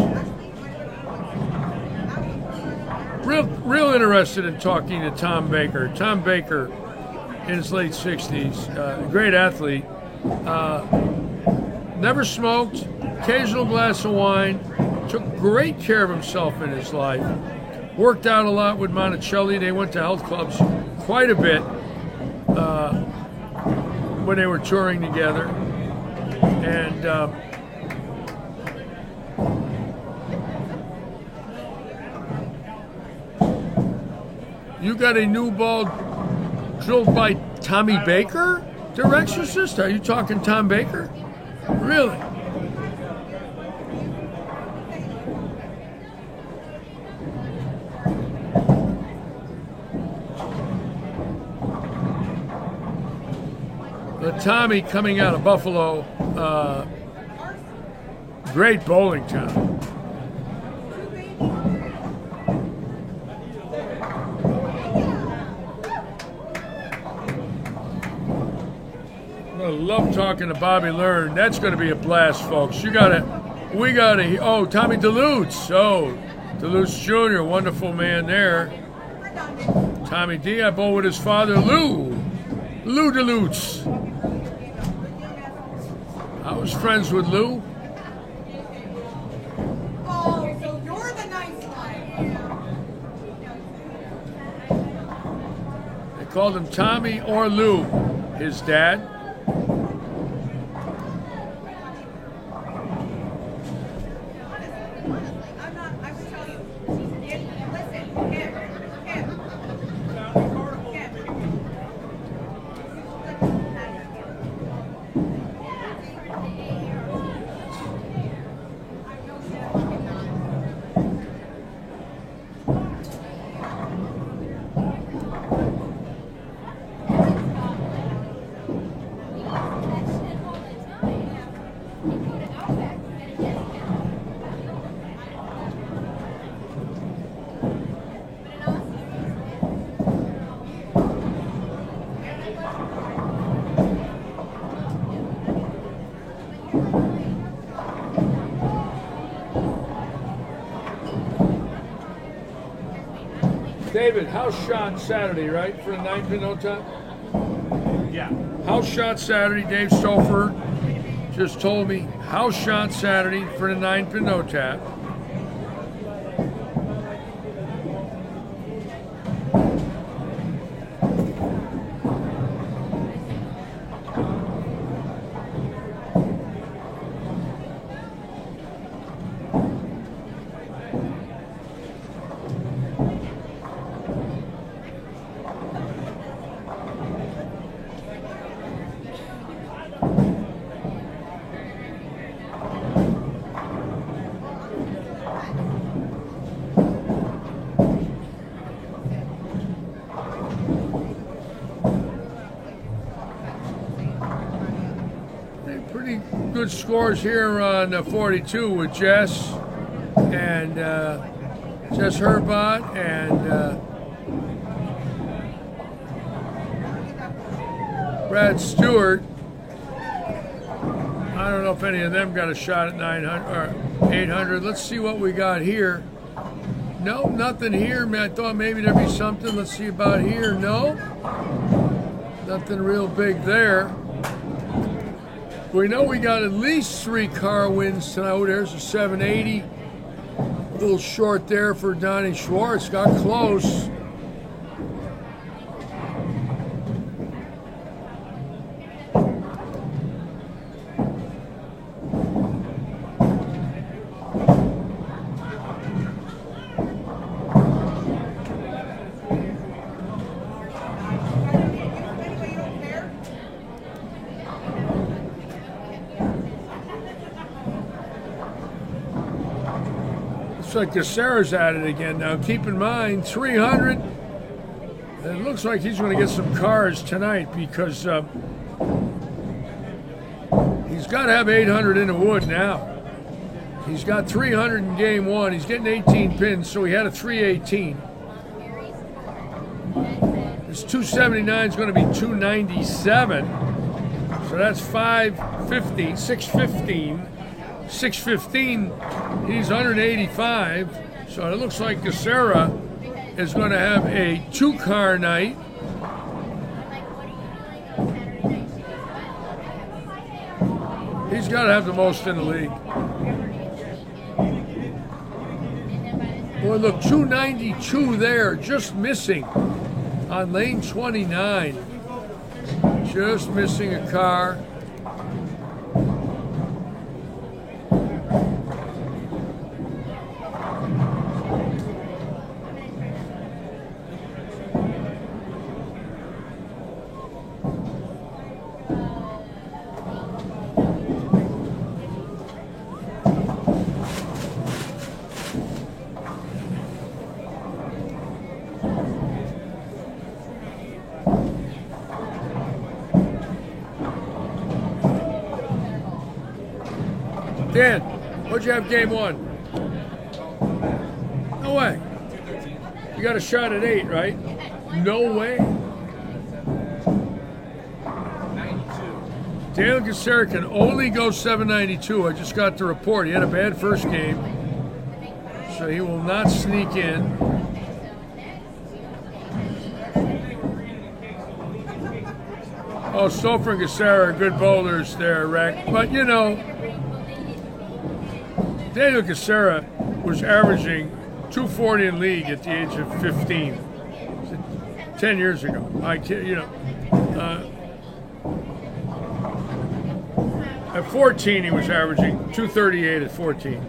Real interested in talking to Tom Baker. Tom Baker, in his late 60s, great athlete. Never smoked, occasional glass of wine, took great care of himself in his life. Worked out a lot with Monticelli. They went to health clubs quite a bit when they were touring together. And you got a new ball drilled by Tommy Baker, their exorcist? Are you talking Tom Baker? Really? The Tommy coming out of Buffalo, great bowling town. I love talking to Bobby Learn. That's going to be a blast, folks. We got to, oh, Tommy DeLutz. Oh, DeLutz Jr., wonderful man there. Tommy D, I bowled with his father, Lou Lou DeLutz. I was friends with Lou. Oh, so you're the nice one. They called him Tommy or Lou, his dad. I'm not, I will tell you. Listen, Kim. David, house shot Saturday, right, for a 9-pin no tap? Yeah. House shot Saturday, Dave Stouffer just told me, house shot Saturday for the 9-pin no tap. Pretty good scores here on 42 with Jess and Jess Herbot and Brad Stewart. I don't know if any of them got a shot at 900 or 800. Let's see what we got here. No, nothing here. I thought maybe there'd be something. Let's see about here. No, nothing real big there. We know we got at least 3 car wins tonight. Oh, there's a 780. A little short there for Donnie Schwartz. Got close. Looks like Gacera's at it again now. Keep in mind, 300. It looks like he's going to get some cars tonight because he's got to have 800 in the wood now. He's got 300 in game one. He's getting 18 pins, so he had a 318. This 279 is going to be 297. So that's 550, 615. 615, he's 185. So it looks like Gacera is going to have a 2-car night. He's got to have the most in the league. Boy, look, 292 there, just missing on lane 29. Just missing a car. Dan, what'd you have game one? No way. You got a shot at 8, right? No way. Daniel Gacera can only go 792. I just got the report. He had a bad first game, so he will not sneak in. Oh, Stouffer and Gessera are good bowlers there, Rec. But, you know, Daniel Gessera was averaging 240 in league at the age of 15. 10 years ago. At 14, he was averaging 238 at 14.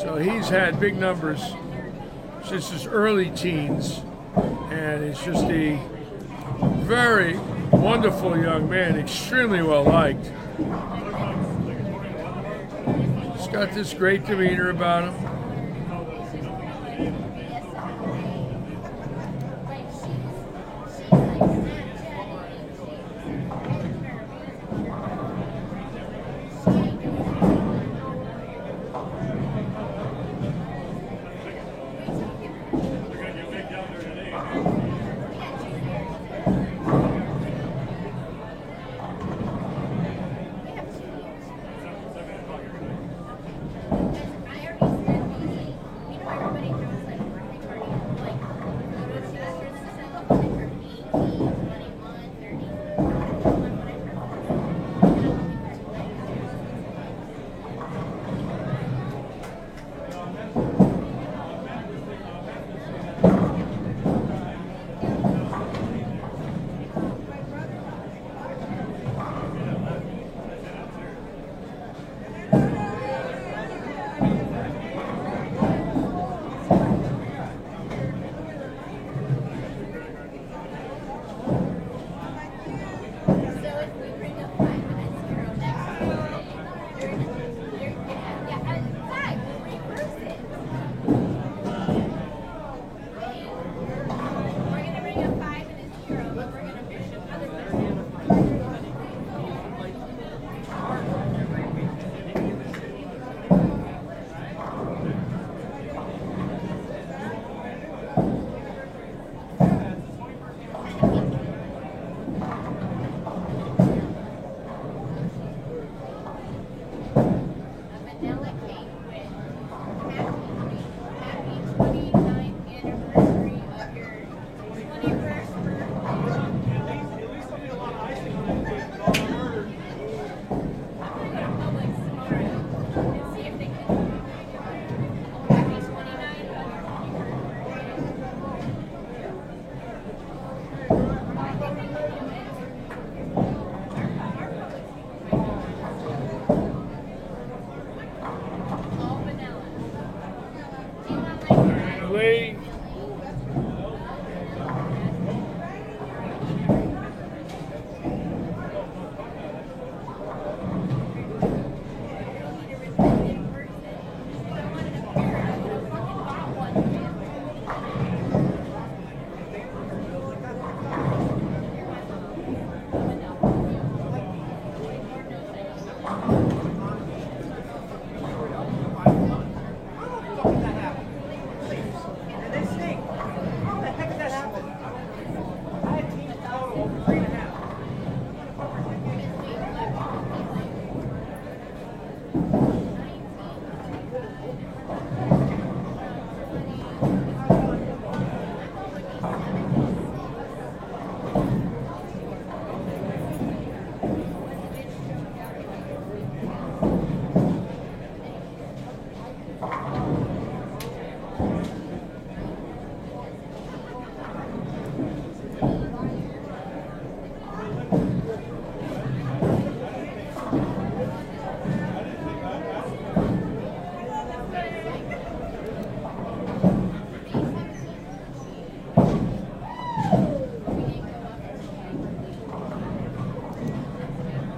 So he's had big numbers since his early teens, and he's just a very wonderful young man, extremely well liked. He's got this great demeanor about him.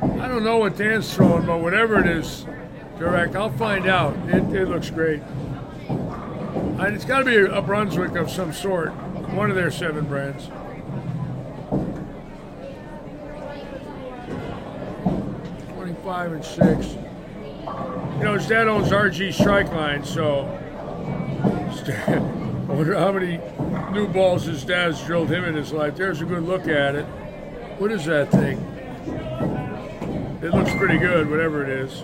I don't know what Dan's throwing, but whatever it is, Direct, I'll find out. It looks great. And it's got to be a Brunswick of some sort, one of their 7 brands. $25 and $6. You know, his dad owns RG Strike Line, so I wonder how many new balls his dad's drilled him in his life. There's a good look at it. What is that thing? It looks pretty good, whatever it is.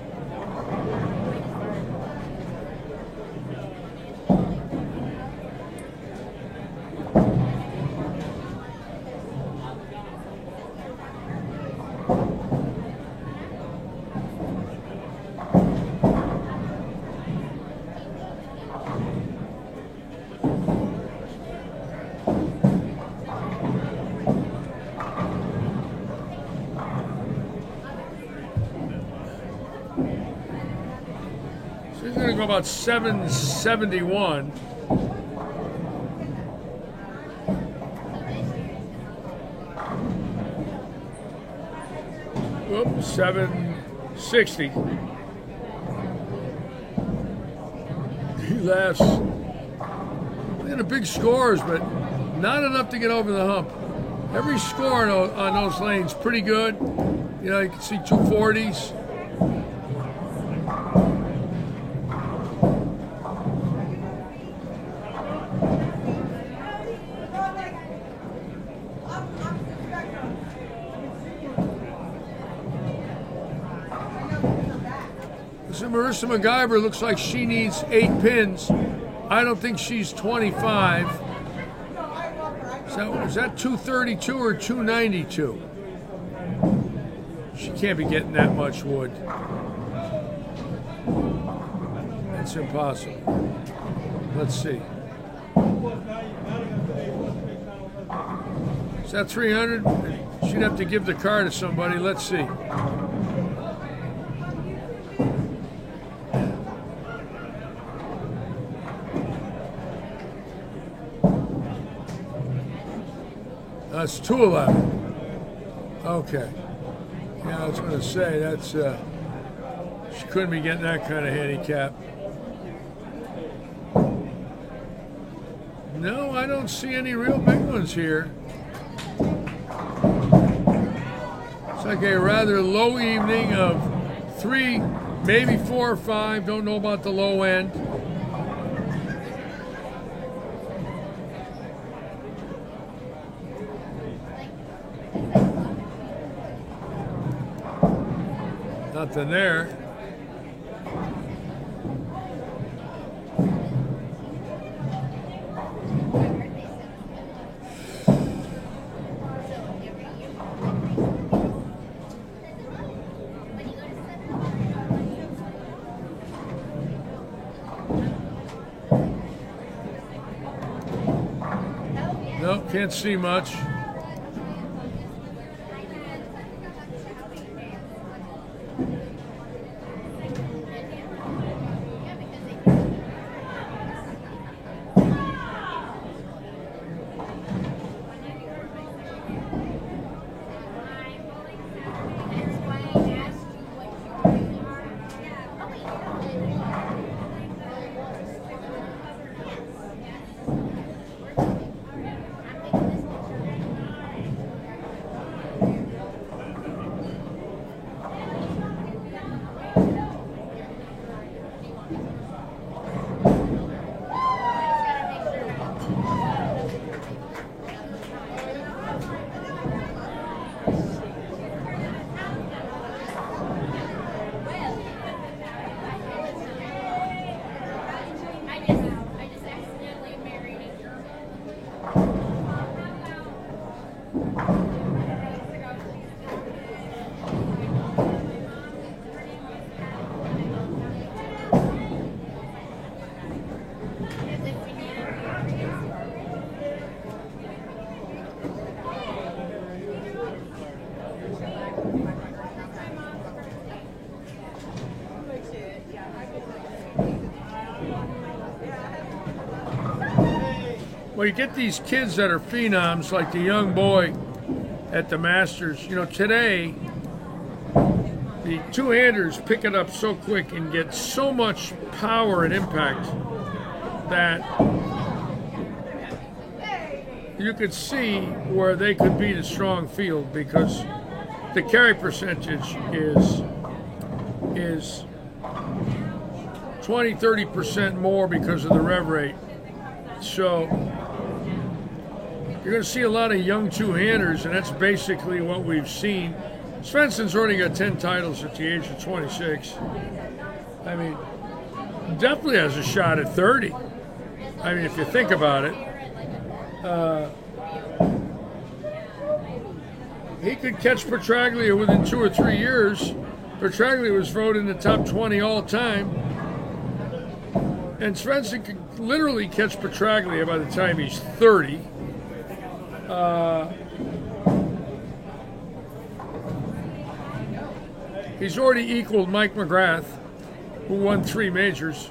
So he's going to go about 771. Whoop, 760. He laughs. They're big scores, but not enough to get over the hump. Every score on those lanes pretty good. You know, you can see 240s. So Marissa MacGyver looks like she needs 8 pins. I don't think she's 25. Is that 232 or 292? She can't be getting that much wood. That's impossible. Let's see. Is that 300? She'd have to give the car to somebody. Let's see. That's 211. Okay. Yeah, I was going to say that's she couldn't be getting that kind of handicap. No, I don't see any real big ones here. It's like a rather low evening of 3, maybe 4 or 5. Don't know about the low end. Nothing there. Nope, can't see much. Well, you get these kids that are phenoms, like the young boy at the Masters. You know, today, the two-handers pick it up so quick and get so much power and impact that you could see where they could beat a strong field, because the carry percentage is 20-30% more because of the rev rate. So you're going to see a lot of young two-handers, and that's basically what we've seen. Svensson's already got 10 titles at the age of 26. I mean, definitely has a shot at 30. I mean, if you think about it. He could catch Petraglia within 2 or 3 years. Petraglia was voted in the top 20 all time. And Svensson literally catch Petraglia by the time he's 30. He's already equaled Mike McGrath, who won 3 majors.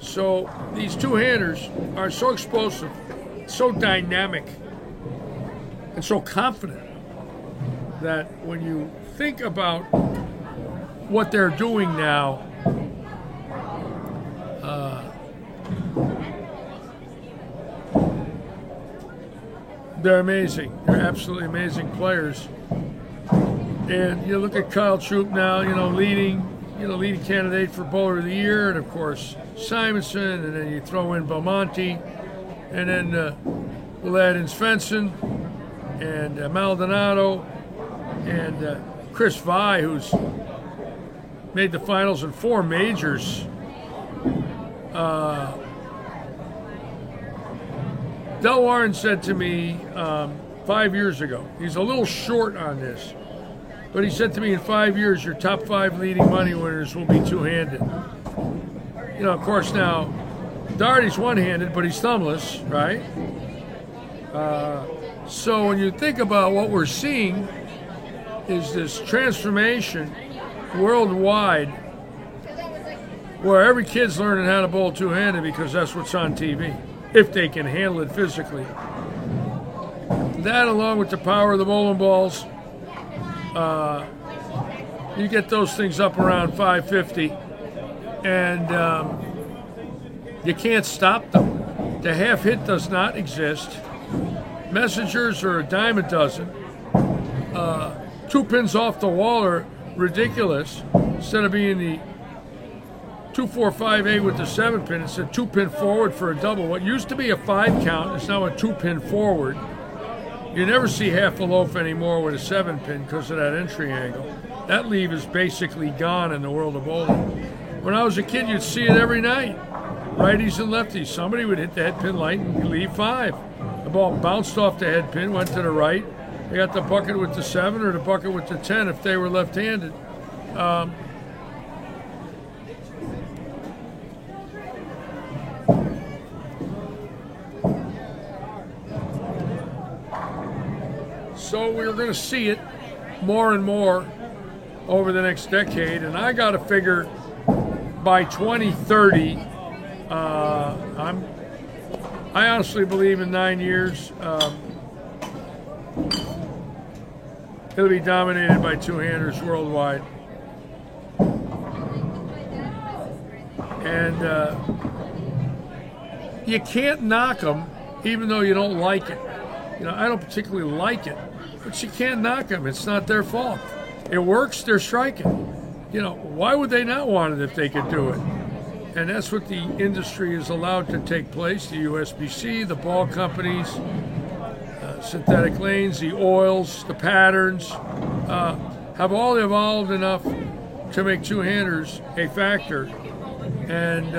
So these two-handers are so explosive, so dynamic, and so confident that when you think about what they're doing now, they're amazing. They're absolutely amazing players. And you look at Kyle Troop now, leading candidate for Bowler of the Year, and of course Simonson, and then you throw in Belmonte, and then we'll add in Svensson and Maldonado and Chris Vi, who's made the finals in 4 majors. Del Warren said to me 5 years ago, he's a little short on this, but he said to me, in 5 years, your top 5 leading money winners will be two-handed. Of course, now, Daugherty's one-handed, but he's thumbless, right? So when you think about what we're seeing is this transformation worldwide where every kid's learning how to bowl two-handed because that's what's on TV, if they can handle it physically. That, along with the power of the bowling balls, you get those things up around 550, and you can't stop them. The half hit does not exist. Messengers are a dime a dozen. 2 pins off the wall are ridiculous. Instead of being the 2-4-5-8 with the 7-pin, it's a 2-pin forward for a double. What used to be a 5 count is now a 2-pin forward. You never see half a loaf anymore with a 7-pin because of that entry angle. That leave is basically gone in the world of bowling. When I was a kid, you'd see it every night. Righties and lefties. Somebody would hit the head pin light and leave 5. The ball bounced off the head pin, went to the right. They got the bucket with the 7 or the bucket with the 10 if they were left-handed. So we're going to see it more and more over the next decade, and I got to figure by 2030, I honestly believe in 9 years, it'll be dominated by two-handers worldwide. And you can't knock them even though you don't like it. I don't particularly like it, but you can't knock them. It's not their fault. It works, they're striking. Why would they not want it if they could do it? And that's what the industry is allowed to take place. The USBC, the ball companies, synthetic lanes, the oils, the patterns, have all evolved enough to make two-handers a factor. And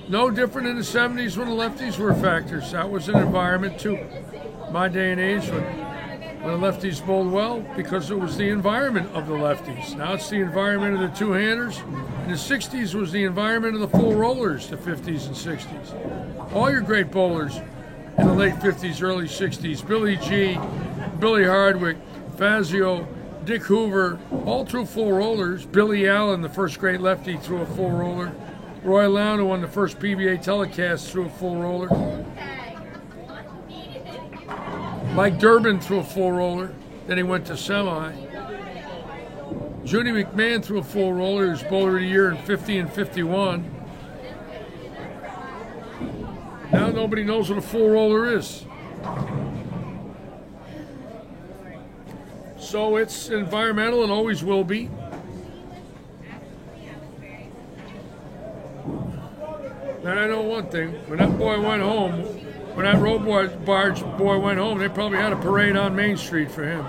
no different in the 70s when the lefties were factors. That was an environment too. My day and age when the lefties bowled well because it was the environment of the lefties. Now it's the environment of the two-handers. In the 60s was the environment of the full rollers, the 50s and 60s. All your great bowlers in the late 50s, early 60s, Billy G, Billy Hardwick, Fazio, Dick Hoover, all threw full rollers. Billy Allen, the first great lefty, threw a full roller. Roy Lown, who won the first PBA telecast, threw a full roller. Mike Durbin threw a full roller, then he went to semi. Judy McMahon threw a full roller, he was Bowler of the Year in 50 and 51. Now nobody knows what a full roller is. So it's environmental and always will be. And I know one thing, when that boy went home, when that road barge boy went home, they probably had a parade on Main Street for him.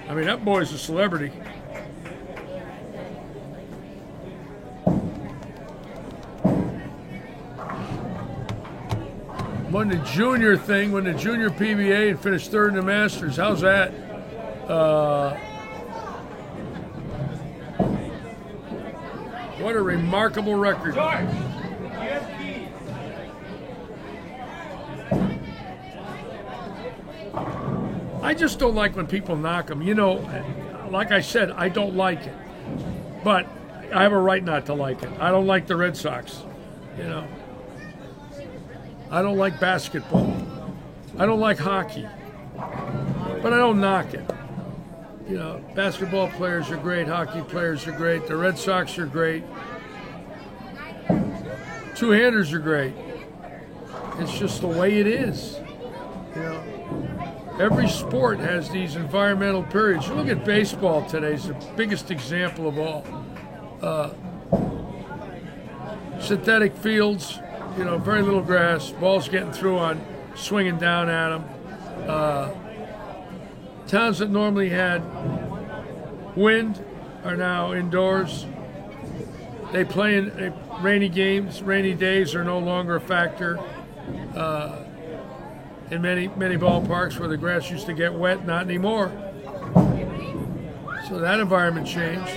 I mean, that boy's a celebrity. Won the junior thing, won the junior PBA and finished 3rd in the Masters. How's that? What a remarkable record. I just don't like when people knock them. You know, like I said, I don't like it. But I have a right not to like it. I don't like the Red Sox, you know. I don't like basketball. I don't like hockey. But I don't knock it. You know, basketball players are great, hockey players are great, the Red Sox are great. Two-handers are great. It's just the way it is. You know, every sport has these environmental periods. You look at baseball today, it's the biggest example of all. Synthetic fields, you know, very little grass, balls getting through on swinging down at them. Towns that normally had wind are now indoors. They play in rainy games. Rainy days are no longer a factor in many ballparks where the grass used to get wet. Not anymore. So that environment changed.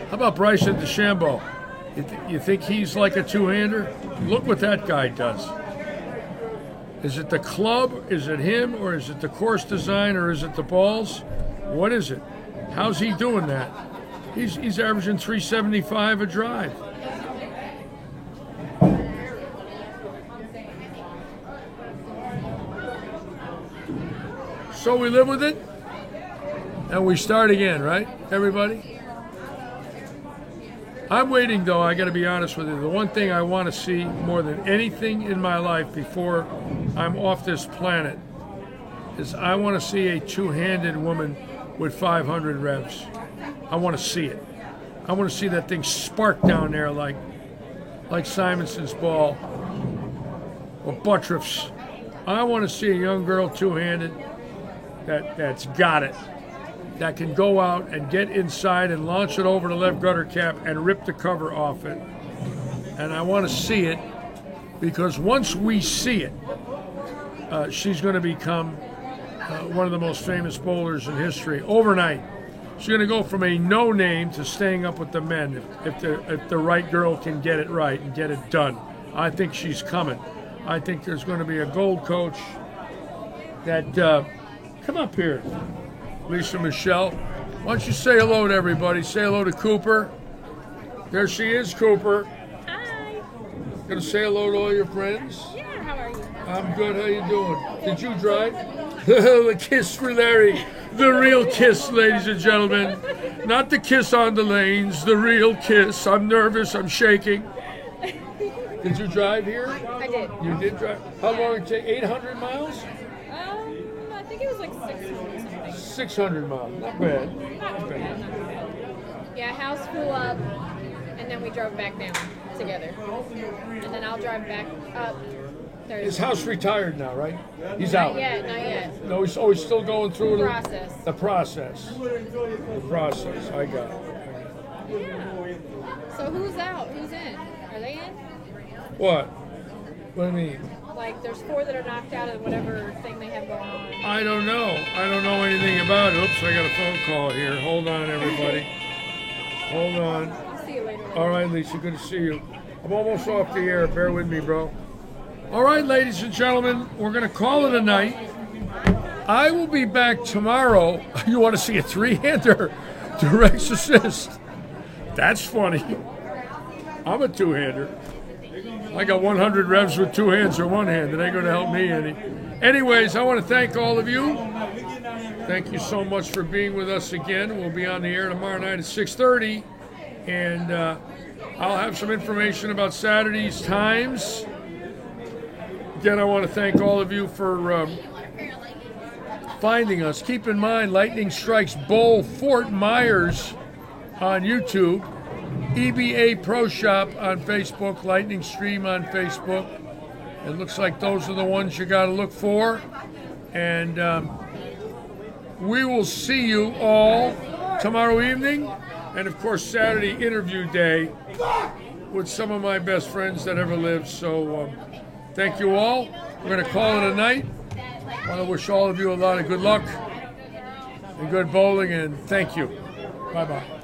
How about Bryson DeChambeau? You think he's like a two-hander? Look what that guy does. Is it the club? Is it him? Or is it the course design? Or is it the balls? What is it? How's he doing that? He's averaging 375 a drive. So we live with it, and we start again, right, everybody? I'm waiting, though, I got to be honest with you. The one thing I want to see more than anything in my life before I'm off this planet is I want to see a two-handed woman with 500 revs. I want to see it. I want to see that thing spark down there like Simonson's ball or Buttriff's. I want to see a young girl two-handed that's got it, that can go out and get inside and launch it over the left gutter cap and rip the cover off it. And I want to see it because once we see it, she's going to become one of the most famous bowlers in history overnight. She's going to go from a no-name to staying up with the men if the right girl can get it right and get it done. I think she's coming. I think there's going to be a gold coach that come up here. Lisa Michelle, why don't you say hello to everybody? Say hello to Cooper. There she is, Cooper. Hi. Gonna say hello to all your friends? Yeah, how are you? I'm good, how you doing? Did you drive? The kiss for Larry. The real kiss, ladies and gentlemen. Not the kiss on the lanes, the real kiss. I'm nervous, I'm shaking. Did you drive here? I did. You did drive? How long did it take? 800 miles? I think it was like 600 something. 600 miles, not bad. Not too bad, not too bad. Yeah, house flew up, and then we drove back down together. And then I'll drive back up Thursday. His house retired now, right? He's out. Not yet. No, he's still going through The process. The process. I got it. Yeah. So who's out? Who's in? Are they in? What? What do you mean? Like, there's 4 that are knocked out of whatever thing they have going on. I don't know. I don't know anything about it. Oops, I got a phone call here. Hold on, everybody. Hold on. I'll see you later. All right, Lisa, good to see you. I'm almost off the air. Bear with me, bro. All right, ladies and gentlemen, we're going to call it a night. I will be back tomorrow. You want to see a three-hander direct assist? That's funny. I'm a two-hander. I got 100 revs with 2 hands or 1 hand. It ain't going to help me any. Anyways, I want to thank all of you. Thank you so much for being with us again. We'll be on the air tomorrow night at 6:30. And I'll have some information about Saturday's times. Again, I want to thank all of you for finding us. Keep in mind, Lightning Strikes Bowl Fort Myers on YouTube. EBA Pro Shop on Facebook, Lightning Stream on Facebook. It looks like those are the ones you got to look for. And we will see you all tomorrow evening. And, of course, Saturday interview day with some of my best friends that ever lived. So thank you all. We're going to call it a night. I want to wish all of you a lot of good luck and good bowling. And thank you. Bye-bye.